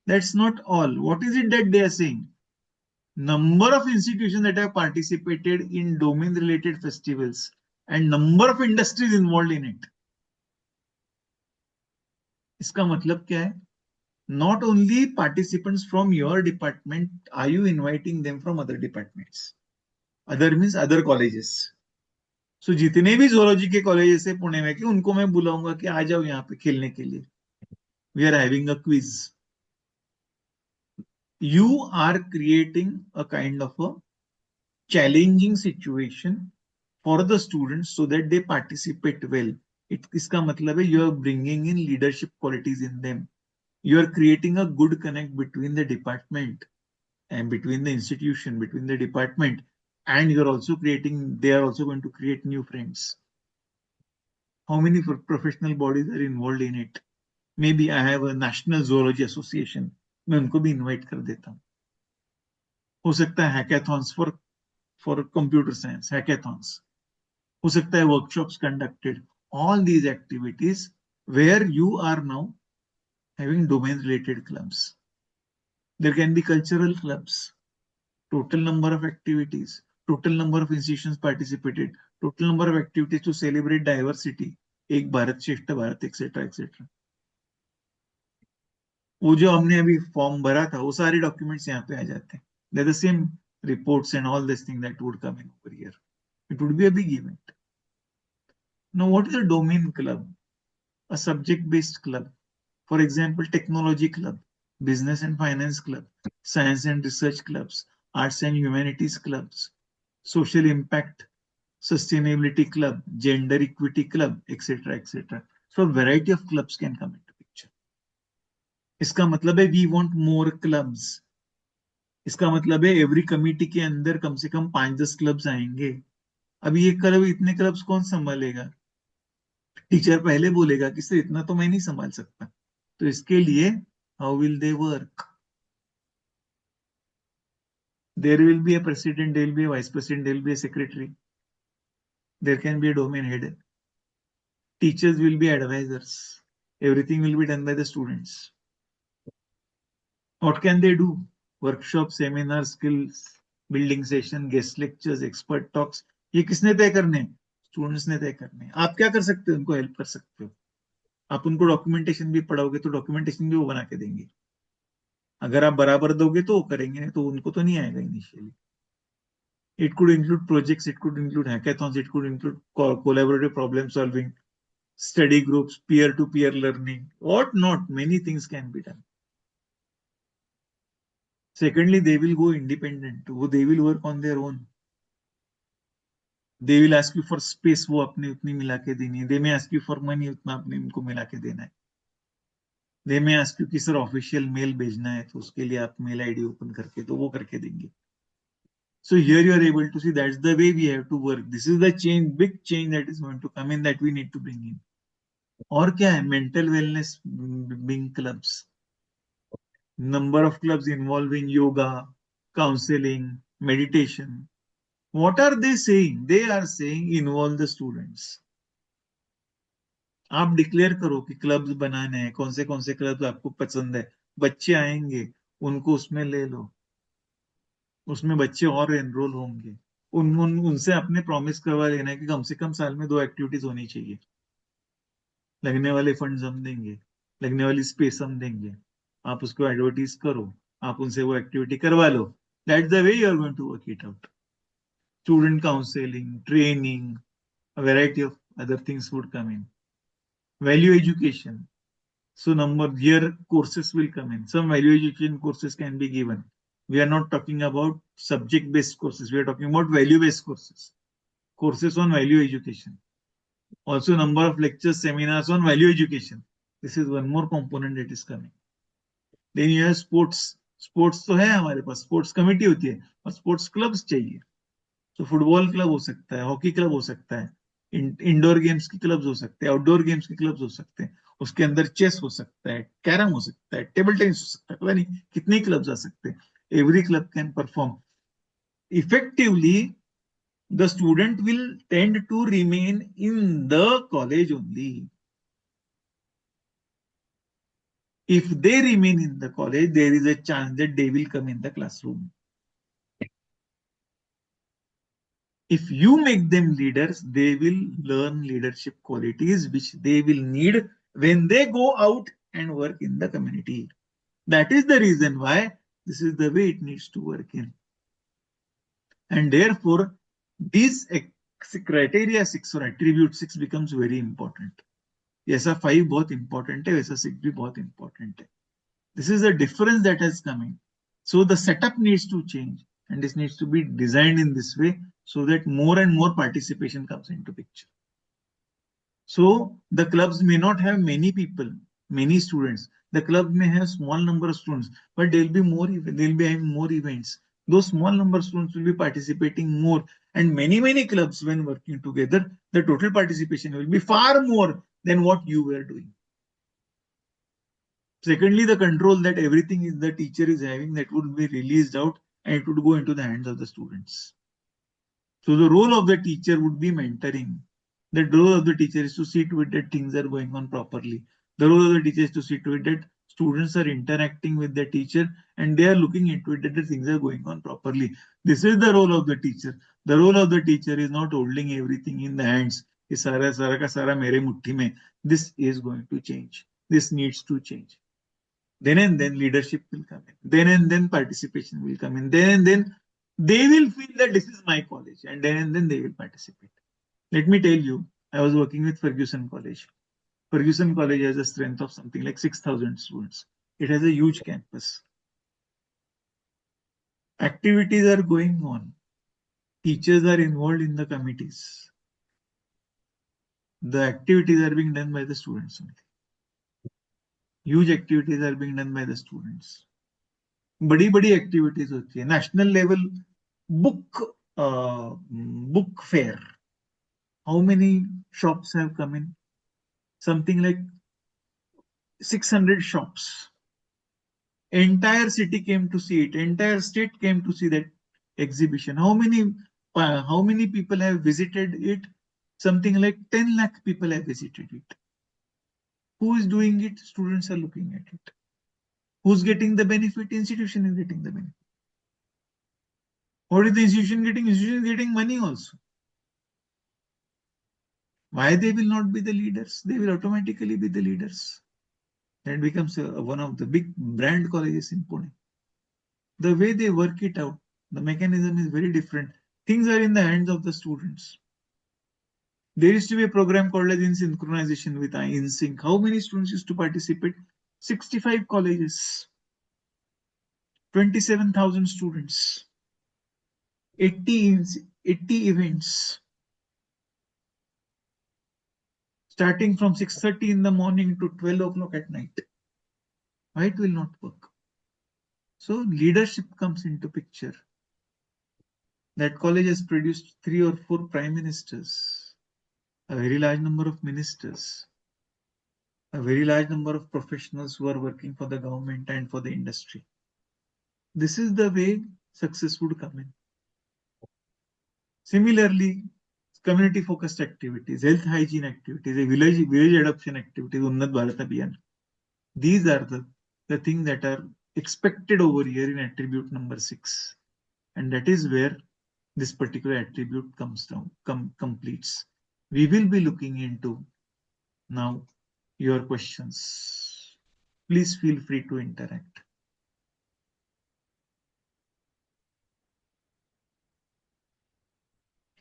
That's not all. What is it that they are saying? Number of institutions that have participated in domain related festivals and number of industries involved in it. इसका मतलब क्या है? Not only participants from your department, are you inviting them from other departments? Other means other colleges. So जितने भी zoology के colleges है पुणे में के उनको मैं बुलाऊंगा कि आ जाओ यहाँ पे खेलने के लिए. We are having a quiz. You are creating a kind of a challenging situation for the students so that they participate well. इसका मतलब है you are bringing in leadership qualities in them. You are creating a good connect between the department and between the institution, between the department, and you're also creating, they are also going to create new friends. How many professional bodies are involved in it? Maybe I have a National Zoology Association. मैं उनको भी invite कर देता हूँ. हो सकता है hackathons for computer science, hackathons. हो सकता है workshops conducted. All these activities where you are now having domain related clubs. There can be cultural clubs. Total number of activities, total number of institutions participated, total number of activities to celebrate diversity, एक भारत श्रेष्ठ Bharat etcetera etcetera. वो जो हमने अभी form भरा था वो सारे डॉक्यूमेंट्स यहाँ पे आ जाते हैं. They're the same reports and all this thing that would come in over here. It would be a big event. Now, what is a domain club? A subject-based club. For example, technology club, business and finance club, science and research clubs, arts and humanities clubs, social impact, sustainability club, gender equity club, etc., etc. So a variety of clubs can come into picture. इसका मतलब है we want more clubs. इसका मतलब है every committee के अंदर कम से कम 5-10 clubs आएंगे. अब ये क्लब इतने clubs कौन संभालेगा? टीचर पहले बोलेगा कि सर इतना तो मैं नहीं संभाल सकता. तो इसके लिए how will they work? There will be a president, there will be a vice president, there will be a secretary. There can be a domain head. Teachers will be advisors. Everything will be done by the students. What can they do? Workshops, seminars, skills, building session, guest lectures, expert talks. ये किसने तय करने? Students ने तय करने. आप क्या कर सकते हो? उनको हेल्प कर सकते हो. आप उनको डॉक्यूमेंटेशन भी पढ़ाओगे तो डॉक्यूमेंटेशन भी वो बना के देंगे. अगर आप बराबर दोगे तो वो करेंगे, नहीं तो उनको तो नहीं आएगा initially. It could include projects, it could include hackathons, it could include collaborative problem solving, study groups, peer-to-peer learning, what not, many things can be done. Secondly, they will go independent. They will work on their own. They will ask you for space, वो अपने उतनी मिला के देनी है. They may ask you for money, उतना अपने उनको मिला के देना है. They may ask you कि सर ऑफिशियल मेल भेजना है तो उसके लिए आप मेल आईडी ओपन करके तो वो करके देंगे. So here you are able to see that's the way we have to work. This is the change, big change that is going to come in that we need to bring in. और क्या है? Mental wellness being clubs. Number of clubs involving yoga, counseling, meditation. What are they saying? They are saying involve the students. आप declare करो कि clubs बनाने हैं, कौन से क्लब्स आपको पसंद है. बच्चे आएंगे, उनको उसमें ले लो. उसमें बच्चे और एनरोल होंगे. उनसे अपने प्रॉमिस करवा लेना है कि कम से कम साल में 2 एक्टिविटीज होनी चाहिए. लगने वाले फंड्स हम देंगे, लगने वाली स्पेस हम देंगे. आप उसको एडवर्टीज करो, आप उनसे वो एक्टिविटी करवा लो. That's the way you are going to work it out. Student counseling, training, a variety of other things would come in. Value education. So here courses will come in. Some value education courses can be given. We are not talking about subject-based courses. We are talking about value-based courses. Courses on value education. Also number of lectures, seminars on value education. This is one more component that is coming. Then you have sports. Sports तो है हमारे पास. Sports committee होती है और sports clubs चाहिए. So football club हो सकता है, hockey club हो सकता है. इंडोर गेम्स के क्लब्स हो सकते हैं, आउटडोर गेम्स के क्लब्स हो सकते हैं, उसके अंदर चेस हो सकता है, कैरम हो सकता है, टेबल टेनिस हो सकता है, पता नहीं कितने क्लब्स आ सकते हैं. Every club can perform. Effectively, the student will tend to remain in the college only. If they remain in the college, there is a chance that they will come in the classroom. If you make them leaders, they will learn leadership qualities which they will need when they go out and work in the community. That is the reason why this is the way it needs to work in. And therefore, these criteria 6 or attribute 6 becomes very important. ऐसा 5 बहुत important है, वैसा 6 भी बहुत important है. This is the difference that has come in. So the setup needs to change, and this needs to be designed in this way so that more and more participation comes into picture. So the clubs may not have many people, many students. The club may have small number of students, but there will be more. They'll be having more events. Those small number of students will be participating more, and many clubs, when working together, the total participation will be far more than what you were doing. Secondly, the control that everything is the teacher is having, that would be released out and it would go into the hands of the students. So the role of the teacher would be mentoring. The role of the teacher is to see to it that things are going on properly. The role of the teacher is to see to it that students are interacting with the teacher and they are looking into it that the things are going on properly. This is the role of the teacher. The role of the teacher is not holding everything in the hands. This is going to change. This needs to change. Then and then leadership will come in. Then and then participation will come in. Then and then they will feel that this is my college, and then they will participate. Let me tell you, I was working with Ferguson College. Ferguson College has a strength of something like 6,000 students. It has a huge campus. Activities are going on. Teachers are involved in the committees. The activities are being done by the students only. Huge activities are being done by the students. बड़ी बड़ी activities होती है. National level book fair. How many shops have come in? Something like 600 shops. Entire city came to see it. Entire state came to see that exhibition. How many people have visited it? Something like 10 lakh people have visited it. Who is doing it? Students are looking at it. Who's getting the benefit? Institution is getting the benefit. What is the institution getting? Institution is getting money also. Why they will not be the leaders? They will automatically be the leaders. That becomes one of the big brand colleges in Pune. The way they work it out, the mechanism is very different. Things are in the hands of the students. There used to be a program called as in synchronization with InSync. How many students used to participate? 65 colleges, 27,000 students, 80 events, starting from 6:30 in the morning to 12 o'clock at night. Why it will not work? So leadership comes into picture. That college has produced 3 or 4 prime ministers, a very large number of ministers, a very large number of professionals who are working for the government and for the industry. This is the way success would come in. Similarly, community focused activities, health hygiene activities, village adoption activities, Unnat Bharat Abhiyan. These are the things that are expected over here in attribute number 6. And that is where this particular attribute completes. We will be looking into now your questions. Please feel free to interact.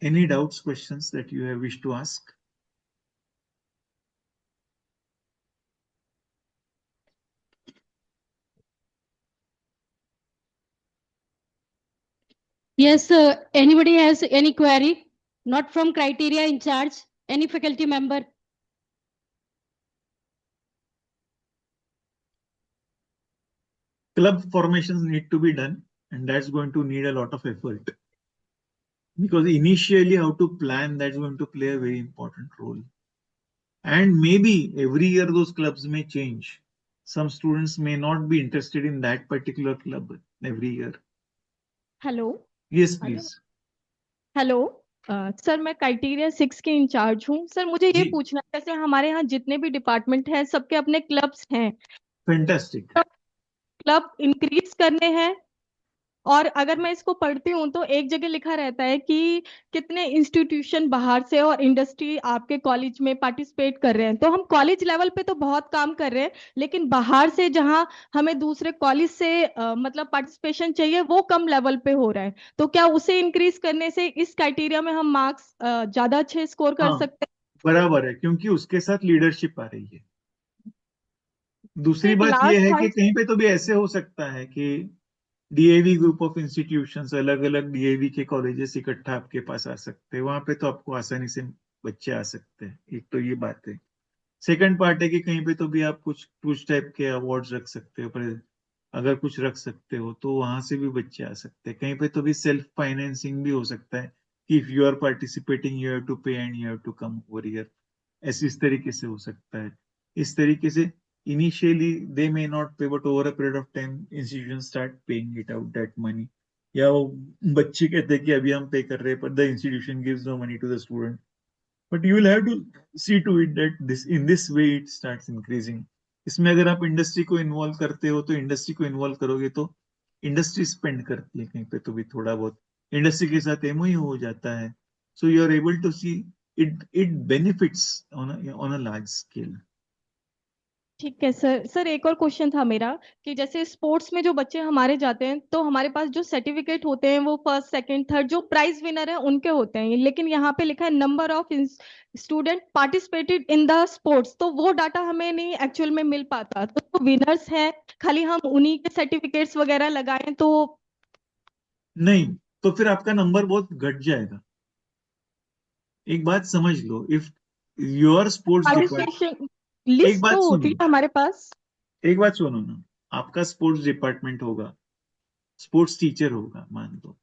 Any doubts, questions that you have wished to ask? Yes, anybody has any query? Not from criteria in charge, any faculty member? Club formations need to be done, and that's going to need a lot of effort. Because initially how to plan, that's going to play a very important role. And maybe every year those clubs may change. Some students may not be interested in that particular club every year. Hello Yes, please. Hello sir मैं criteria 6 के in charge हूँ sir मुझे ये जी, पूछना है जैसे हमारे यहाँ जितने भी डिपार्टमेंट हैं सबके अपने क्लब्स हैं fantastic. क्लब इंक्रीज करने हैं और अगर मैं इसको पढ़ती हूँ तो एक जगह लिखा रहता है कि कितने इंस्टीट्यूशन बाहर से और इंडस्ट्री आपके कॉलेज में पार्टिसिपेट कर रहे हैं तो हम कॉलेज लेवल पे तो बहुत काम कर रहे हैं लेकिन बाहर से जहाँ हमें दूसरे कॉलेज से मतलब पार्टिसिपेशन चाहिए वो कम लेवल पे हो रहा है तो क्या उसे इंक्रीज करने से इस क्राइटेरिया में हम मार्क्स ज्यादा अच्छे स्कोर कर हाँ, सकते हैं बराबर है, क्योंकि उसके साथ लीडरशिप आ रही है। दूसरी एक बात यह लास्ट है कि पॉइंट कहीं पे तो भी ऐसे हो सकता है कि डीएवी ग्रुप ऑफ इंस्टीट्यूशंस, अलग अलग डीएवी के कॉलेजेस इकट्ठा आपके पास आ सकते हैं, वहां पे तो आपको आसानी से बच्चे आ सकते हैं। एक तो ये बात है। सेकंड पार्ट है कि कहीं पे तो भी आप कुछ कुछ टाइप के अवार्ड्स रख सकते हो, पर अगर कुछ रख सकते हो तो वहां से भी बच्चे आ सकते हैं। कहीं पे तो भी सेल्फ फाइनेंसिंग भी हो सकता है कि if you are participating you have to pay and you have to come over here. ऐसे इस तरीके से हो सकता है। इस तरीके से इनिशियली दे मे नॉट पे, but over a period of time institution start paying it out that money. या वो बच्चे कहते हैं कि अभी हम पे कर रहे हैं, पर the institution gives no money to the student, but you will have to see to it that this in this way it starts increasing. इसमें अगर आप इंडस्ट्री को इन्वॉल्व करते हो तो इंडस्ट्री को इन्वॉल्व करोगे तो इंडस्ट्री स्पेंड करती है कहीं पे तो भी थोड़ा बहुत, इंडस्ट्री के साथ एमओयू हो जाता है। So you are able to see it benefits on a large scale. ठीक है सर सर एक और क्वेश्चन था मेरा कि जैसे स्पोर्ट्स में जो बच्चे हमारे जाते हैं तो हमारे पास जो सर्टिफिकेट होते हैं वो फर्स्ट सेकंड थर्ड जो प्राइज विनर है उनके होते हैं लेकिन यहाँ पे लिखा है number of student participated in the sports तो वो डाटा हमें नहीं एक्चुअल में मिल पाता तो विनर्स हैं खाली हम उन्हीं के सर्टिफिकेट्स वगैरह लगाएं तो नहीं, तो फिर आपका नंबर बहुत घट जाएगा। एक बात समझ लो, if your sports department, participation एक लिस्ट बात तो होती सुनो, है हमारे पास एक बात सुनो ना, आपका स्पोर्ट्स डिपार्टमेंट होगा, स्पोर्ट्स टीचर होगा मान लो,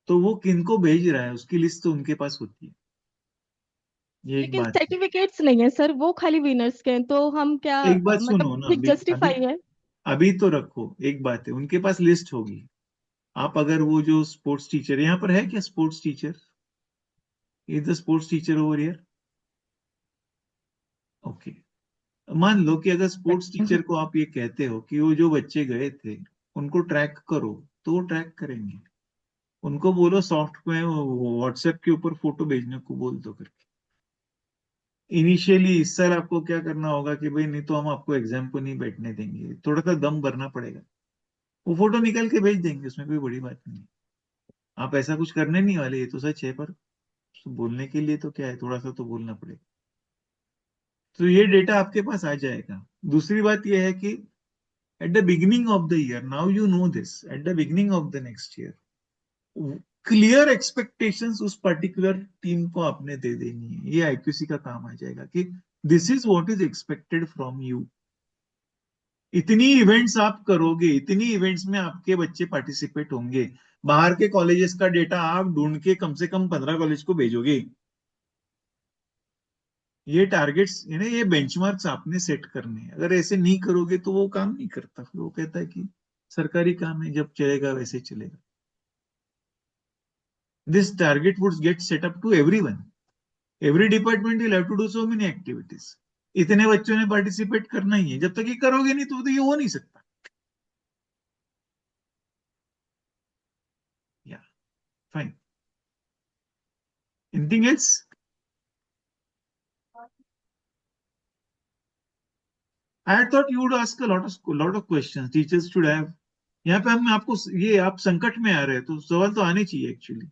तो वो किनको भेज रहा है उसकी लिस्ट तो उनके पास होती है। ये एक लेकिन बात है। सर्टिफिकेट्स नहीं है सर वो खाली विनर्स के हैं तो हम क्या एक बात सुनो ना, मतलब अभी जस्टिफाई है अभी तो रखो, एक बात है, उनके पास लिस्ट होगी। आप अगर वो जो स्पोर्ट्स टीचर यहाँ पर है क्या, sports teacher is the sports teacher over here? Okay, मान लो कि अगर स्पोर्ट्स टीचर को आप ये कहते हो कि वो जो बच्चे गए थे उनको ट्रैक करो, तो वो ट्रैक करेंगे। उनको बोलो सॉफ्ट में व्हाट्सएप के ऊपर फोटो भेजने को बोल दो करके। इनिशियली इस साल आपको क्या करना होगा कि भाई नहीं तो हम आपको एग्जाम को नहीं बैठने देंगे, थोड़ा सा दम भरना पड़ेगा। वो फोटो निकल के भेज देंगे, उसमें कोई बड़ी बात नहीं है। आप ऐसा कुछ करने नहीं वाले, ये तो सच है, पर बोलने के लिए तो क्या है, थोड़ा सा तो बोलना पड़ेगा। तो ये डेटा आपके पास आ जाएगा। दूसरी बात यह है कि at the beginning of the year, now you know this, at the beginning of the next year clear expectations उस पर्टिकुलर टीम को आपने दे देनी है। ये आईक्यूसी का काम आ जाएगा कि this is what is expected from you. इतनी इवेंट्स आप करोगे, इतनी इवेंट्स में आपके बच्चे पार्टिसिपेट होंगे, बाहर के कॉलेजेस का डेटा आप ढूंढ के कम से कम 15 कॉलेज को भेजोगे। ये टारगेट्स यानी ये बेंचमार्क्स आपने सेट करने हैं। अगर ऐसे नहीं करोगे तो वो काम नहीं करता, फिर वो कहता है कि सरकारी काम है, जब चलेगा वैसे चलेगा। This target would get set up to everyone, every department will have to do so many activities. इतने बच्चों ने पार्टिसिपेट करना ही है, जब तक ये करोगे नहीं तो ये हो नहीं सकता। या fine, anything else? I thought you would ask a lot of questions. Teachers should have. यहाँ पे हम आपको ये आप संकट में आ रहे हैं तो सवाल तो आने चाहिए एक्चुअली।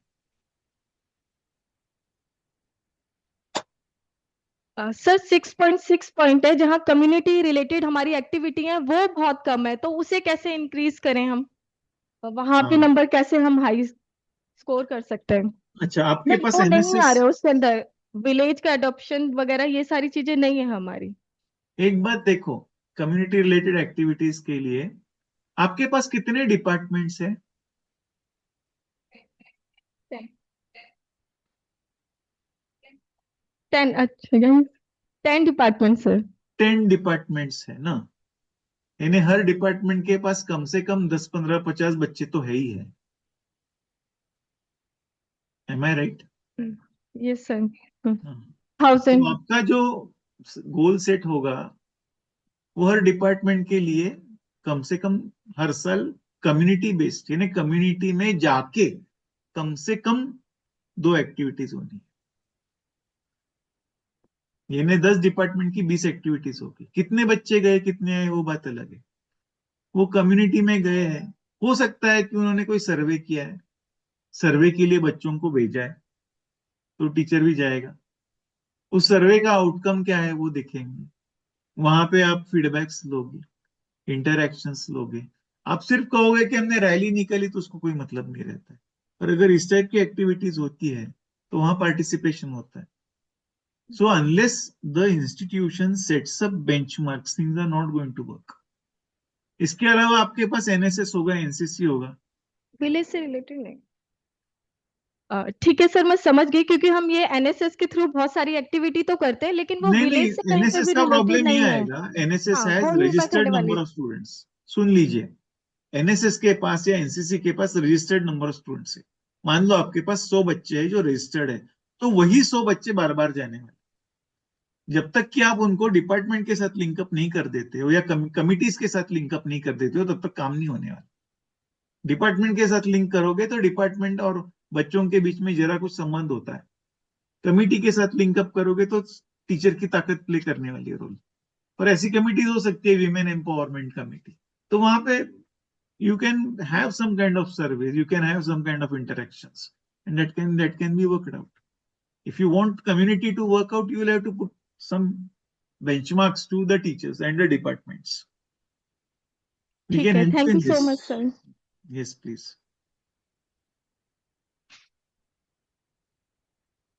सर 6.6 पॉइंट है जहाँ कम्युनिटी रिलेटेड हमारी एक्टिविटी है वो बहुत कम है तो उसे कैसे इंक्रीज करें हम वहां पे हाँ, नंबर कैसे हम हाई स्कोर कर सकते हैं अच्छा, आपके सर पास वो नहीं आ एमएसएस। रहे उसके अंदर विलेज का अडॉप्शन वगैरह ये सारी चीजें नहीं है हमारी एक बात देखो, कम्युनिटी रिलेटेड एक्टिविटीज के लिए आपके पास कितने डिपार्टमेंट्स हैं? अच्छा 10 डिपार्टमेंट सर। 10 डिपार्टमेंट्स है ना, यानी हर डिपार्टमेंट के पास कम से कम 10, 15, 50 बच्चे तो है ही है। एम आई राइट? Yes sir. तो 1000। आपका जो गोल सेट होगा वो हर डिपार्टमेंट के लिए कम से कम हर साल कम्युनिटी बेस्ड, यानी कम्युनिटी में जाके कम से कम 2 एक्टिविटीज होनी, यानी 10 डिपार्टमेंट की 20 एक्टिविटीज होगी। कितने बच्चे गए कितने आए वो बात अलग है। वो कम्युनिटी में गए हैं, हो सकता है कि उन्होंने कोई सर्वे किया है, सर्वे के लिए बच्चों को भेजा है, तो टीचर भी जाएगा, उस सर्वे का आउटकम क्या है वो देखेंगे, वहां पे आप फीडबैक्स लोगे, इंटरैक्शंस लोगे। आप सिर्फ कहोगे कि हमने रैली निकाली तो उसको कोई मतलब नहीं रहता है। और अगर इस टाइप की एक्टिविटीज होती है तो वहां पार्टिसिपेशन होता है। So unless the institution sets up benchmarks, things are not going to work. इसके अलावा आपके पास एनएसएस होगा, एनसीसी होगा। विलेज से रिलेटेड नहीं। ठीक है सर, मैं समझ गई, क्योंकि हम ये एनएसएस के थ्रू बहुत सारी एक्टिविटी तो करते हैं, लेकिन वो नहीं विलेज नहीं, से कहीं पे एनएसएस भी का रिलेटेड प्रॉब्लम ये नहीं है। आएगा, एनएसएस हाँ, हैज वो नहीं पता रजिस्टर्ड वाली। Number of students. सुन लीजिए, एनएसएस के पास या एनसीसी के पास रजिस्टर्ड नंबर ऑफ स्टूडेंट्स है। मान लो आपके पास 100 बच्चे हैं जो रजिस्टर्ड है, तो वही 100 बच्चे बार बार जाने वाले। जब तक कि आप उनको डिपार्टमेंट के साथ लिंकअप नहीं कर देते हो या कमिटीज के साथ लिंकअप नहीं कर देते हो, तब तक काम नहीं होने वाला। डिपार्टमेंट के साथ लिंक करोगे तो डिपार्टमेंट और बच्चों के बीच में जरा कुछ संबंध होता है। कमिटी के साथ लिंकअप करोगे तो टीचर की ताकत प्ले करने वाली है रोल। और ऐसी कमिटीज हो सकती है विमेन एम्पावरमेंट कमिटी, तो वहां पे you can have some kind of surveys, you can have some kind of interactions, and that can be worked out. If you want community to work out, you will have to put some benchmarks to the teachers and the departments. We ठीक can है, help you thank in you so this. Much sir. Yes, please.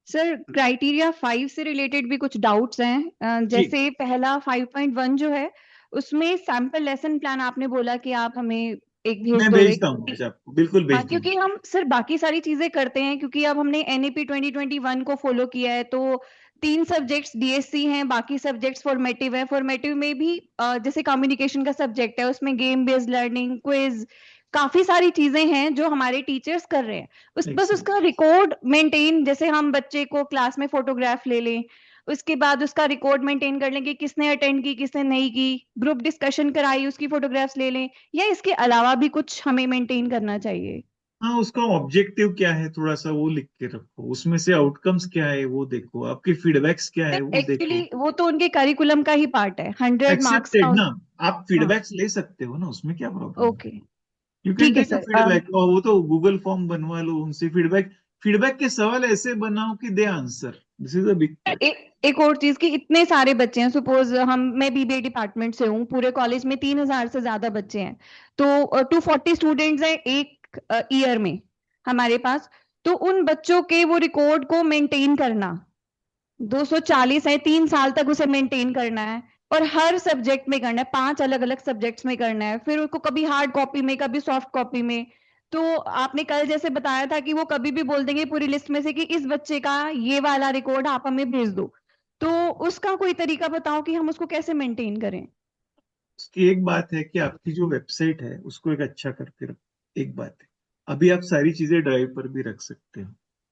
Sir criteria 5 से related भी कुछ doubts हैं। जी, जैसे पहला 5.1 जो है उसमें सैंपल लेसन प्लान आपने बोला कि आप हमें एक भेज मैं दोगे, भेजता हूँ आज आपको, बिल्कुल भेज हाँ, दूंगा। क्योंकि हम सर बाकी सारी चीजें करते हैं, क्योंकि अब हमने एनईपी 2021 को फॉलो किया है, तो 3 सब्जेक्ट्स डीएससी हैं, बाकी सब्जेक्ट्स फॉर्मेटिव है। फॉर्मेटिव में भी जैसे कम्युनिकेशन का सब्जेक्ट है, उसमें गेम बेस्ड लर्निंग, क्विज, काफी सारी चीजें हैं जो हमारे टीचर्स कर रहे हैं। बस Excellent. उसका रिकॉर्ड मेंटेन, जैसे हम बच्चे को क्लास में फोटोग्राफ ले लें, उसके बाद उसका रिकॉर्ड मेंटेन कर लें कि किसने अटेंड की किसने नहीं की, ग्रुप डिस्कशन कराई उसकी फोटोग्राफ्स ले लें, या इसके अलावा भी कुछ हमें मेंटेन करना चाहिए? हाँ, उसका ऑब्जेक्टिव क्या है थोड़ा सा वो लिख के रखो, उसमें से आउटकम्स क्या है वो देखो, आपके फीडबैक्स क्या है वो एक्चुअली देखो। वो तो उनके करिकुलम का ही पार्ट है, 100 मार्क्स का। एक्सेप्टेड ना, आप हाँ, फीडबैक्स ले सकते हो ना, उसमें क्या प्रॉब्लम है। ओके, यू कैन ठीक है टेक अ सर। फीडबैक, और वो तो गूगल फॉर्म बनवा लो उनसे फीडबैक। फीडबैक के सवाल ऐसे बनाओ कि they answer, this is a big part. एक और चीज कि इतने सारे बच्चे हैं, सपोज मैं बीबीए डिपार्टमेंट से हूँ, पूरे कॉलेज में 3000 से ज्यादा बच्चे हैं, तो 240 स्टूडेंट्स हैं एक ईयर में हमारे पास। तो उन बच्चों के वो रिकॉर्ड को मेंटेन करना, 240 है, 3 साल तक उसे मेंटेन करना है, और हर सब्जेक्ट में करना है, 5 अलग अलग सब्जेक्ट्स में करना है, फिर उसको कभी हार्ड कॉपी में कभी सॉफ्ट कॉपी में। तो आपने कल जैसे बताया था कि वो कभी भी बोल देंगे पूरी लिस्ट में से कि इस बच्चे का ये वाला रिकॉर्ड आप हमें भेज दो, तो उसका कोई तरीका बताओ कि हम उसको कैसे मेंटेन करें? उसकी एक बात है कि आपकी जो वेबसाइट है उसको एक अच्छा करके रखो, एक बात है। अभी आप सारी चीजें ड्राइव पर भी रख सकते हो।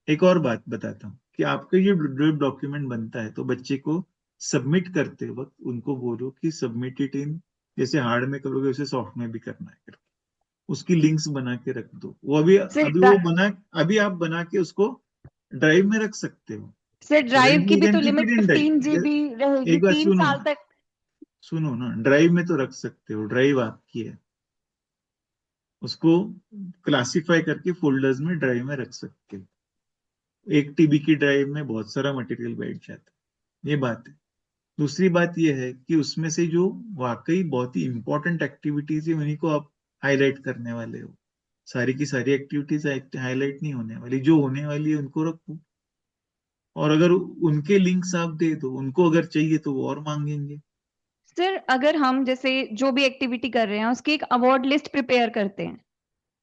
एक और बात बताता हूँ कि आपका ये ड्राइव डॉक्यूमेंट बनता है तो बच्चे को सबमिट करते वक्त उनको बोलो कि सबमिट इट इन, जैसे हार्ड में करोगे उसे सॉफ्ट में भी करना है करके, उसकी लिंक्स बना के रख दो। वो अभी सर अभी वो बना, अभी आप बना के उसको ड्राइव में रख सकते हो। सर ड्राइव ड्राइव की यू भी कैन तो keep limit it in 15 GB drive. रहेगी एक बात 3 साल तक। सुनो ना, ड्राइव में तो रख सकते हो, ड्राइव आपकी है, उसको क्लासिफाई करके फोल्डर्स में ड्राइव में रख सकते हो। 1 TB की ड्राइव में बहुत सारा मटेरियल बैठ जाता है, ये बात है। दूसरी बात यह है कि उसमें से जो वाकई बहुत ही इंपॉर्टेंट एक्टिविटीज है उन्हीं को आप हाईलाइट करने वाले हो। सारी की सारी एक्टिविटीज हाईलाइट नहीं होने वाली, जो होने वाली है उनको रखो। और अगर उनके लिंक्स आप दे दो, उनको अगर चाहिए तो वो और मांगेंगे। सर अगर हम जैसे जो भी एक्टिविटी कर रहे हैं उसकी एक अवार्ड लिस्ट प्रिपेयर करते हैं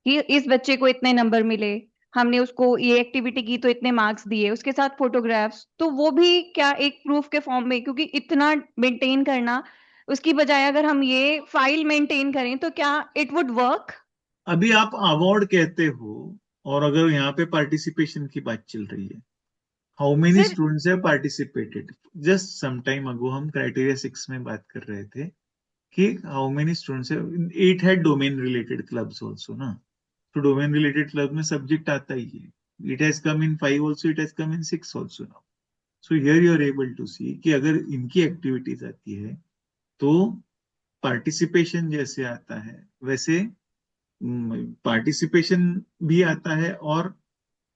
कि इस बच्चे को इतने नंबर मिले, हमने उसको ये एक्टिविटी की तो इतने मार्क्स दिए, उसके साथ फोटोग्राफ्स, तो वो भी क्या एक प्रूफ के फॉर्म में, क्योंकि इतना मेंटेन करना, उसकी बजाय अगर हम ये फाइल मेंटेन करें तो क्या इट वुड वर्क? अभी आप अवार्ड कहते हो, और अगर यहाँ पे पार्टिसिपेशन की बात चल रही है, how many sir students have participated? Just some time ago हम क्राइटेरिया 6 में बात कर रहे थे कि हाउ मेनी स्टूडेंट्स हैव, 8 है डोमेन रिलेटेड क्लब्स आल्सो ना, तो डोमेन रिलेटेड क्लब में सब्जेक्ट आता ही है। It has come in 5 also, it has come in 6 also now. So here you are able to see कि अगर इनकी एक्टिविटीज आती है तो पार्टिसिपेशन जैसे आता है वैसे पार्टिसिपेशन भी आता है और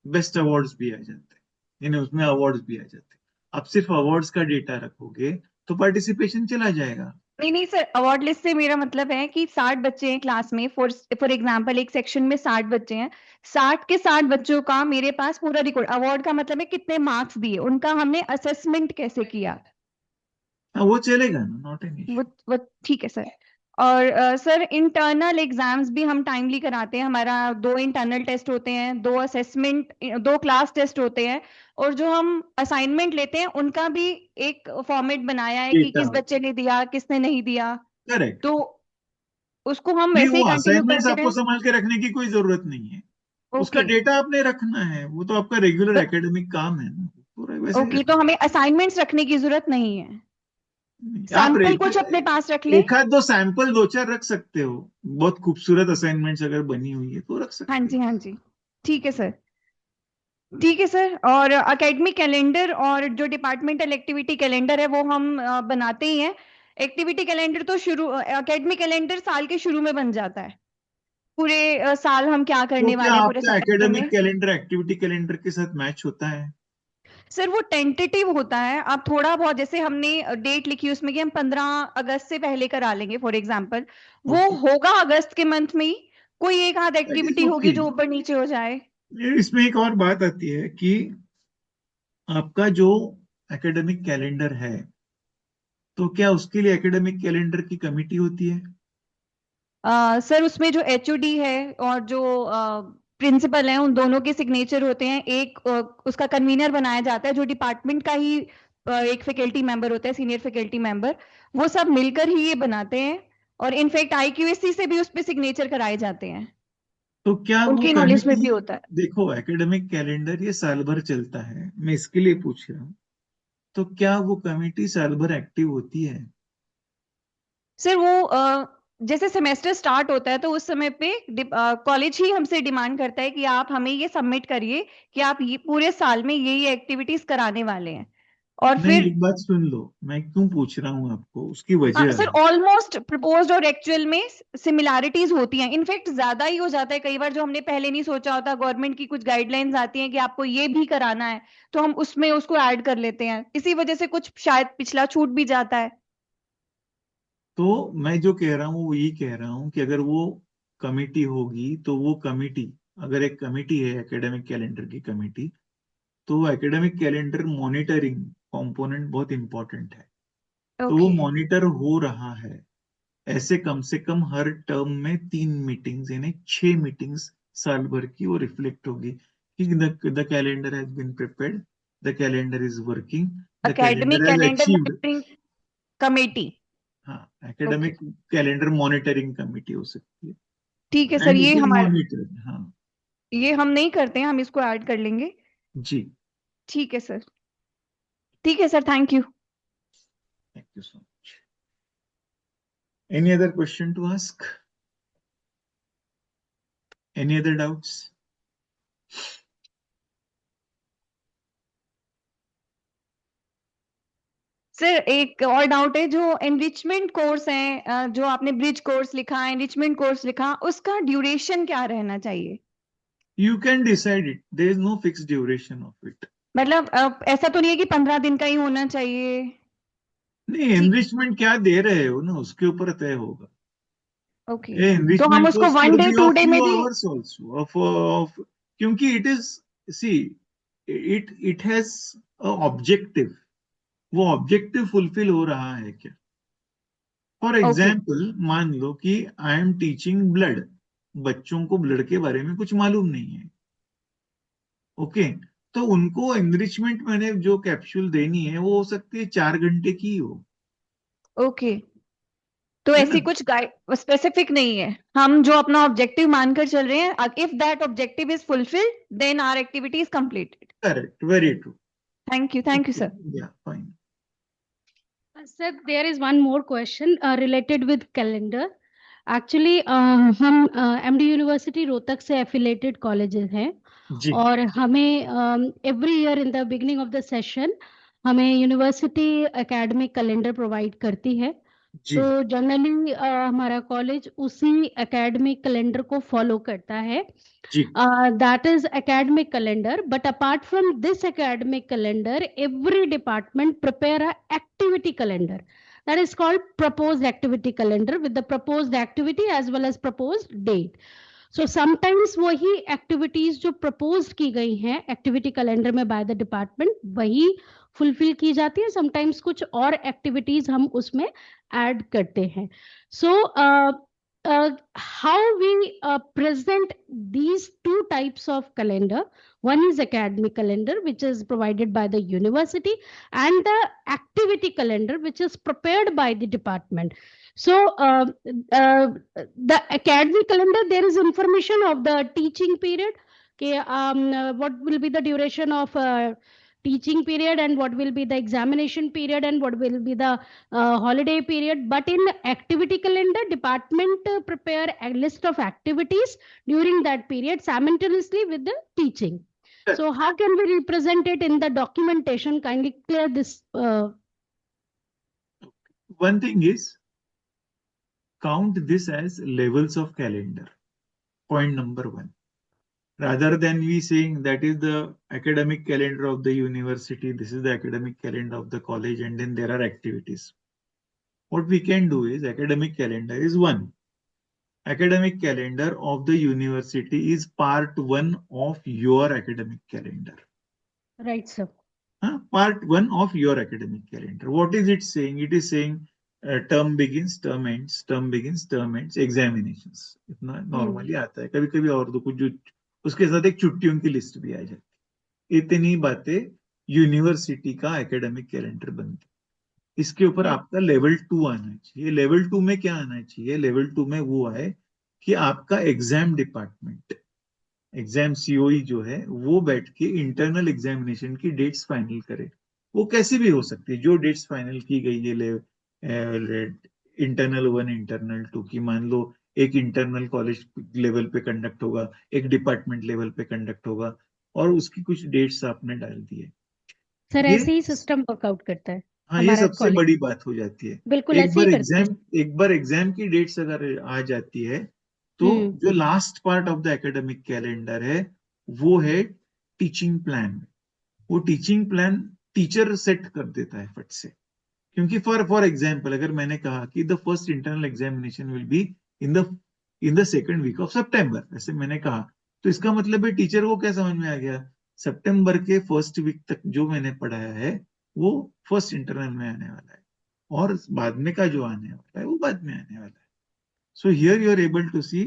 बेस्ट अवार्ड्स भी आ जाते हैं, यानी उसमें अवार्ड्स भी आ जाते हैं। आप सिर्फ अवार्ड्स का डेटा रखोगे तो पार्टिसिपेशन चला जाएगा। नहीं नहीं सर, अवार्ड लिस्ट से मेरा मतलब है कि 60 बच्चे हैं क्लास में, फॉर एग्जांपल एक सेक्शन में 60 बच्चे हैं, 60 के 60 बच्चों का मेरे पास पूरा रिकॉर्ड। अवार्ड का मतलब है कितने मार्क्स दिए, उनका हमने असेसमेंट कैसे किया, हाँ, वो चलेगा ना, नॉट एन वो इश्यू। वो ठीक है सर। और सर इंटरनल एग्जाम्स भी हम टाइमली कराते हैं, हमारा 2 इंटरनल टेस्ट होते हैं, 2 असेसमेंट, 2 क्लास टेस्ट होते हैं, और जो हम असाइनमेंट लेते हैं उनका भी एक फॉर्मेट बनाया है कि डेटा किस होता बच्चे ने दिया किसने नहीं दिया, है, करेक्ट। तो उसको हम नहीं, वैसे वो ही कंटिन्यू असाइनमेंट्स करते आपको रहे। संभाल के रखने की कोई जरूरत नहीं है, उसका ओके डेटा आपने रखना है, वो तो आपका रेगुलर एकेडमिक काम है ना, पूरा वैसे ही ओके, तो रखना हमें असाइनमेंट्स रखने की जरूरत नहीं है, है। आप सैंपल कुछ अपने पास रख ले। एक आध दो सैंपल दो चार रख सकते हो, बहुत खूबसूरत असाइनमेंट्स अगर बनी हुई है तो रख हाँ सकते जी हो। हाँ जी, ठीक है सर, ठीक है सर। और एकेडमिक कैलेंडर और जो डिपार्टमेंटल एक्टिविटी कैलेंडर है वो हम बनाते ही हैं। एक्टिविटी कैलेंडर तो शुरू, एकेडमिक कैलेंडर साल के शुरू में बन जाता है, पूरे साल हम क्या तो करने क्या वाले हैं पूरे आपका सेमेस्टर एकेडमिक में। कैलेंडर एक्टिविटी कैलेंडर के साथ मैच होता है? सर वो टेंटेटिव होता है, आप थोड़ा बहुत, जैसे हमने डेट लिखी उसमें कि हम 15 अगस्त से पहले करा लेंगे फॉर एग्जांपल, वो ओके, होगा अगस्त के मंथ में ही, कोई एक आध दैट इज एक्टिविटी होगी ओके। जो ऊपर नीचे हो जाए। इसमें एक और बात आती है कि आपका जो एकेडमिक कैलेंडर है, तो क्या उसके लिए एकेडमिक कैलेंडर की कमिटी होती है? सर उसमें जो एचओडी है और जो प्रिंसिपल है, उन दोनों के सिग्नेचर होते हैं, एक उसका कन्वीनर बनाया जाता है जो डिपार्टमेंट का ही एक फैकल्टी मेंबर होता है, सीनियर फैकल्टी मेंबर, वो सब मिलकर ही ये बनाते हैं, और इनफैक्ट आईक्यूएससी से भी उस पे सिग्नेचर कराए जाते हैं, तो क्या वो उनकी नॉलेज में कमिटी, भी होता है। देखो एकेडमिक कैलेंडर ये साल भर चलता है, मैं इसके लिए पूछ रहा हूँ, तो क्या वो कमिटी साल भर एक्टिव होती है? सर वो जैसे सेमेस्टर स्टार्ट होता है तो उस समय पे कॉलेज ही हमसे डिमांड करता है कि आप हमें ये सबमिट करिए कि आप ये पूरे साल में ये एक्टिविटीज कराने वाले हैं, और नहीं, फिर एक बात सुन लो, मैं क्यों पूछ रहा हूँ आपको, उसकी वजह सर है। ऑलमोस्ट प्रपोज्ड और एक्चुअल में सिमिलैरिटीज होती हैं, इनफैक्ट ज्यादा ही हो जाता है कई बार, जो हमने पहले नहीं सोचा होता, गवर्नमेंट की कुछ गाइडलाइंस आती हैं कि आपको ये भी कराना है, तो हम उसमें उसको ऐड कर लेते हैं, इसी वजह से कुछ शायद पिछला छूट भी जाता है। तो मैं जो कह रहा हूँ वो ये कह रहा हूँ कि अगर वो कमिटी होगी तो वो कमिटी, अगर एक कमिटी है एकेडमिक कैलेंडर की कमिटी, तो एकेडमिक कैलेंडर मॉनिटरिंग कंपोनेंट बहुत इंपॉर्टेंट है। तो वो ओके मॉनिटर हो रहा है, ऐसे कम से कम हर टर्म में 3 मीटिंग्स, यानी 6 मीटिंग्स साल भर की वो रिफ्लेक्ट होगी कि the calendar has been prepared, the calendar is working, the academic calendar has calendar achieved. Monitoring committee. हाँ, okay academic calendar monitoring committee हो सकती ठीक है है, सर, एंड ये इट विल हमारा, मॉनिटर। हाँ, ये हम नहीं करते हैं, हम इसको ऐड कर लेंगे। जी, ठीक है सर, ठीक है sir, thank you. Thank you so much. Any other question to ask? Any other doubts? Sir एक और डाउट है, जो एनरिचमेंट कोर्स है, जो आपने ब्रिज कोर्स लिखा, एनरिचमेंट कोर्स लिखा, उसका ड्यूरेशन क्या रहना चाहिए? You can decide it, there is no fix duration of it. मतलब ऐसा तो नहीं है कि 15 दिन का ही होना चाहिए? नहीं, ठीक, एनरिचमेंट क्या दे रहे हो ना, उसके ऊपर तय होगा। ओके, तो हम एनरिचमेंट उसको course one could day be 2 day of में few भी। hours also, of क्योंकि it is, see, it has a objective, वो ऑब्जेक्टिव फुलफिल हो रहा है क्या? फॉर ओके एग्जाम्पल, मान लो कि आई एम टीचिंग ब्लड, बच्चों को ब्लड के बारे में कुछ मालूम नहीं है, ओके, तो उनको एनरिचमेंट मैंने जो कैप्सूल देनी है वो हो सकती है 4 घंटे की हो, ओके, तो है ऐसी ना? कुछ स्पेसिफिक नहीं है, हम जो अपना ऑब्जेक्टिव मानकर चल रहे हैं, if that objective is fulfilled then our activity is completed. Correct, very true. Thank you sir. Yeah fine. Sir, there is one more question related with calendar. Actually, हम MD यूनिवर्सिटी रोहतक से affiliated colleges हैं जी और हमें every year in the beginning of the session हमें university academic calendar provide करती है। जी तो generally हमारा कॉलेज उसी एकेडमिक कैलेंडर को फॉलो करता है। जी That is academic calendar, but apart from this academic calendar, every department prepare a activity calendar that is called proposed activity calendar with the proposed activity as well as proposed date. So sometimes वही activities जो proposed की गई हैं activity calendar में by the department वही fulfill की जाती है, sometimes कुछ और activities हम उसमें add करते हैं। So how we present these two types of calendar, one is academic calendar which is provided by the university and the activity calendar which is prepared by the department. So the academic calendar, there is information of the teaching period, okay, what will be the duration of teaching period and what will be the examination period and what will be the holiday period. But in activity calendar, department prepare a list of activities during that period simultaneously with the teaching. So how can we represent it in the documentation? Kindly clear this. one thing is, count this as levels of calendar, point number one, rather than we saying that is the academic calendar of the university, this is the academic calendar of the college, and then there are activities. What we can do is, academic calendar is one. Academic calendar of the university is part one of your academic calendar. Right, sir. Part one of your academic calendar. What is it saying? It is saying term begins, term ends, term begins, term ends, examinations. इतना normally आता है, कभी कभी और तो कुछ जो उसके साथ एक छुट्टियों की लिस्ट भी आ जाती है। इतनी बातें यूनिवर्सिटी का एकेडमिक कैलेंडर बनती है। इसके ऊपर आपका लेवल 2 आना चाहिए। लेवल 2 में क्या आना चाहिए? लेवल 2 में वो है कि आपका एग्जाम डिपार्टमेंट, एग्जाम सीओई जो है वो बैठ के इंटरनल एग्जामिनेशन की डेट्स फाइनल करे। वो कैसी भी हो सकती है, जो डेट्स फाइनल की गई है इंटरनल 1 इंटरनल 2 की, मान लो एक इंटरनल कॉलेज लेवल पे कंडक्ट होगा, एक डिपार्टमेंट लेवल पे कंडक्ट होगा, और उसकी कुछ डेट्स आपने डाल दी है। सर ये ऐसे ही सिस्टम वर्कआउट करता है हाँ, ये हमारा सबसे कॉलेज, बड़ी बात हो जाती है। बिल्कुल ऐसे ही करते हैं। एक बार एग्जाम की डेट्स अगर आ जाती है तो जो last part of the academic calendar है वो है टीचिंग प्लान। वो टीचिंग प्लान टीचर सेट कर देता है फट से, क्योंकि फॉर एग्जाम्पल अगर मैंने कहा कि the first internal examination will be in the second week of September, ऐसे मैंने कहा, तो इसका मतलब है टीचर को क्या समझ में आ गया, सितंबर के फर्स्ट वीक तक जो मैंने पढ़ाया है वो फर्स्ट इंटरनल में आने वाला है, और बाद में का जो आने वाला है वो बाद में आने वाला है। So here you are able to see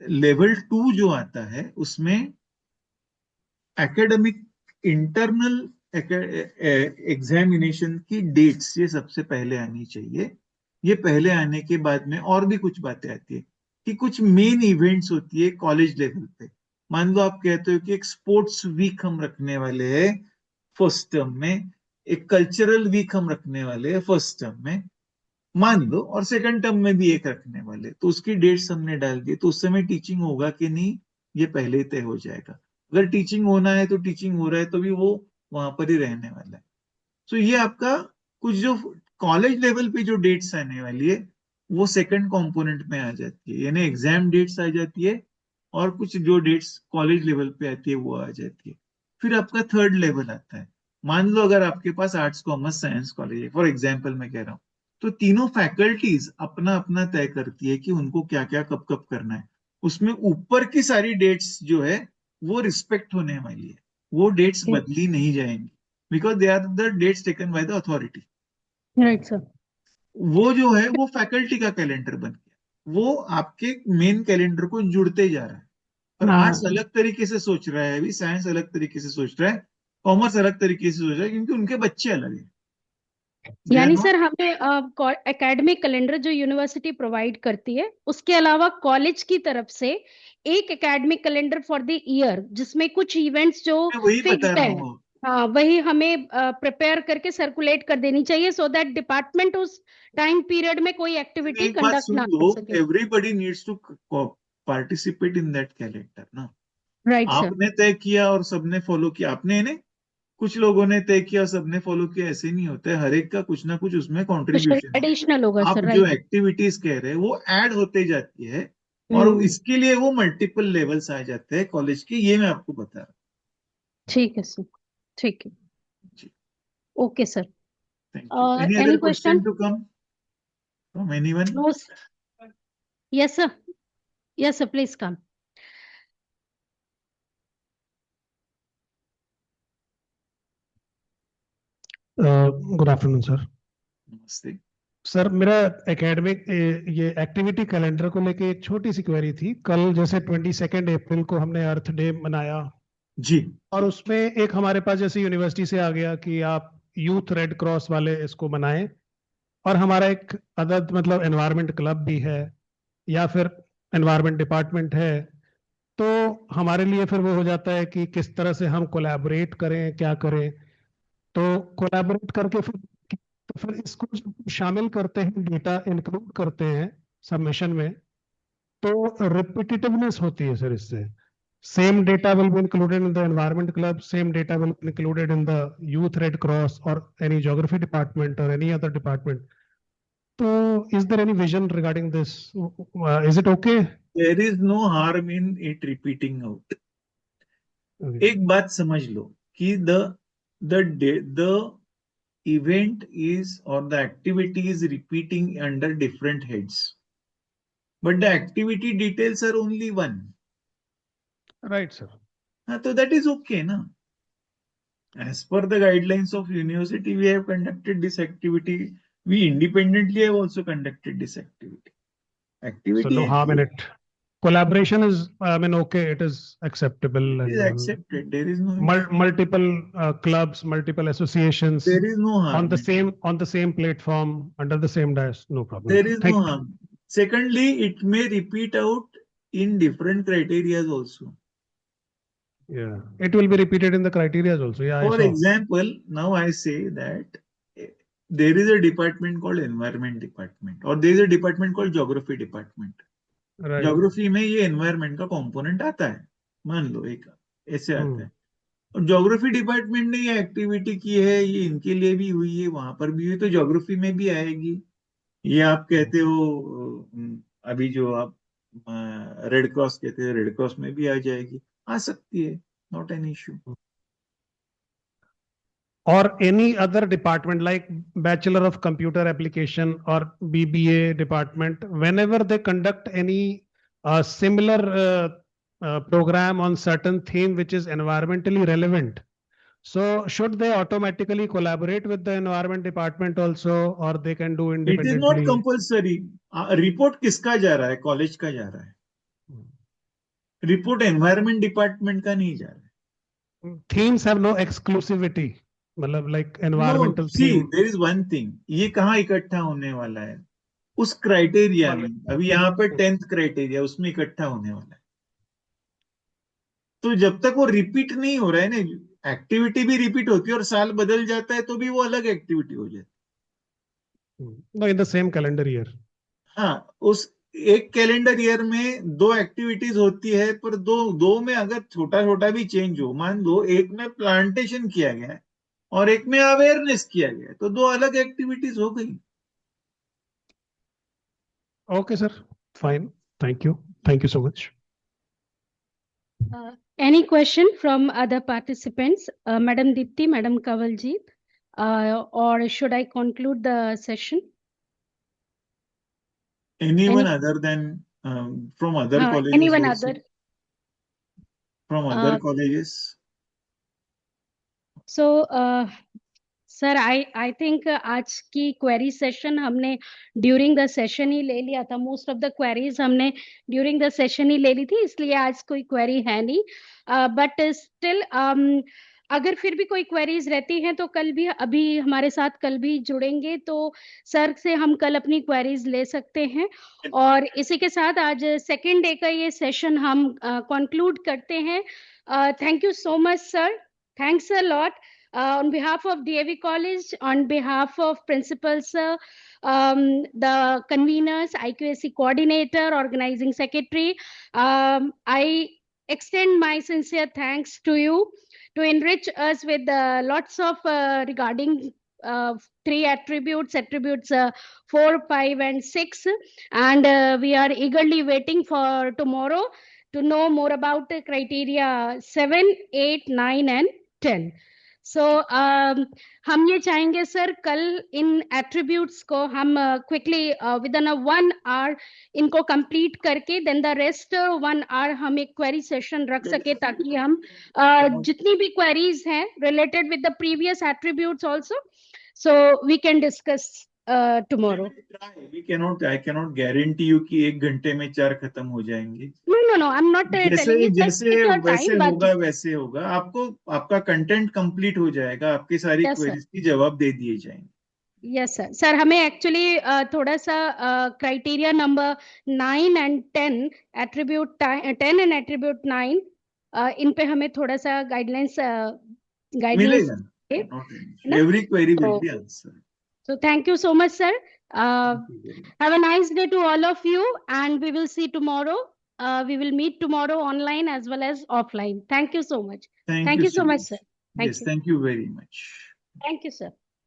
level 2 जो आता है उसमें एकेडमिक इंटरनल एग्जामिनेशन की डेट्स ये सबसे पहले आनी चाहिए। ये पहले आने के बाद में और भी कुछ बातें आती है कि कुछ मेन इवेंट्स होती है कॉलेज लेवल पे। मान लो आप कहते हो कि एक स्पोर्ट्स वीक हम रखने वाले हैं फर्स्ट टर्म में, एक कल्चरल वीक हम रखने वाले हैं फर्स्ट टर्म में, मान लो, और सेकंड टर्म में भी एक रखने वाले, तो उसकी डेट्स हमने डाल दी, तो उस समय टीचिंग होगा कि नहीं ये पहले तय हो जाएगा। अगर टीचिंग होना है तो टीचिंग हो रहा है तो भी वो वहां पर ही रहने वाला है। सो ये आपका कुछ जो कॉलेज लेवल पे जो डेट्स आने वाली है वो सेकंड कंपोनेंट में आ जाती है, यानी एग्जाम डेट्स आ जाती है और कुछ जो डेट्स कॉलेज लेवल पे आती है वो आ जाती है। फिर आपका थर्ड लेवल आता है। मान लो अगर आपके पास आर्ट्स कॉमर्स साइंस कॉलेज है, फॉर एग्जाम्पल मैं कह रहा हूँ, तो तीनों फैकल्टीज अपना अपना तय करती है कि उनको क्या क्या कब कब करना है। उसमें ऊपर की सारी डेट्स जो है वो रिस्पेक्ट होने वाली है, वो डेट्स बदली नहीं जाएंगी, because they are the dates taken by the authority. Right sir. वो जो है वो फैकल्टी का कैलेंडर बन गया, वो आपके मेन कैलेंडर को जुड़ते जा रहा है। और हाँ। आर्ट्स अलग तरीके से सोच रहा है, अभी साइंस अलग तरीके से सोच रहा है, कॉमर्स अलग तरीके से सोच रहा है, क्योंकि उनके बच्चे अलग हैं। They are यानी not- सर हमें एकेडमिक कैलेंडर जो यूनिवर्सिटी प्रोवाइड करती है उसके अलावा कॉलेज की तरफ से एक academic calendar for the year जिसमें कुछ इवेंट्स जो मैं वही बता फिक्स्ड रहा है, हूँ। हाँ वही हमें प्रिपेयर करके सर्कुलेट कर देनी चाहिए सो दैट डिपार्टमेंट उस टाइम पीरियड में कोई एक्टिविटी एक बात कंडक्ट सुन ना लो, कर सके। Everybody needs to participate in that calendar ना। Right sir. आपने तय किया और सबने फॉलो किया, आपने नहीं, कुछ लोगों ने तय किया और सबने फॉलो किया, ऐसे नहीं होता है। हर एक का कुछ ना कुछ उसमें कुछ कंट्रीब्यूशन है। एडिशनल होगा आप सर, जो राइट। एक्टिविटीज कह रहे हैं वो ऐड होते जाती है, और इसके लिए वो मल्टीपल लेवल्स आ जाते हैं कॉलेज के, ये मैं आपको बता रहा ठीक है सर, ठीक है, हूँ जी। Okay sir. Thank you. Any any other question? Question to come from anyone? No. Yes sir, yes sir, please come. Good afternoon sir. नमस्ते सर मेरा एकेडमिक ये एक्टिविटी कैलेंडर को लेके एक छोटी सी क्वेरी थी। कल जैसे 22 अप्रैल को हमने अर्थ डे मनाया जी। और उसमें एक हमारे पास जैसे यूनिवर्सिटी से आ गया कि आप यूथ रेड क्रॉस वाले इसको मनाएं, और हमारा एक अदर मतलब एनवायरनमेंट क्लब भी है या फिर एनवायरनमेंट डिपार्टमेंट है, तो हमारे लिए फिर वो हो जाता है कि किस तरह से हम कोलैबोरेट करें, क्या करें। तो कोलैबोरेट करके फिर तो फिर इसको जब शामिल करते हैं, डेटा इंक्लूड करते हैं सबमिशन में, तो रिपीटिटिवनेस होती है सर इससे। Same data will be included in the environment club, same data will be included in the youth red cross और एनी ज्योग्राफी डिपार्टमेंट और एनी अदर डिपार्टमेंट। तो is there any vision regarding this? Is it okay? There is no harm in it repeating out. एक बात समझ लो कि the event is or the activity is repeating under different heads, but the activity details are only one. Right sir. So that is okay na. As per the guidelines of university, we have conducted this activity. We independently have also conducted this activity. So no harm in it. Collaboration is, I mean, okay, it is acceptable. It is And accepted. There is no multiple clubs, multiple associations there is no harm. on the same platform under the same dais, no problem. There is Thank no harm. Secondly, it may repeat out in different criteria also. Yeah, it will be repeated in the criteria also. Yeah, I For saw. example, now I say that there is a department called environment department, or there is a department called geography department. Right. Geography में ये environment का component आता है, मान लो एक ऐसे आता है, और ज्योग्राफी डिपार्टमेंट ने ये एक्टिविटी की है, ये इनके लिए भी हुई है, वहां पर भी हुई, तो ज्योग्राफी में भी आएगी। ये आप कहते हो अभी जो आप रेड क्रॉस कहते हैं, रेड क्रॉस में भी आ जाएगी, आ सकती है, not an issue. Or any other department like Bachelor of Computer Application or BBA department, whenever they conduct any similar program on certain theme which is environmentally relevant, so should they automatically collaborate with the environment department also, or they can do it is not independently? Compulsory. Report किसका जा रहा है? College का जा रहा है, report environment department का नहीं जा रहा है। Themes have no exclusivity, मतलब like no environmental see, theme. There is one thing, ये कहाँ इकट्ठा होने वाला है? उस क्राइटेरिया में। अभी यहाँ पे 10th क्राइटेरिया, उसमें इकट्ठा होने वाला है। तो जब तक वो रिपीट नहीं हो रहा है ना, एक्टिविटी भी रिपीट होती है और साल बदल जाता है तो भी वो अलग एक्टिविटी हो जाती No, in the same calendar year. है। हाँ, उस एक कैलेंडर ईयर में 2 एक्टिविटीज होती है, पर दो में अगर छोटा छोटा भी चेंज हो, मान लो एक में प्लांटेशन किया गया है और एक में अवेयरनेस किया गया है, तो 2 अलग एक्टिविटीज हो गई। Okay, sir. Fine. Thank you. Thank you so much. Any question from other participants? Madam Dipti, Madam Kawaljit, or should I conclude the session? Anyone Any- other than from other colleges? Anyone also? other? From other Uh, colleges? So, sir I think आज की query session हमने during the session ही ले लिया था. Most of the queries हमने during the session ही ले ली थी, इसलिए आज कोई क्वेरी है नहीं. बट स्टिल अगर फिर भी कोई क्वेरीज रहती हैं तो कल भी, अभी हमारे साथ कल भी जुड़ेंगे तो सर से हम कल अपनी क्वेरीज ले सकते हैं. और इसी के साथ आज सेकेंड डे का ये सेशन हम कंक्लूड करते हैं. Thank you so much sir. Thanks a lot. On behalf of DAV College, on behalf of principal sir, the conveners, IQAC coordinator, organizing secretary, I extend my sincere thanks to you to enrich us with lots of regarding three attributes, 4, 5, and 6. And we are eagerly waiting for tomorrow to know more about the criteria 7, 8, 9, and 10. So हम ये चाहेंगे sir कल इन attributes को हम quickly with in 1 hour इनको complete करके then the rest 1 hour हम एक क्वेरी सेशन रख सके ताकि हम जितनी भी क्वेरीज हैं related with the previous attributes also so we can discuss tomorrow. I cannot guarantee you कि 1 घंटे में 4 खत्म हो जाएंगे. No, I'm not telling you. जैसे वैसे होगा वैसे होगा. आपको आपका कंटेंट कंप्लीट हो जाएगा, आपकी सारी क्वेरीज की जवाब दे दिए जाएंगे. Yes sir. सर हमें एक्चुअली थोड़ा सा criteria number 9 and 10 attribute 10 and attribute 9 इन पे हमें थोड़ा सा गाइडलाइंस मिलेगा. Every query will be answered. So thank you so much, sir. Have a nice day to all of you, and we will see tomorrow. We will meet tomorrow online as well as offline. Thank you so much. Thank you so much, sir. Yes, thank you very much. Thank you, sir.